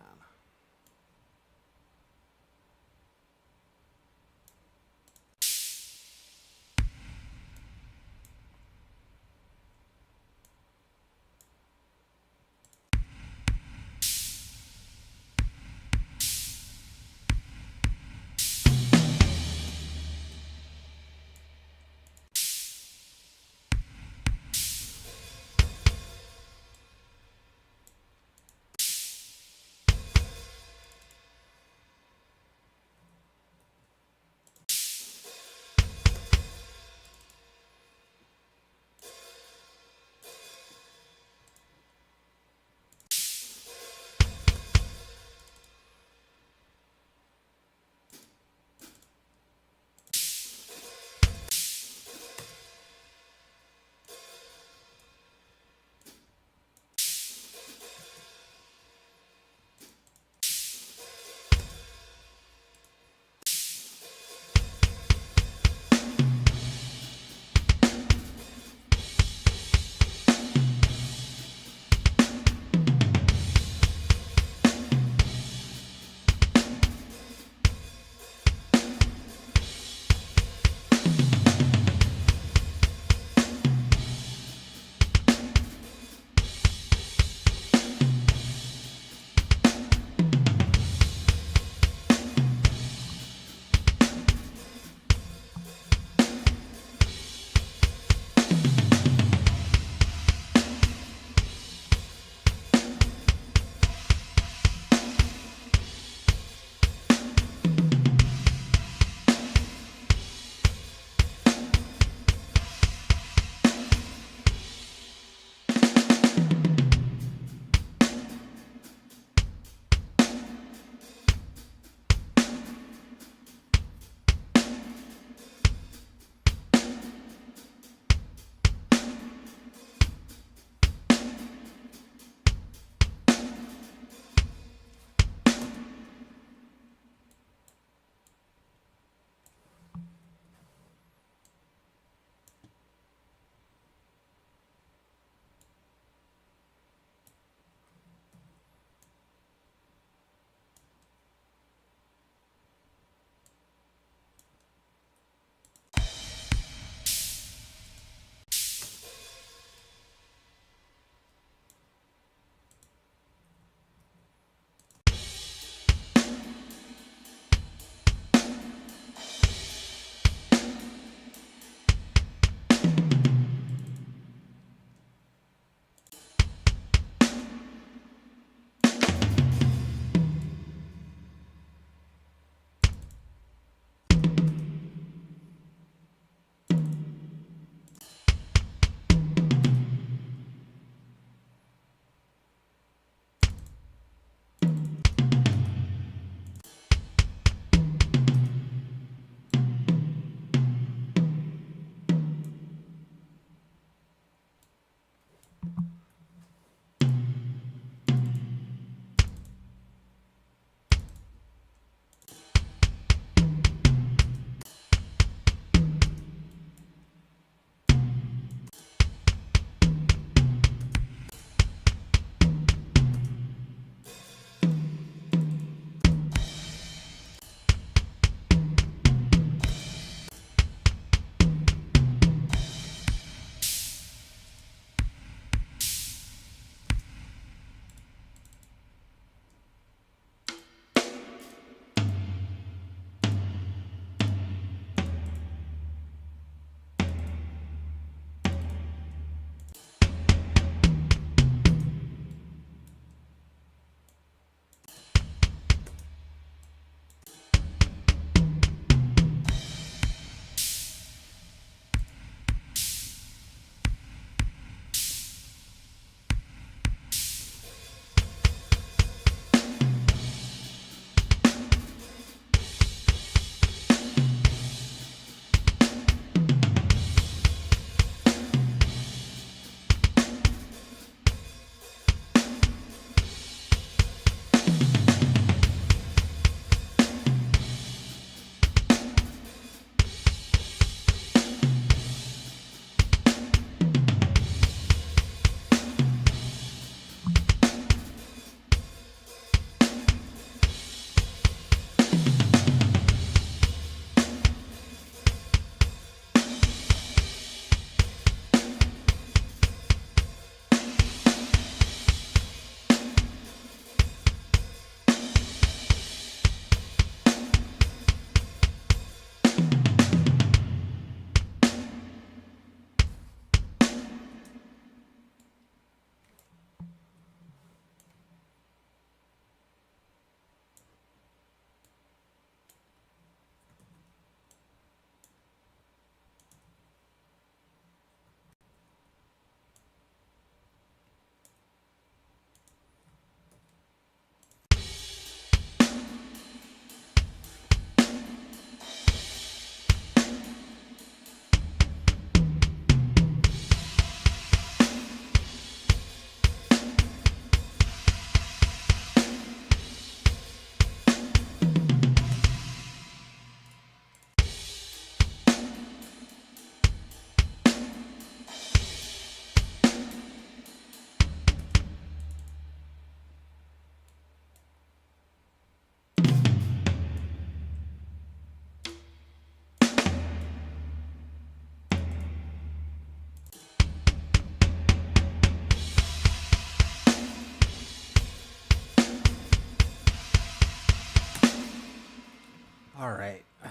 All right. I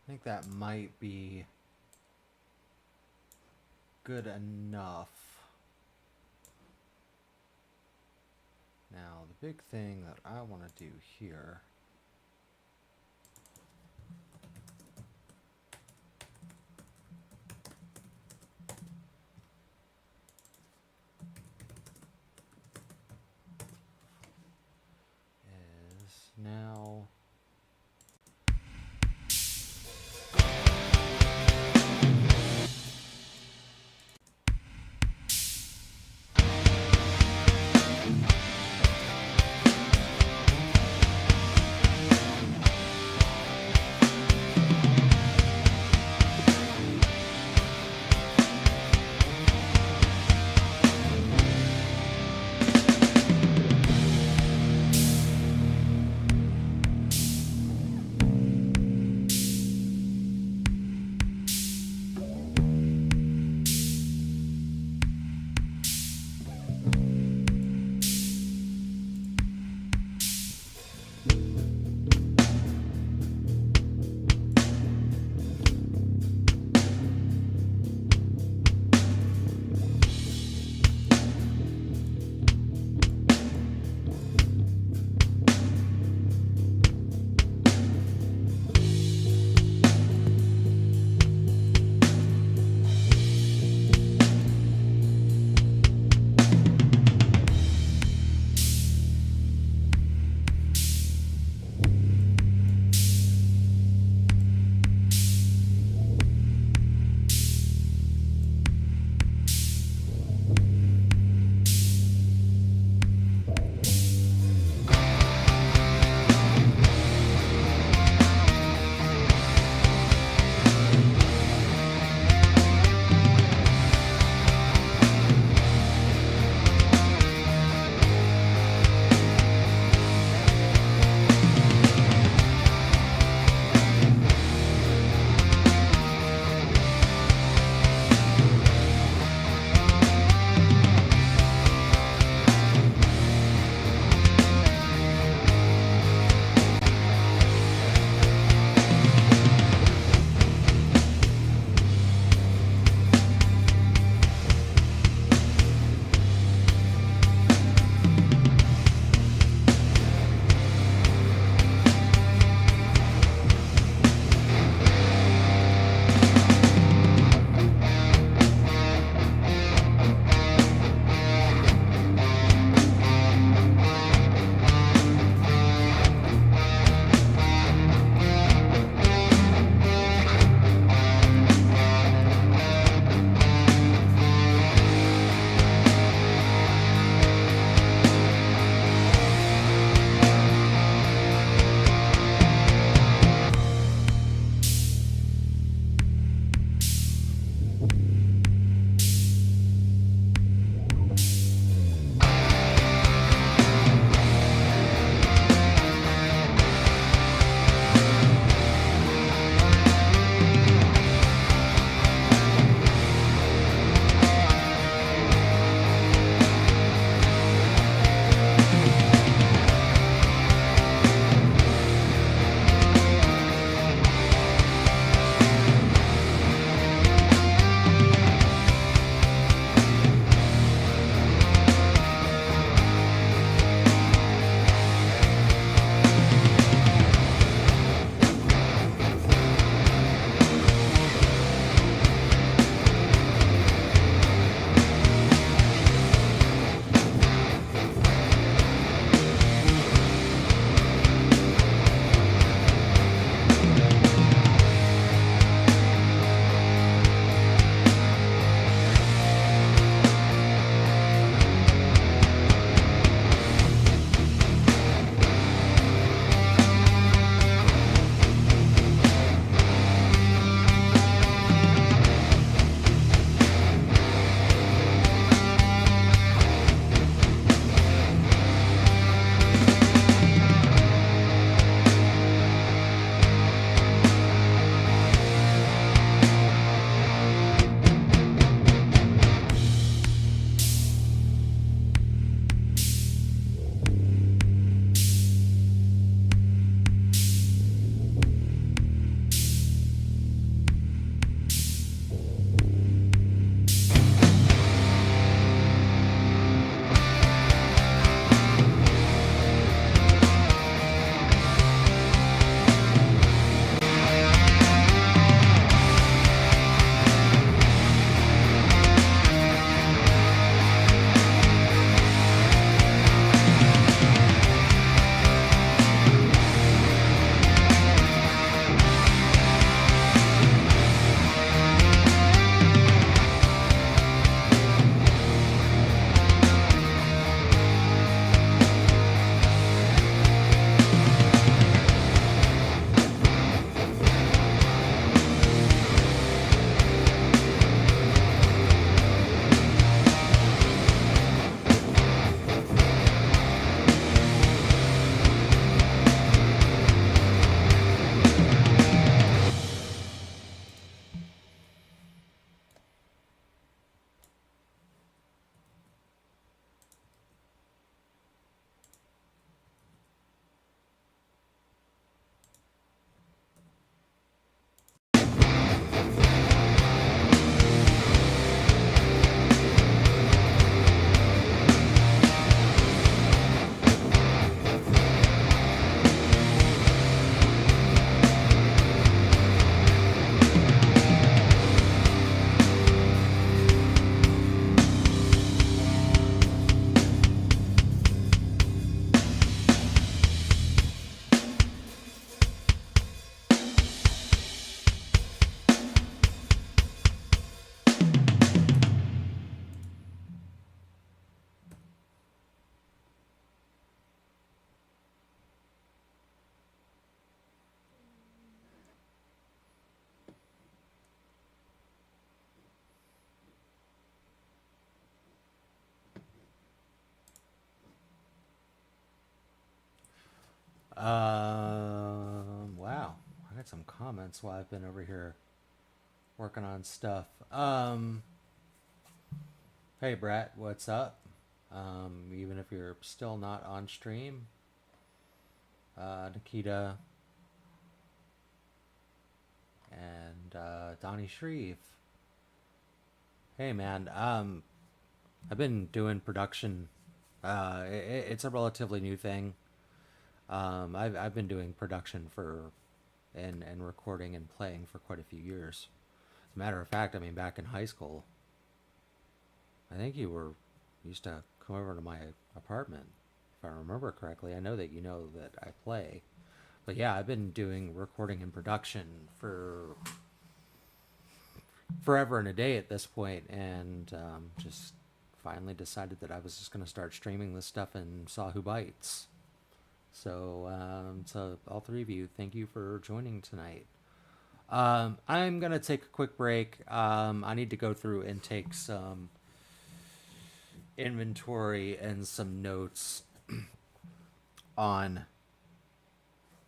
think that might be good enough. Now, the big thing that I want to do here is now Wow. I got some comments while I've been over here working on stuff. Hey, Brett, what's up? Even if you're still not on stream, Nikita and Donnie Shreve. Hey, man. I've been doing production. It's a relatively new thing. I've been doing production for and recording and playing for quite a few years. As a matter of fact, I mean, back in high school, I think you used to come over to my apartment, if I remember correctly. I know that you know that I play, but yeah, I've been doing recording and production for forever and a day at this point, and just finally decided that I was just going to start streaming this stuff and saw who bites. So all three of you, thank you for joining tonight. I'm going to take a quick break. I need to go through and take some inventory and some notes on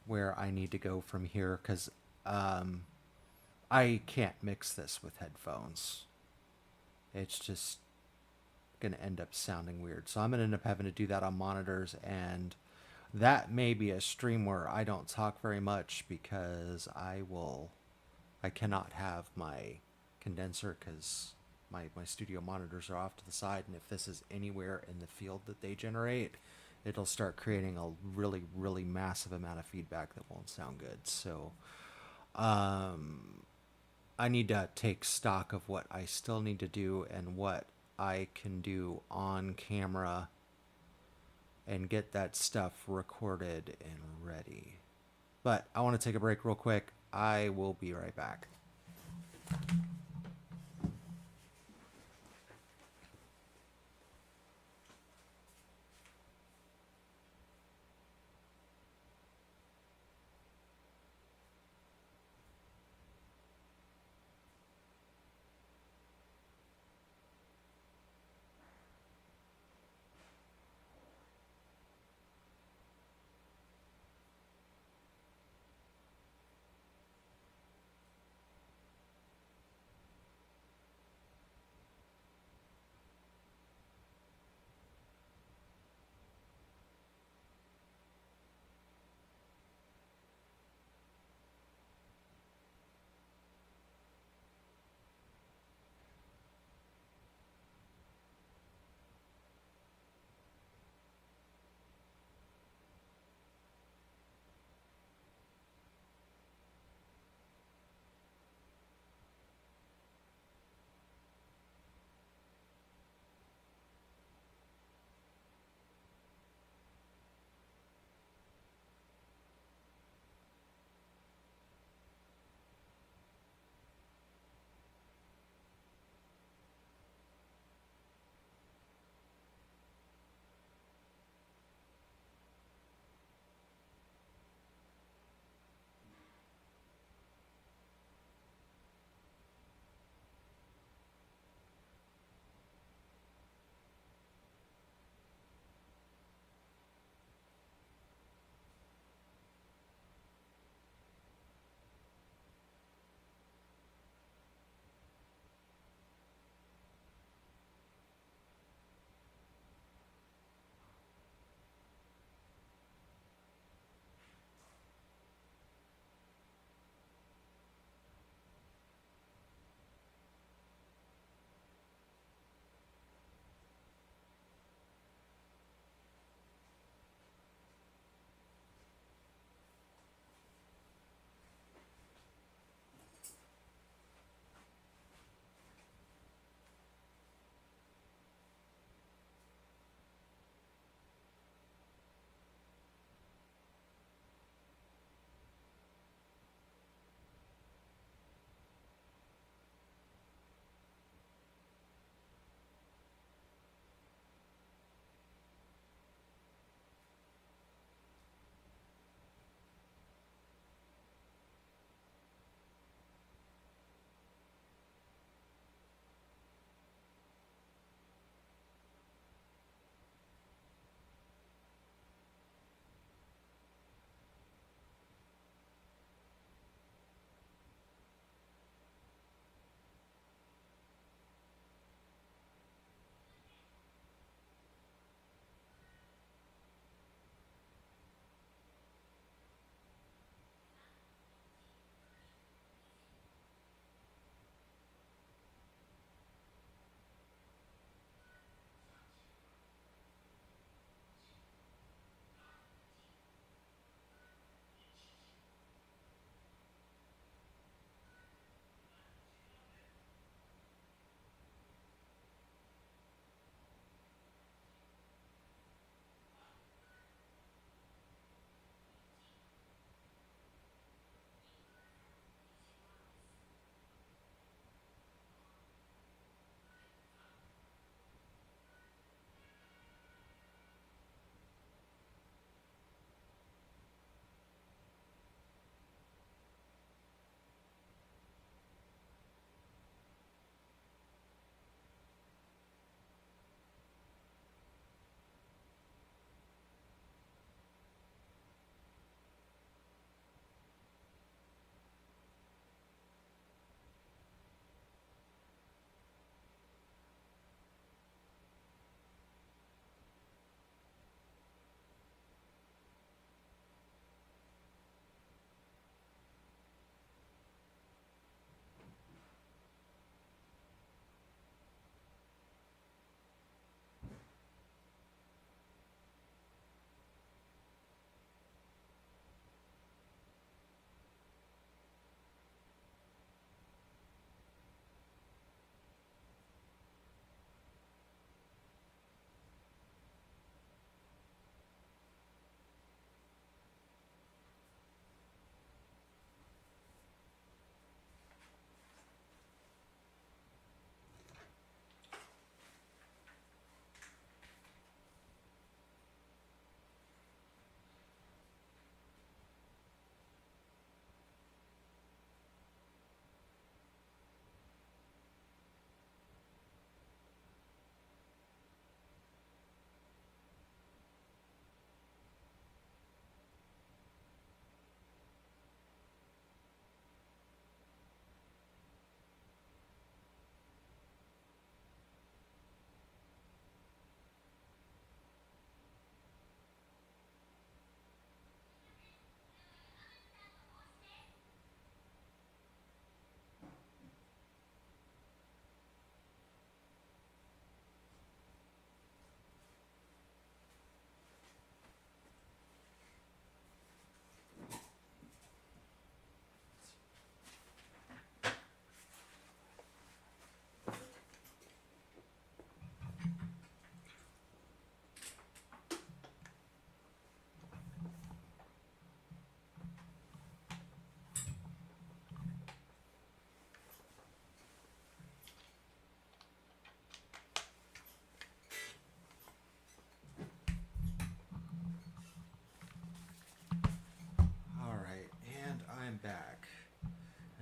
where I need to go from here, because I can't mix this with headphones. It's just going to end up sounding weird. So I'm going to end up having to do that on monitors, and that may be a stream where I don't talk very much because I cannot have my condenser because my studio monitors are off to the side, and if this is anywhere in the field that they generate, it'll start creating a really, really massive amount of feedback that won't sound good. So I need to take stock of what I still need to do and what I can do on camera and get that stuff recorded and ready. But I want to take a break real quick. I will be right back.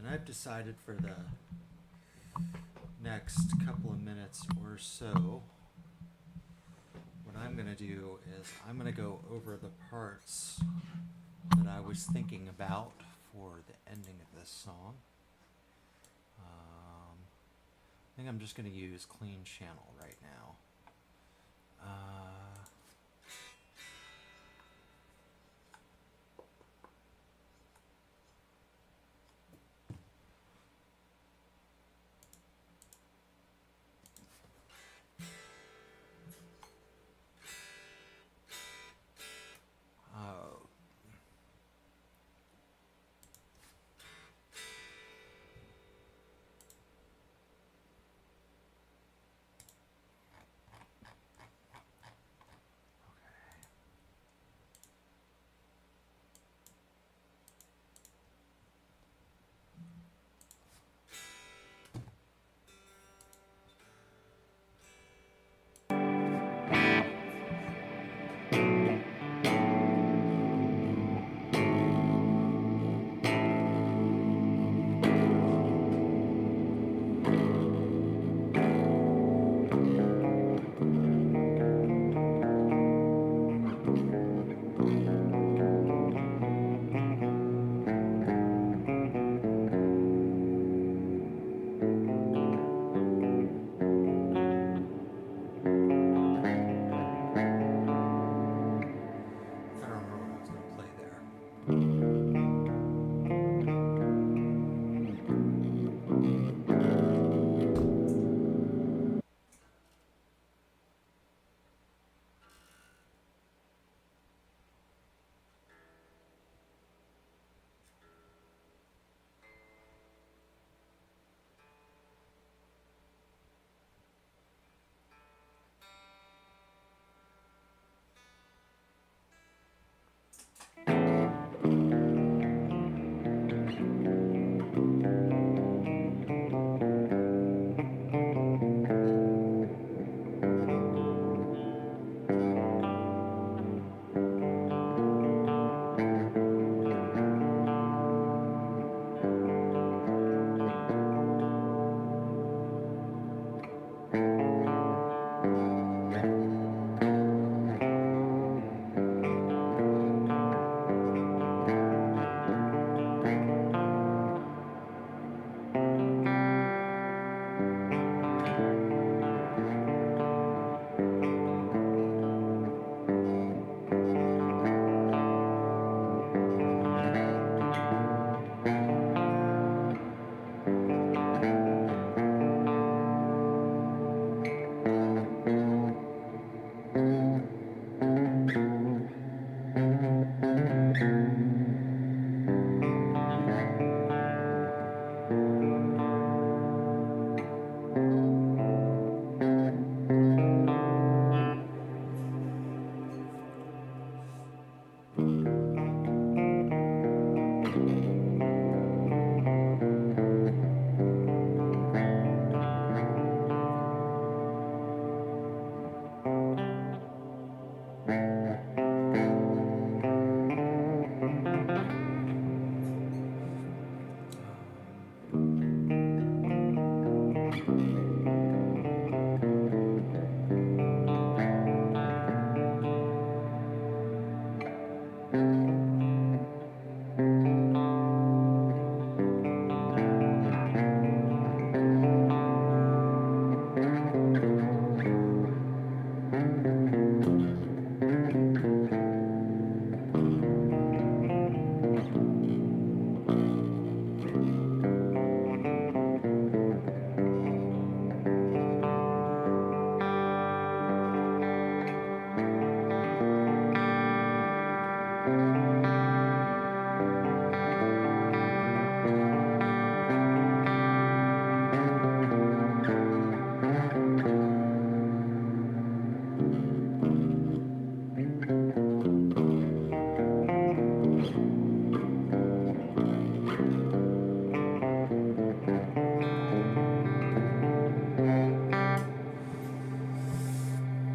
And I've decided for the next couple of minutes or so, what I'm going to do is I'm going to go over the parts that I was thinking about for the ending of this song. I think I'm just going to use clean channel right now. Oh. I don't remember what I was going to play there.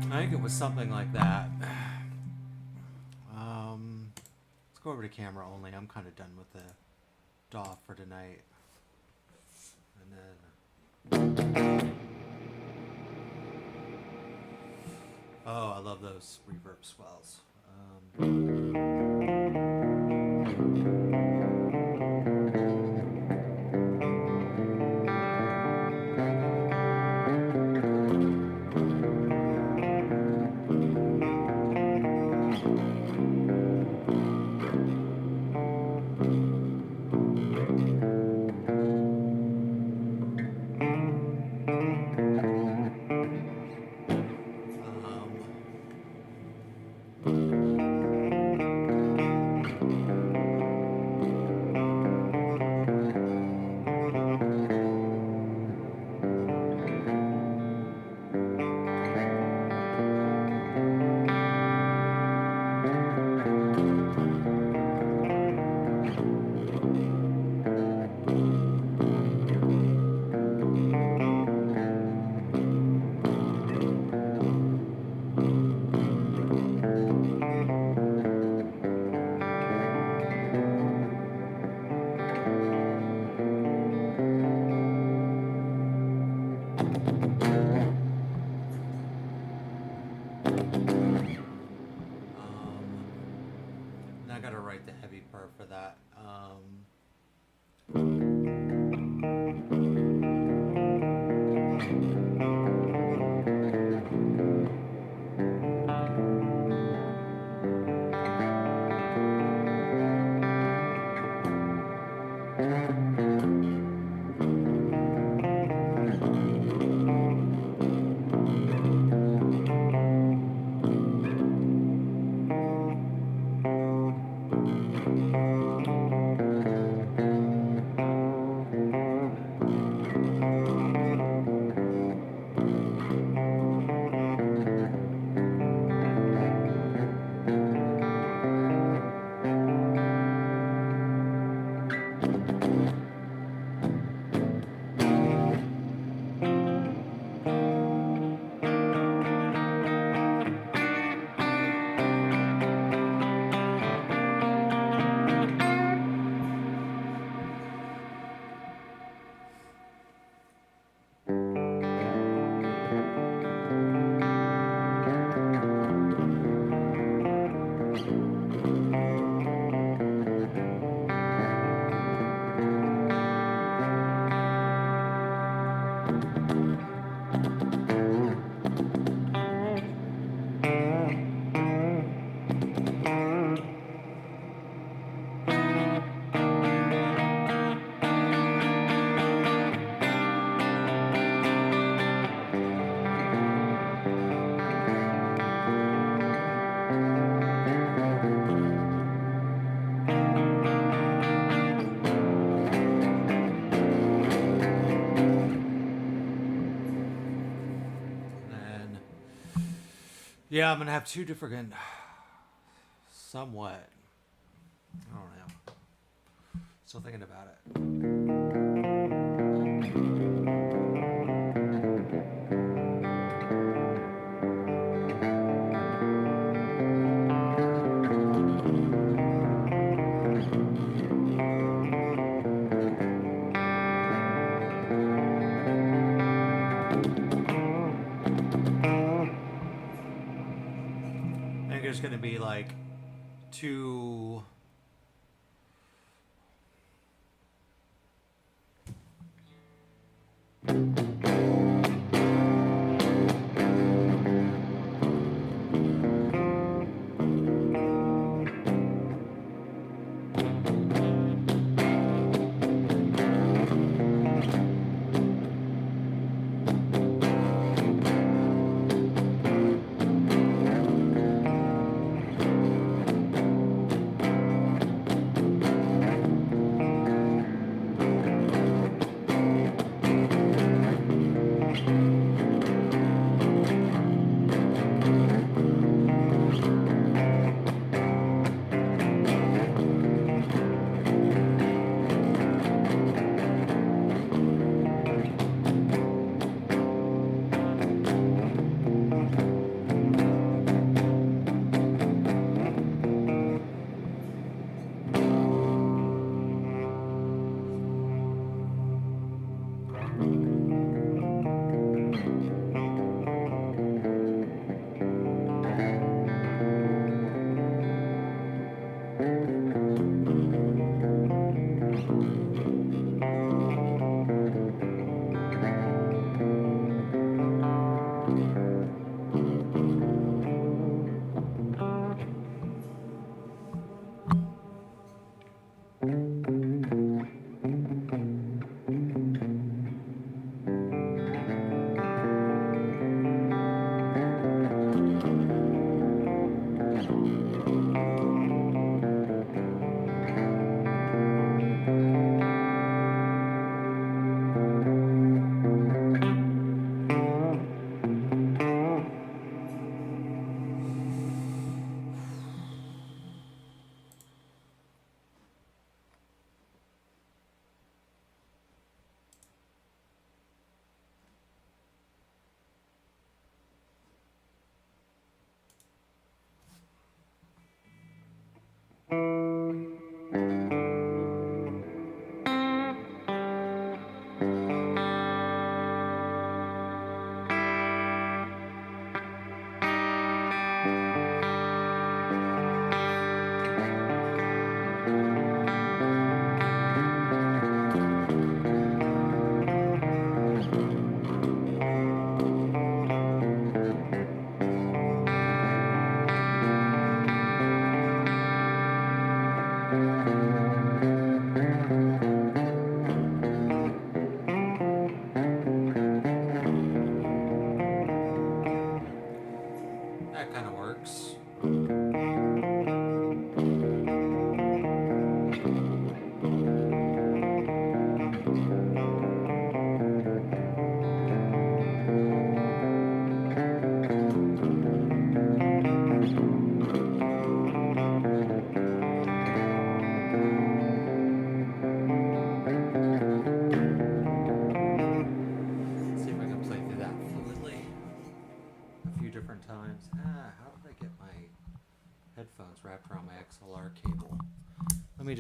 I think it was something like that. Let's go over to camera only. I'm kind of done with the DAW for tonight. then. Oh, I love those reverb swells. And I gotta write the heavy part for that. And yeah, I'm gonna have two different, somewhat. I don't know. Still thinking about it. I think there's gonna be like two.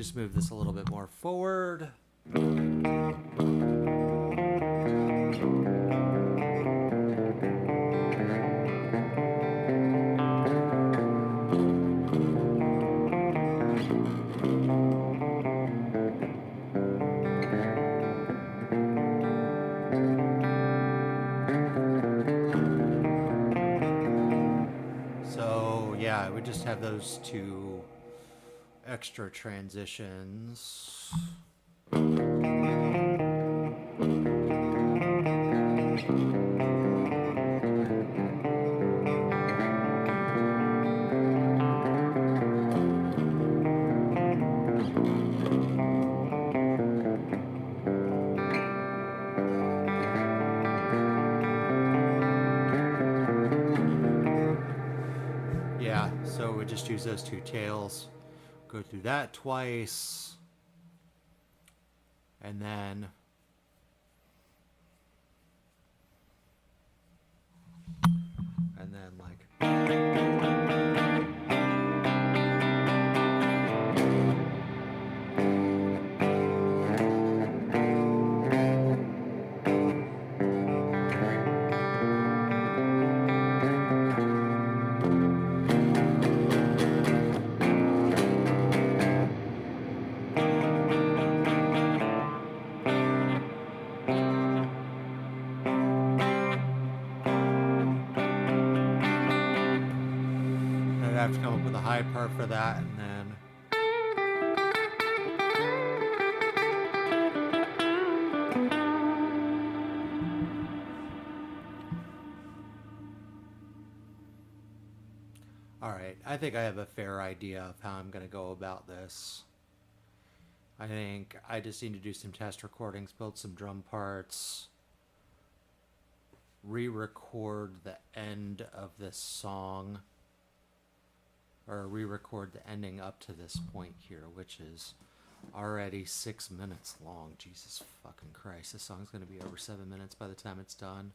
just move this a little bit more forward. So yeah, I would just have those two extra transitions. Yeah, so we just use those two tails, go through that twice, and then like I'd have to come up with a high part for that, and then alright, I think I have a fair idea of how I'm going to go about this. I think I just need to do some test recordings, build some drum parts, re-record the end of this song, or re-record the ending up to this point here, which is already 6 minutes long. Jesus fucking Christ, this song's going to be over 7 minutes by the time it's done.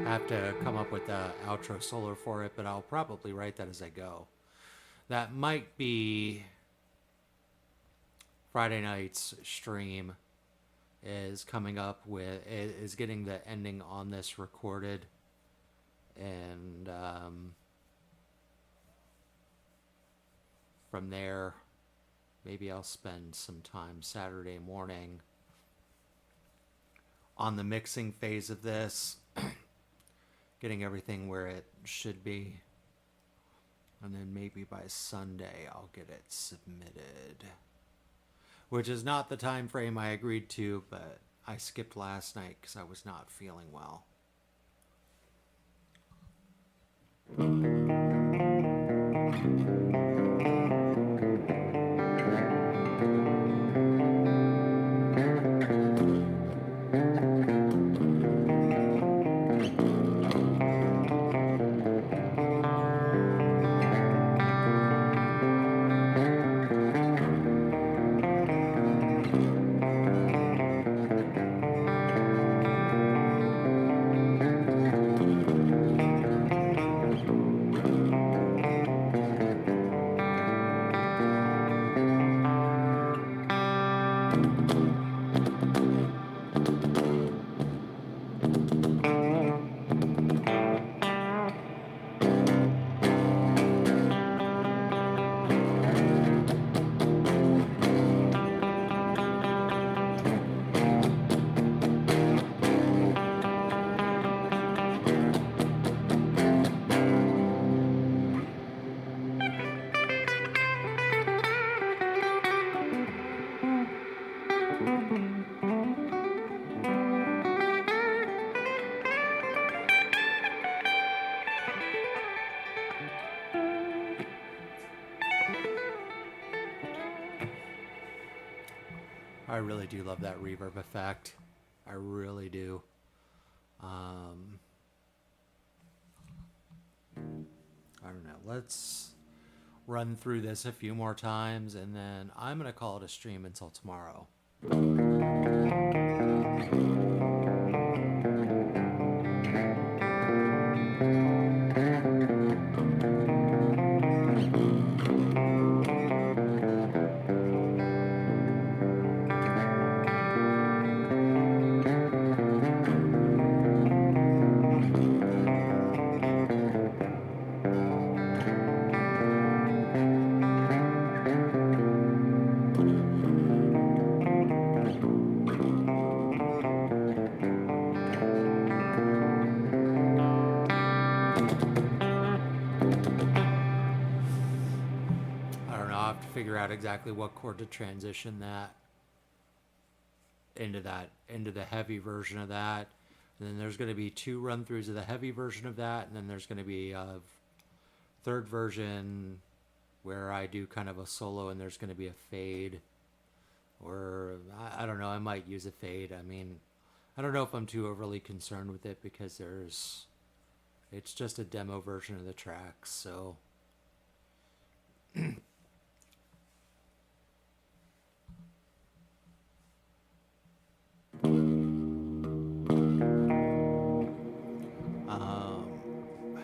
I have to come up with the outro solo for it, but I'll probably write that as I go. That might be Friday night's stream is coming up with, is getting the ending on this recorded, and from there maybe I'll spend some time Saturday morning on the mixing phase of this, getting everything where it should be, and then maybe by Sunday I'll get it submitted, which is not the time frame I agreed to, but I skipped last night because I was not feeling well. I really do love that reverb effect. I really do. I don't know. Let's run through this a few more times, and then I'm going to call it a stream until tomorrow. I don't know. I'll have to figure out exactly what chord to transition that into the heavy version of that. And then there's going to be 2 run throughs of the heavy version of that, and then there's going to be a third version where I do kind of a solo, and there's going to be a fade, or I don't know. I might use a fade. I mean, I don't know if I'm too overly concerned with it because it's just a demo version of the tracks, so.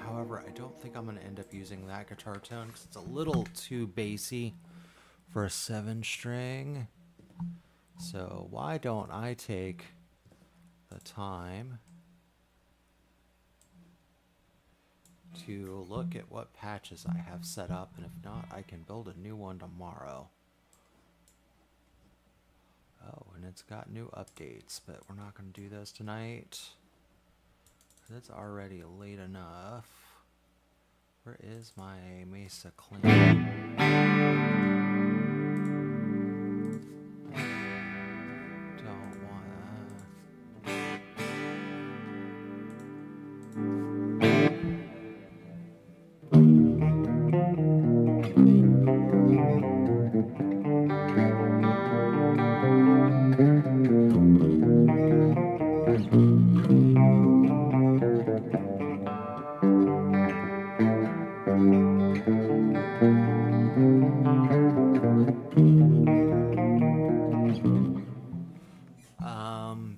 However, I don't think I'm going to end up using that guitar tone because it's a little too bassy for a 7-string. So why don't I take the time to look at what patches I have set up, and if not, I can build a new one tomorrow. Oh, and it's got new updates, but we're not going to do those tonight. It's already late enough. Where is my Mesa clean? Don't want that.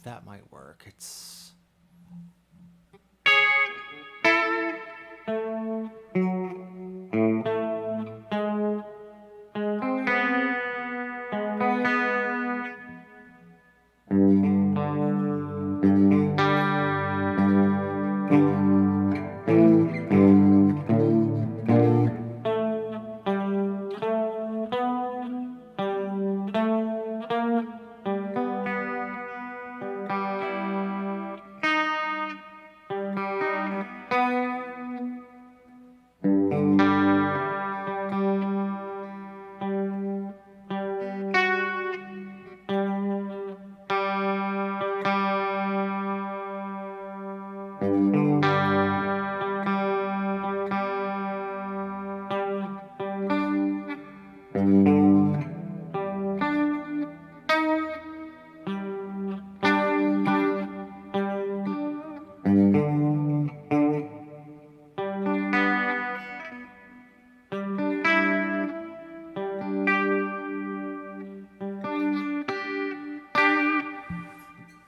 That might work. It's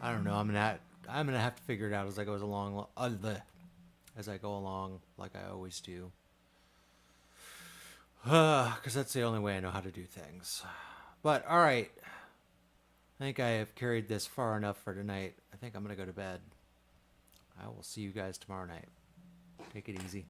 I don't know. I'm gonna have to figure it out as I go along. As I go along, like I always do. Because that's the only way I know how to do things. But all right, I think I have carried this far enough for tonight. I think I'm gonna go to bed. I will see you guys tomorrow night. Take it easy.